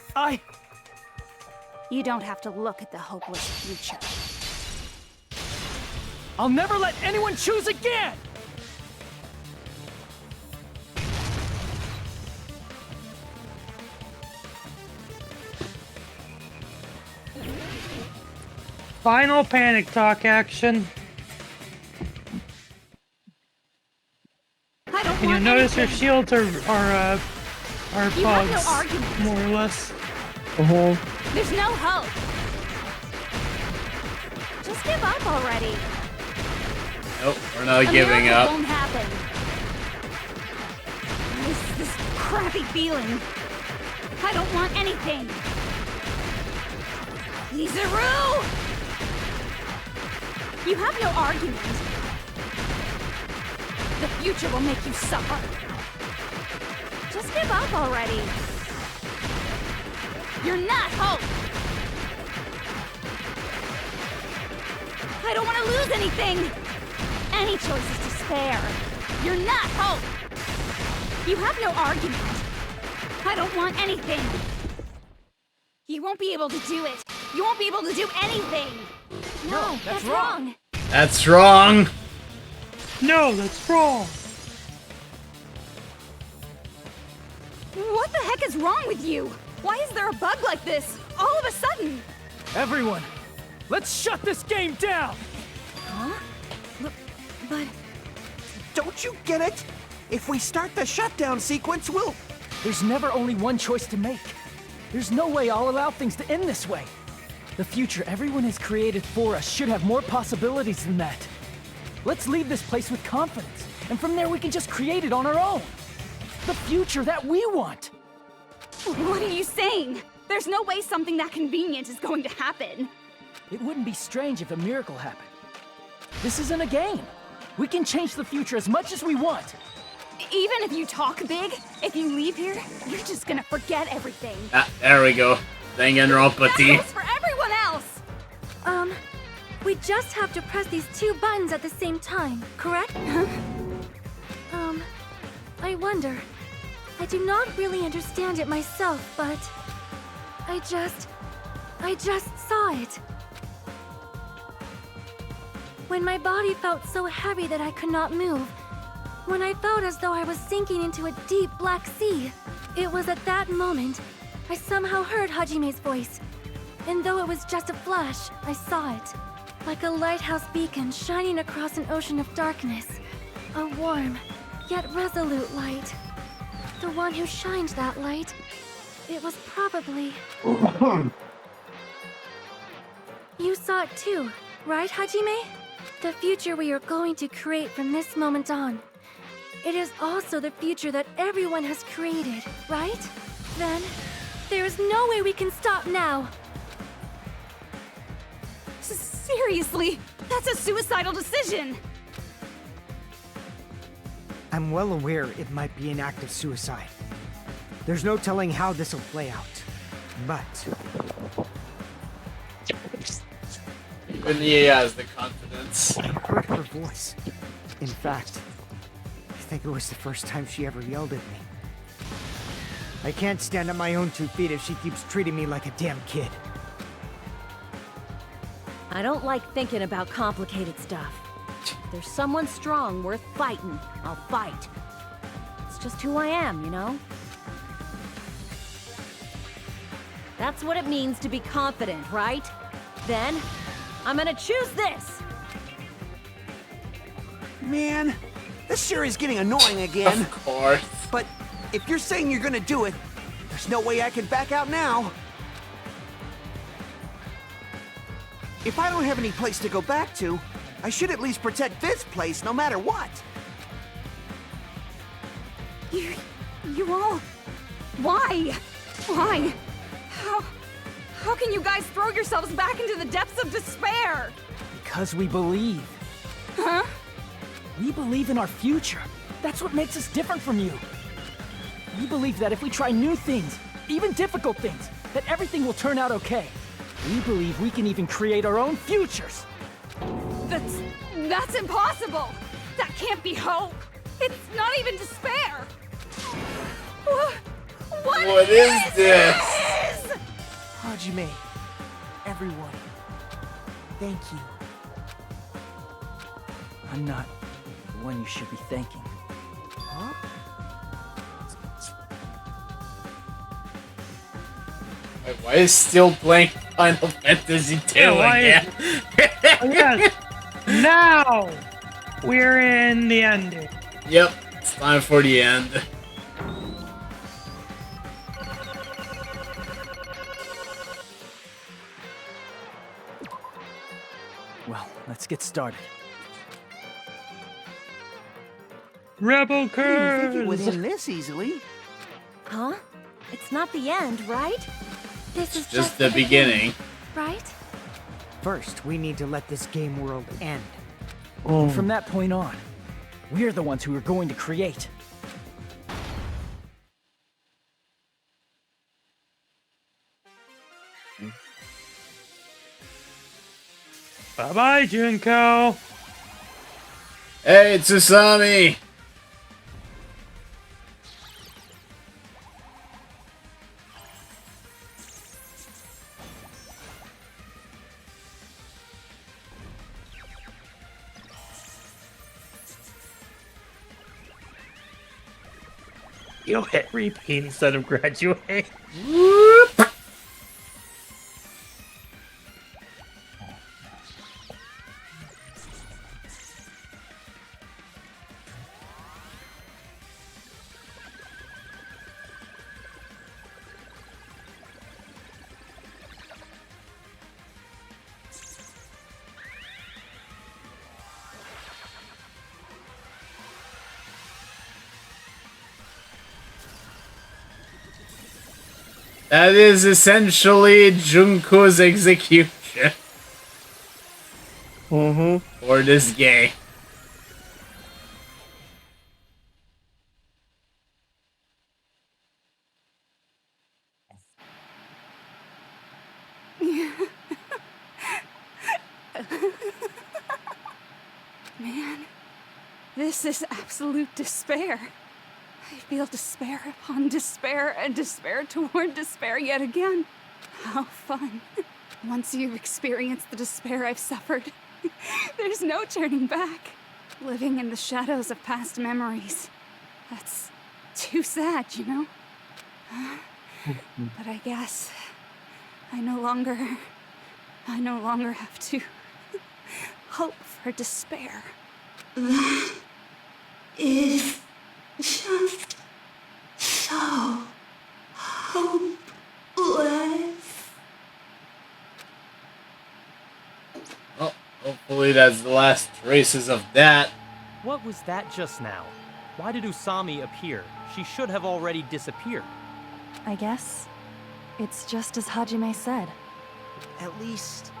You don't have to look at the hopeless future. I'll never let anyone choose again! Final panic talk action. I don't And you'll want notice her anything. shields are You have no bugs, argument. more or less. There's no hope. Just give up already. Nope, we're not A giving miracle up. won't happen. This crappy feeling. I don't want anything. Izuru! You have no argument. The future will make you suffer. Just give up already. You're not hope. I don't want to lose anything. Any choice is despair. You're not hope. You have no argument. I don't want anything. You won't be able to do it. You won't be able to do anything. No, that's wrong. That's wrong. No, that's wrong. What the heck is wrong with you? Why is there a bug like this? All of a sudden. Everyone, let's shut this game down! Huh? But... Don't you get it? If we start the shutdown sequence, we'll... There's never only one choice to make. There's no way I'll allow things to end this way. The future everyone has created for us should have more possibilities than that. Let's leave this place with confidence, and from there we can just create it on our own. The future that we want. What are you saying? There's no way something that convenient is going to happen. It wouldn't be strange if a miracle happened. This isn't a game. We can change the future as much as we want. Even if you talk big, if you leave here, you're just gonna forget everything. Ah, there we go. Danganrompa That T. goes for everyone else! We just have to press these two buttons at the same time, correct? I wonder. I do not really understand it myself, but I just saw it. When my body felt so heavy that I could not move, when I felt as though I was sinking into a deep black sea. It was at that moment I somehow heard Hajime's voice. And though it was just a flash, I saw it. Like a lighthouse beacon shining across an ocean of darkness. A warm, yet resolute light. The one who shined that light, it was probably... You saw it too, right, Hajime? The future we are going to create from this moment on. It is also the future that everyone has created, right? Then, there is no way we can stop now. Seriously, that's a suicidal decision. I'm well aware it might be an act of suicide. There's no telling how this will play out. But... Even he has the confidence. I heard her voice. In fact, I think it was the first time she ever yelled at me. I can't stand on my own 2 feet if she keeps treating me like a damn kid. I don't like thinking about complicated stuff. If there's someone strong worth fighting, I'll fight. It's just who I am, you know? That's what it means to be confident, right? Then, I'm gonna choose this! Man, this sure is getting annoying again. Of course. But if you're saying you're gonna do it, there's no way I can back out now. If I don't have any place to go back to, I should at least protect this place no matter what. You all... Why? Why? How can you guys throw yourselves back into the depths of despair? Because we believe. Huh? We believe in our future. That's what makes us different from you. We believe that if we try new things, even difficult things, that everything will turn out okay. We believe we can even create our own futures. That's impossible. That can't be hope. It's not even despair. What is this? Hajime, everyone, thank you. I'm not the one you should be thanking. Huh? Wait, why is still playing Final Fantasy 2 again? Yes. Now we're in the ending. Yep, it's time for the end. Well, let's get started. Rebel I didn't think it curse. would end this easily. Huh? It's not the end, right? This is Just the beginning. right? First, we need to let this game world end. And from that point on, we're the ones who are going to create. Bye-bye, Junko. Hey, Tsusami! You hit repeat instead of graduate. That is essentially Junko's execution. For this game. Man, this is absolute despair. I feel despair upon despair and despair toward despair yet again. How fun. Once you've experienced the despair I've suffered, there's no turning back. Living in the shadows of past memories. That's too sad, you know? But I guess I no longer have to hope for despair. That is just so hopeless. Well, hopefully that's the last traces of that. What was that just now? Why did Usami appear? She should have already disappeared. I guess it's just as Hajime said. At least,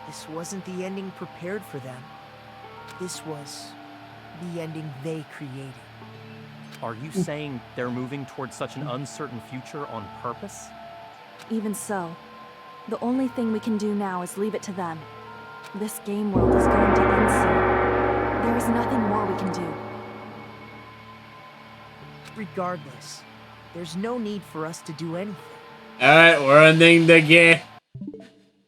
this wasn't the ending prepared for them. This was the ending they created. Are you saying they're moving towards such an uncertain future on purpose? Even so, the only thing we can do now is leave it to them. This game world is going to end soon. There is nothing more we can do. Regardless, there's no need for us to do anything. Alright, we're ending the game.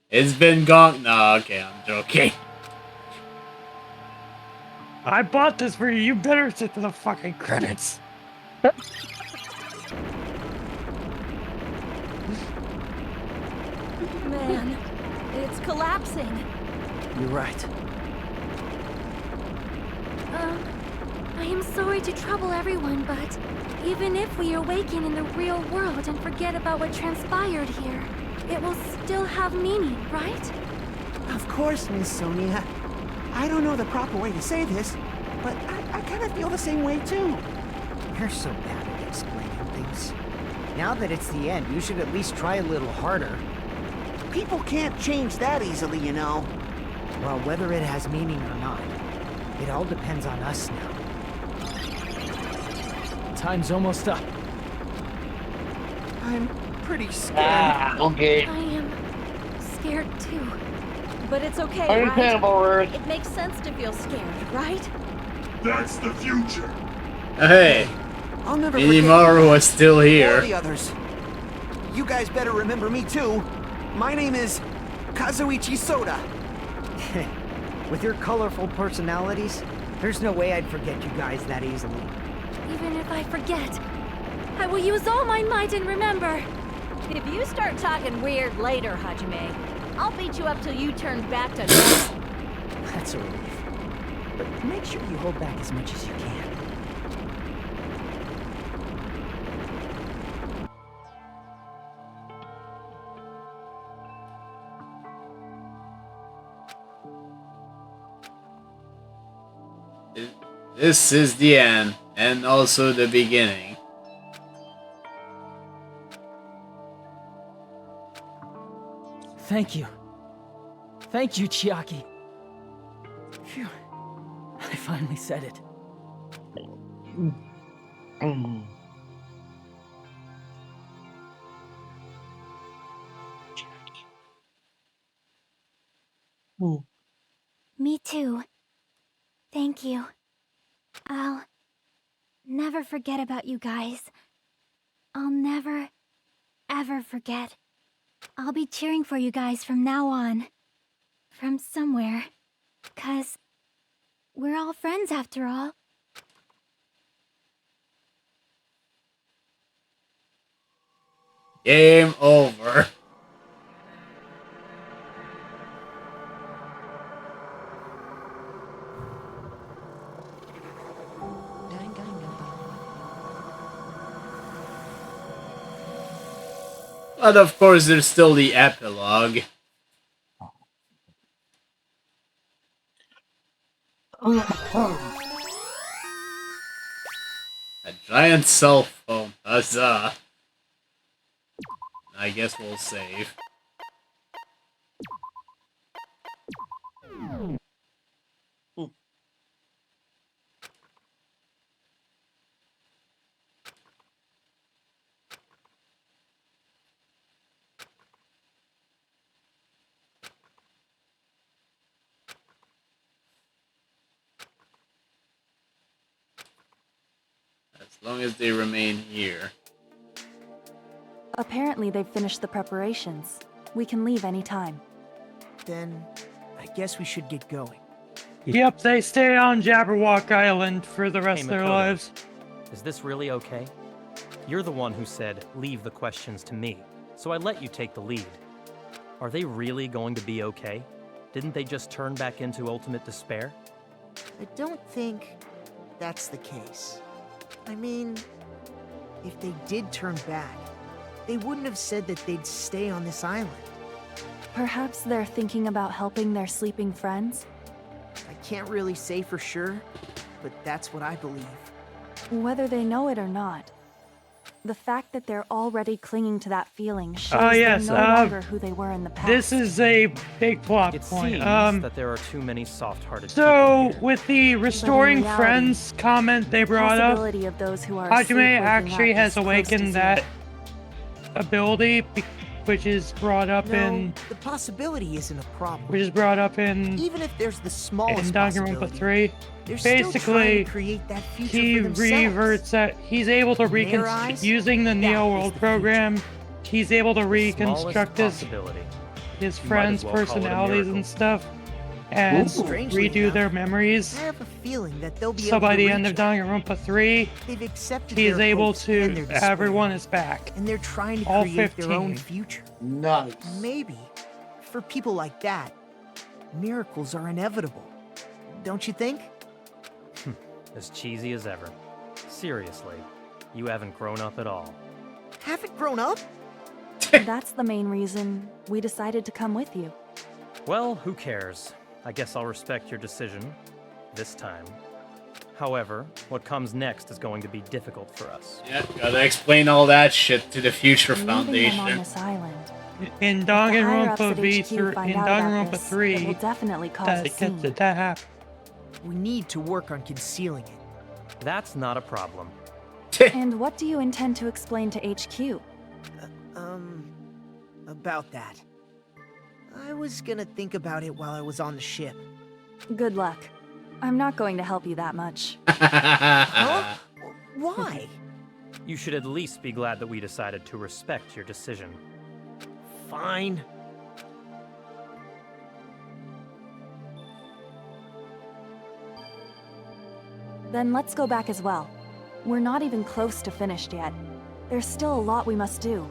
It's been gone. No, okay, I'm joking. I bought this for you. You better sit to the fucking credits. Man, it's collapsing. You're right. I am sorry to trouble everyone, but even if we awaken in the real world and forget about what transpired here, it will still have meaning, right? Of course, Miss Sonia. I don't know the proper way to say this, but I kind of feel the same way too. You're so bad at explaining things. Now that it's the end, you should at least try a little harder. People can't change that easily, you know. Well, whether it has meaning or not, it all depends on us now. Time's almost up. I'm pretty scared. Okay. I am scared too. But it's okay, Understandable, right? Ruth. It makes sense to feel scared, right? That's the future. Hey, I'll never forget Minimaru was still all here. the others. You guys better remember me too. My name is Kazuichi Soda. With your colorful personalities, there's no way I'd forget you guys that easily. Even if I forget, I will use all my might and remember. If you start talking weird later, Hajime, I'll beat you up till you turn back to normal. That's a relief. But make sure you hold back as much as you can. This is the end, and also the beginning. Thank you. Thank you, Chiaki. Phew. I finally said it. Me too. Thank you. I'll never forget about you guys. I'll never, ever forget. I'll be cheering for you guys from now on. From somewhere. 'Cause we're all friends after all. Game over. But of course, there's still the epilogue. A giant cell phone. Huzzah. I guess we'll save. As long as they remain here. Apparently they've finished the preparations. We can leave any time. Then, I guess we should get going. Yep, they stay on Jabberwock Island for the rest Hey, of their Makoto, lives. Is this really okay? You're the one who said, leave the questions to me, so I let you take the lead. Are they really going to be okay? Didn't they just turn back into ultimate despair? I don't think that's the case. I mean, if they did turn back, they wouldn't have said that they'd stay on this island. Perhaps they're thinking about helping their sleeping friends? I can't really say for sure, but that's what I believe. Whether they know it or not, the fact that they're already clinging to that feeling shows yes, they're no longer who they were in the past. This is a big plot It point. seems that there are too many soft-hearted So, people here. with the restoring reality, friends comment they brought up, possibility of those who are Hajime asleep waking actually up has is close to awakened zero. that ability, which is brought up No, in the possibility isn't a problem. which is brought up in Even if there's the smallest Danganronpa possibility, 3. they're still trying Basically, to create that future he for themselves. reverts that. He's able to In their reconstruct eyes, using the Neo World program. He's able to reconstruct his possibility. his You might friends' as well call it a personalities miracle. and stuff, and Strangely redo enough, their memories. I have a feeling that they'll be So able by to the reach end of it. Danganronpa 3, They've accepted he is their able hopes and to. their despair, Everyone is back. and they're trying to All create their own 15. future. Nice. Maybe, for people like that, miracles are inevitable. Don't you think? As cheesy as ever. Seriously, you haven't grown up at all. Haven't grown up? That's the main reason we decided to come with you. Well, who cares? I guess I'll respect your decision. This time. However, what comes next is going to be difficult for us. Yeah, gotta explain all that shit to the Future Leaving them on Foundation. this island. In If the higher-ups Danganronpa at V3, HQ find in out about Danganronpa this, 3, it will definitely cause a scene. that happened. We need to work on concealing it. That's not a problem. And what do you intend to explain to HQ? About that. I was gonna think about it while I was on the ship. Good luck. I'm not going to help you that much. Huh? Why? You should at least be glad that we decided to respect your decision. Fine. Then let's go back as well. We're not even close to finished yet. There's still a lot we must do.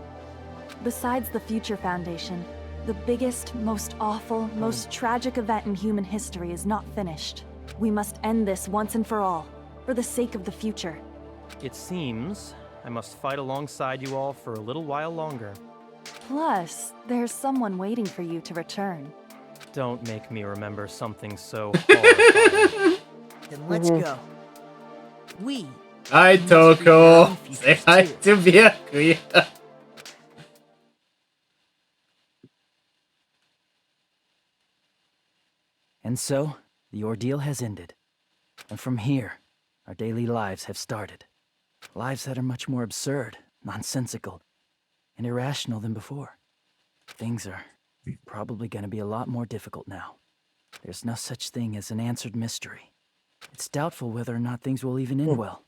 Besides the Future Foundation, the biggest, most awful, most tragic event in human history is not finished. We must end this once and for all, for the sake of the future. It seems I must fight alongside you all for a little while longer. Plus, there's someone waiting for you to return. Don't make me remember something so horrifying. Then let's go. We. Hi, Toko. Say hi to Byakuya. And so, the ordeal has ended. And from here, our daily lives have started. Lives that are much more absurd, nonsensical, and irrational than before. Things are probably going to be a lot more difficult now. There's no such thing as an answered mystery. It's doubtful whether or not things will even end well.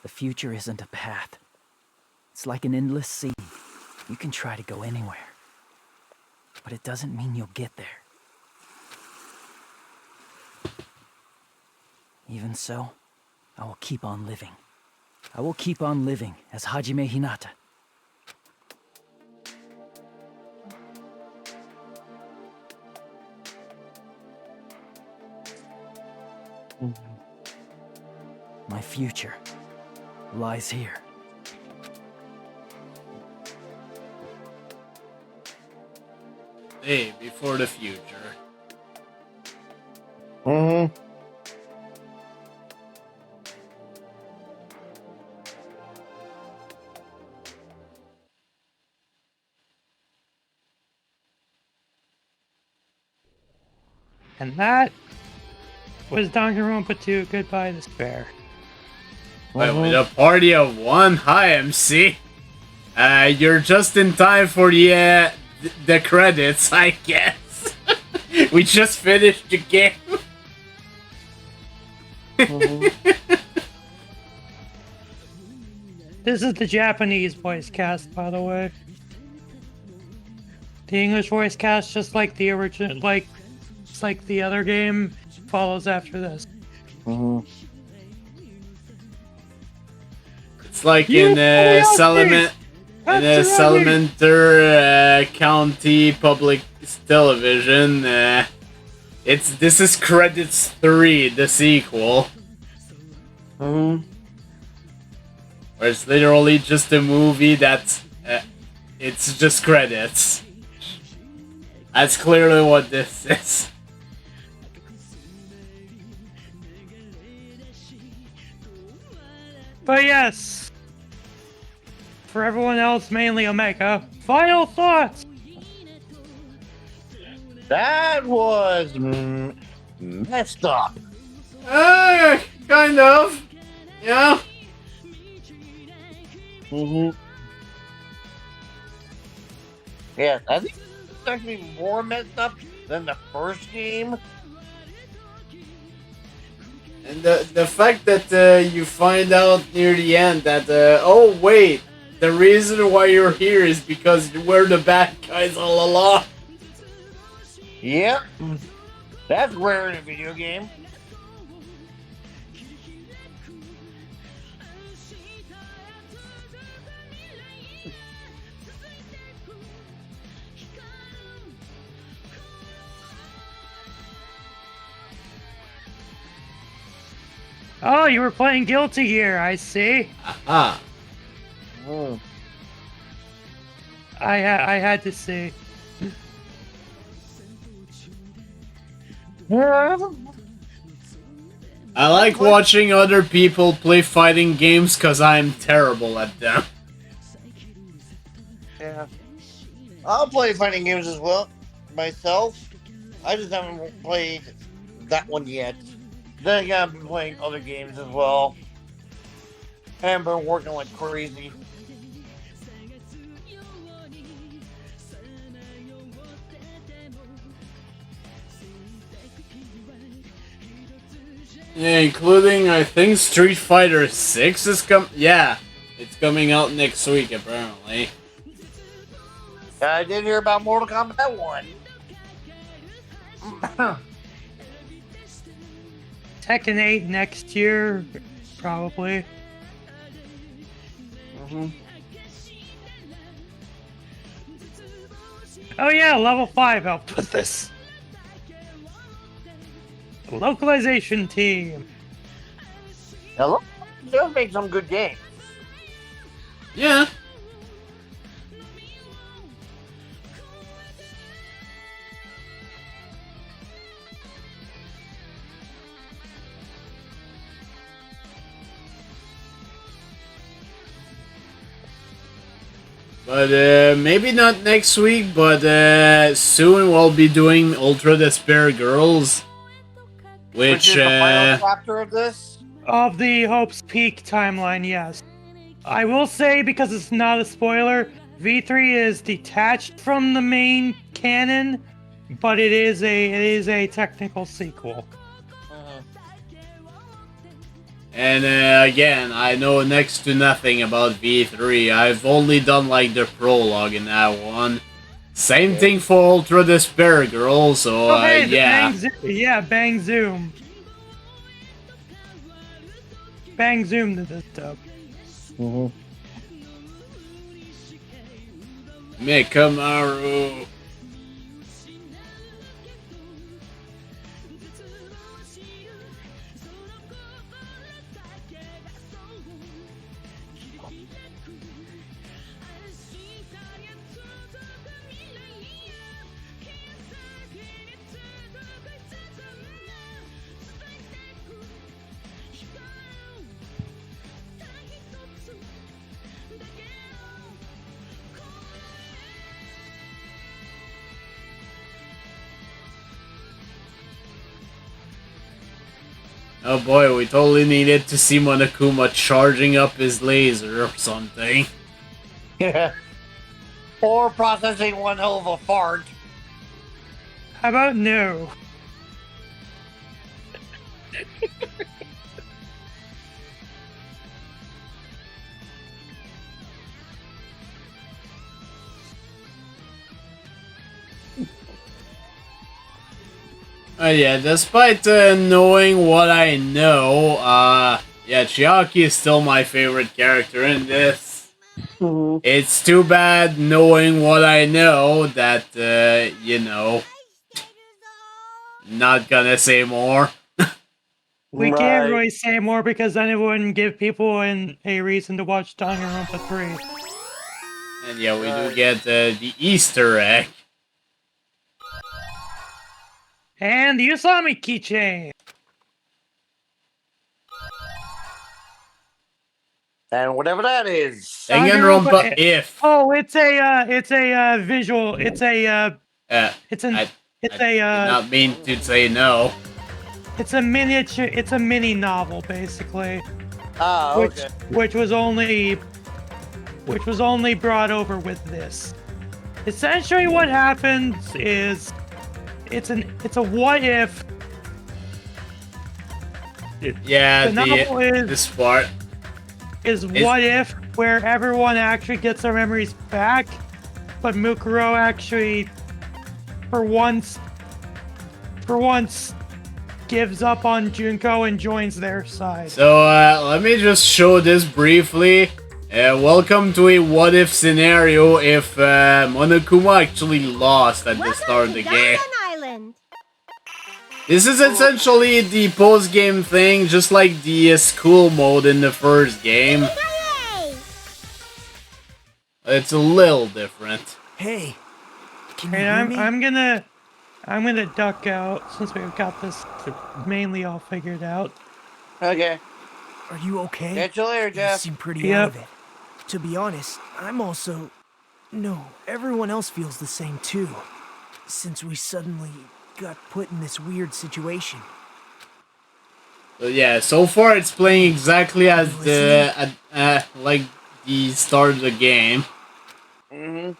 The future isn't a path. It's like an endless sea. You can try to go anywhere. But it doesn't mean you'll get there. Even so, I will keep on living. I will keep on living as Hajime Hinata. My future lies here. Hey, before the future. And that was Danganronpa 2, Goodbye Despair. Well, with a party of one, hi MC. You're just in time for the credits, I guess. We just finished the game. This is the Japanese voice cast, by the way. The English voice cast, just like the original, it's like the other game, follows after this. It's like in Salamander County Public Television. This is Credits 3, the sequel. Where it's literally just a movie that's it's just credits. That's clearly what this is. But yes, for everyone else, mainly Omega, final thoughts! That was messed up. Kind of. Yeah. Yeah, I think it's actually more messed up than the first game. And the fact that you find out near the end that, oh wait, the reason why you're here is because we're the bad guys all along. Yep. That's rare in a video game. Oh, you were playing Guilty Gear, I see. Aha. I had to see. I like watching other people play fighting games because I'm terrible at them. Yeah. I'll play fighting games as well, myself. I just haven't played that one yet. Then again, I've been playing other games as well. And been working like crazy. Yeah, including, I think, Street Fighter 6 is yeah, it's coming out next week, apparently. I did hear about Mortal Kombat 1. Tekken 8 next year, probably. Oh yeah, level 5 helped with this. Localization team. Hello? They'll make some good games. Yeah. But maybe not next week, but soon we'll be doing Ultra Despair Girls. Which is the final chapter of this? Of the Hope's Peak timeline, yes. I will say, because it's not a spoiler, V3 is detached from the main canon, but it is a technical sequel. And again, I know next to nothing about V3. I've only done like the prologue in that one. Same thing for Ultra Despair Girl, so yeah. Bang Zoom. Bang Zoom to this dub. Mikamaru. Oh boy, we totally needed to see Monokuma charging up his laser or something. Yeah. Or processing one hell of a fart. How about no? Yeah, despite knowing what I know, yeah, Chiaki is still my favorite character in this. It's too bad knowing what I know that, you know, not gonna say more. We can't really say more because then it wouldn't give people a reason to watch Danganronpa 3. And yeah, we do get the Easter egg. And the Usami keychain. And whatever that is. Danganronpa if. Oh, it's a visual. It's a I did not mean to say no. It's a miniature. It's a mini novel, basically. Ah, okay. Which was only brought over with this. Essentially, what happens is it's a what if. Yeah, the novel is this part what if where everyone actually gets their memories back, but Mukuro actually, for once, gives up on Junko and joins their side. So let me just show this briefly. Welcome to a what-if scenario if Monokuma actually lost at the start of the game. This is essentially the post-game thing, just like the school mode in the first game. It's a little different. Hey, can you hear me? I'm gonna duck out since we've got this mainly all figured out. Okay. Are you okay? Catch you later, Jeff. You seem pretty out of it. To be honest, I'm also... No, everyone else feels the same too. Since we suddenly got put in this weird situation. So yeah, so far it's playing exactly as like the start of the game. Mm-hmm.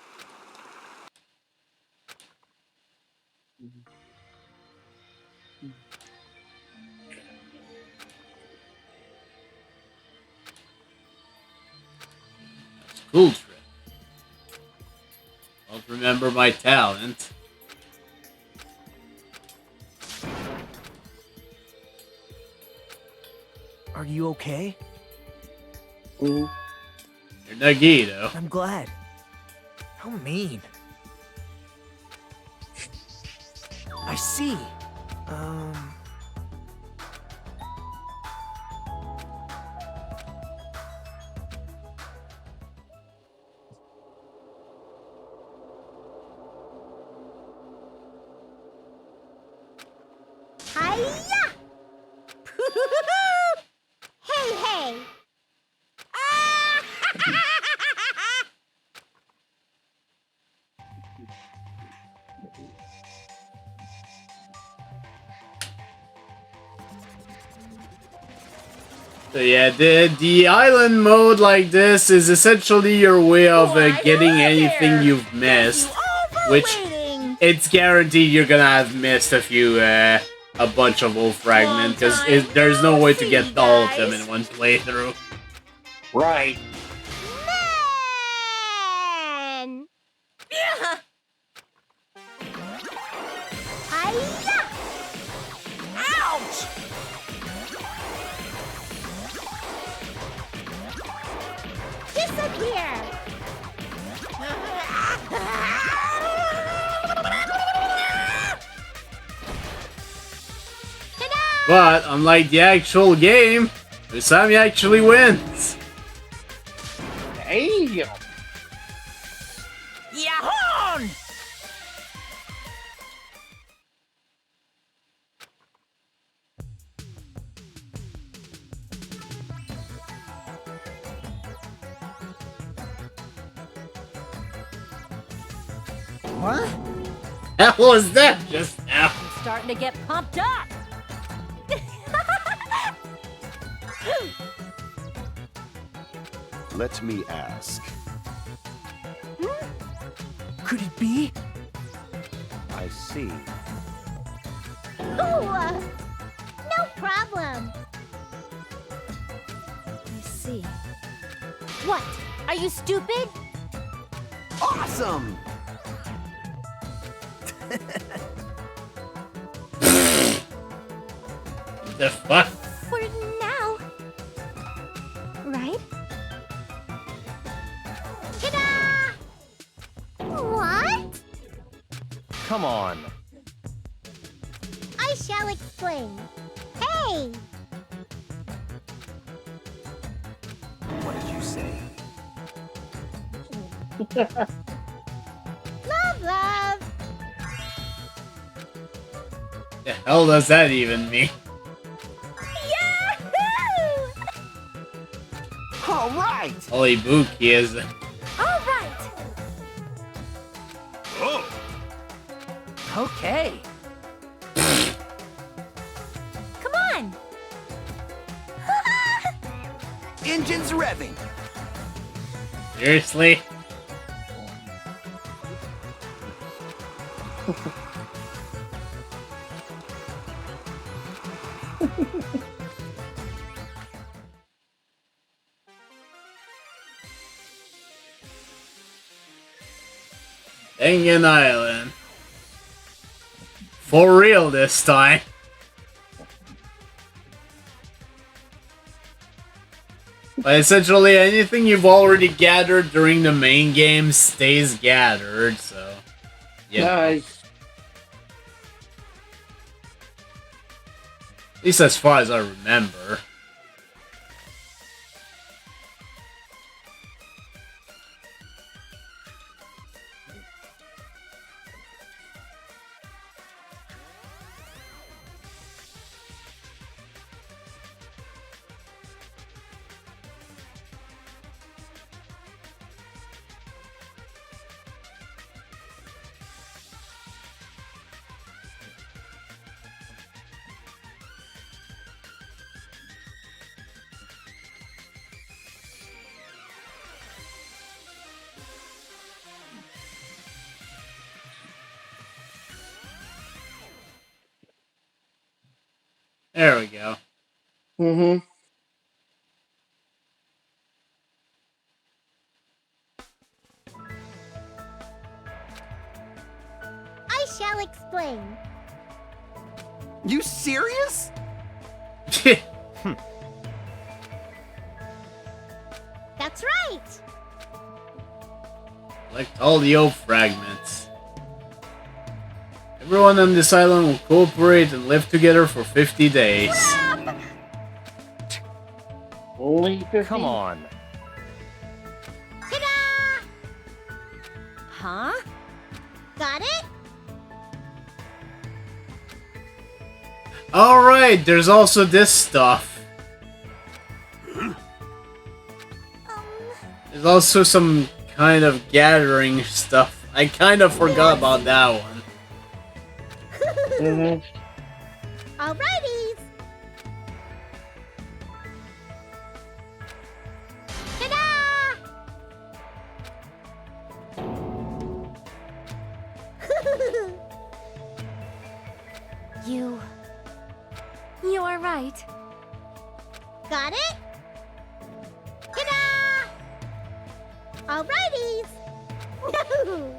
School trip. Don't remember my talent. Are you okay? You're Nagito. I'm glad. How mean. I see. Hiya! Hey! So yeah, the island mode like this is essentially your way of getting anything you've missed, which it's guaranteed you're gonna have missed a bunch of old fragments because there's no way to get all of them in one playthrough. Right. Man! Hiya! Ouch! Disappear! But unlike the actual game, Usami actually wins. Damn! Yahoo! What? What was that just now? I'm starting to get pumped up. Let me ask. Could it be? I see. Ooh, no problem. I see. What? Are you stupid? Awesome! The fuck? For now. Right? Ta-da! What? Come on. I shall explain. Hey! What did you say? Love, love! The hell does that even mean? Yahoo! All right. Holy Buki is. All right. Oh. Okay. Come on. Engines revving. Seriously? Dangan Island. For real this time. But essentially anything you've already gathered during the main game stays gathered, so... Yeah. Nice. At least as far as I remember. There we go. Mm-hmm. I shall explain. You serious? That's right. Collect all the old fragments. Everyone on this island will cooperate and live together for 50 days. Only 50? Come on. Ta-da! Huh? Got it? Alright, there's also this stuff. There's also some kind of gathering stuff. I kind of forgot about that one. Mm-hmm. Alrighties. Ta-da! You are right. Got it? Ta-da! Alrighties. Yahoo!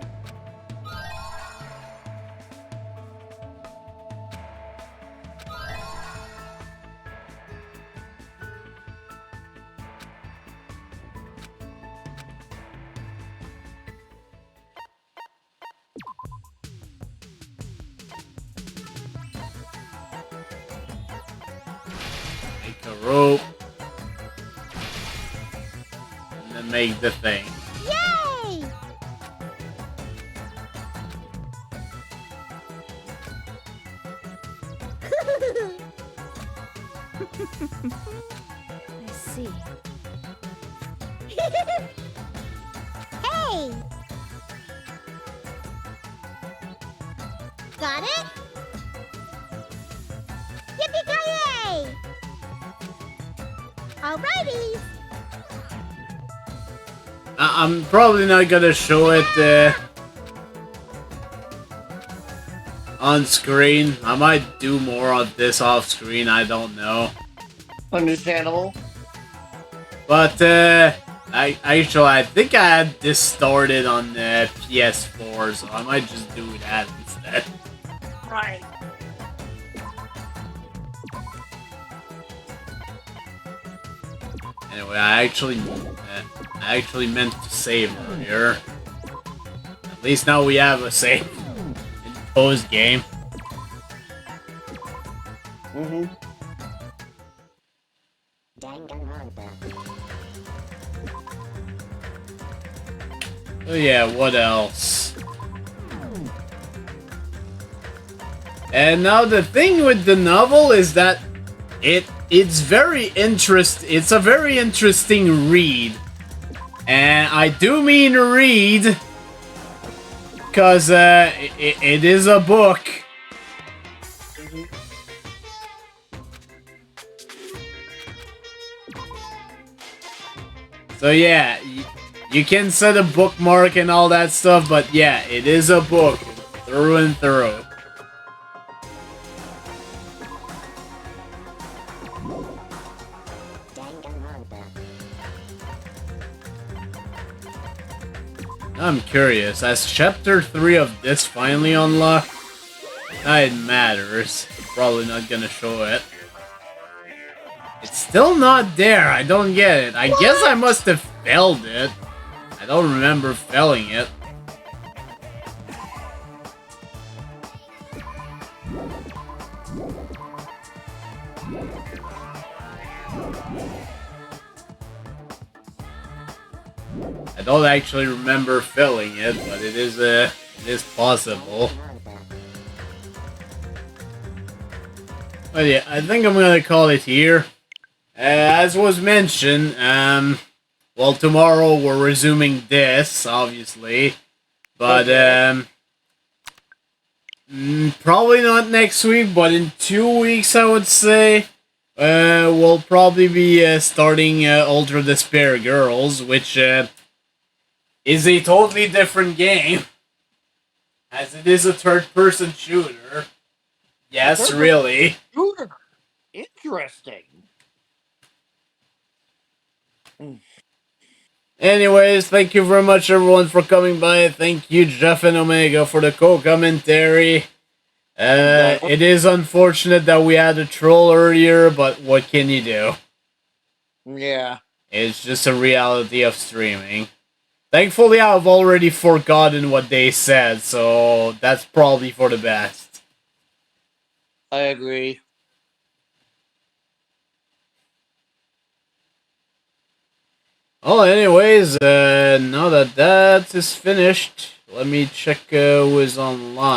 Make a rope. And then make the thing. Yay! I see. Hey! Got it? Yippee-ki-yay! Alrighty! I'm probably not gonna show it on screen. I might do more of this off screen, I don't know. Understandable. But I think I had this started on the PS4, so I might just do that instead. Right. Anyway, I actually meant to save earlier. At least now we have a save in the post game. So yeah, what else? And now the thing with the novel is that it's a very interesting read. And I do mean read, because it is a book. So yeah, you can set a bookmark and all that stuff, but yeah, it is a book through and through. I'm curious, has chapter 3 of this finally unlocked? It matters. Probably not gonna show it. It's still not there, I don't get it. I guess I must have failed it. I don't remember failing it. I don't actually remember filling it, but it is possible. But yeah, I think I'm gonna call it here. As was mentioned, well, tomorrow we're resuming this, obviously, but probably not next week, but in 2 weeks, I would say. We'll probably be starting Ultra Despair Girls, which is a totally different game, as it is a third-person shooter. Yes, really. Shooter. Interesting. Anyways, thank you very much, everyone, for coming by. Thank you, Jeff and Omega, for the co-commentary. It is unfortunate that we had a troll earlier, but what can you do? Yeah. It's just a reality of streaming. Thankfully, I've already forgotten what they said, so that's probably for the best. I agree. Well, anyways, now that is finished, let me check who is online.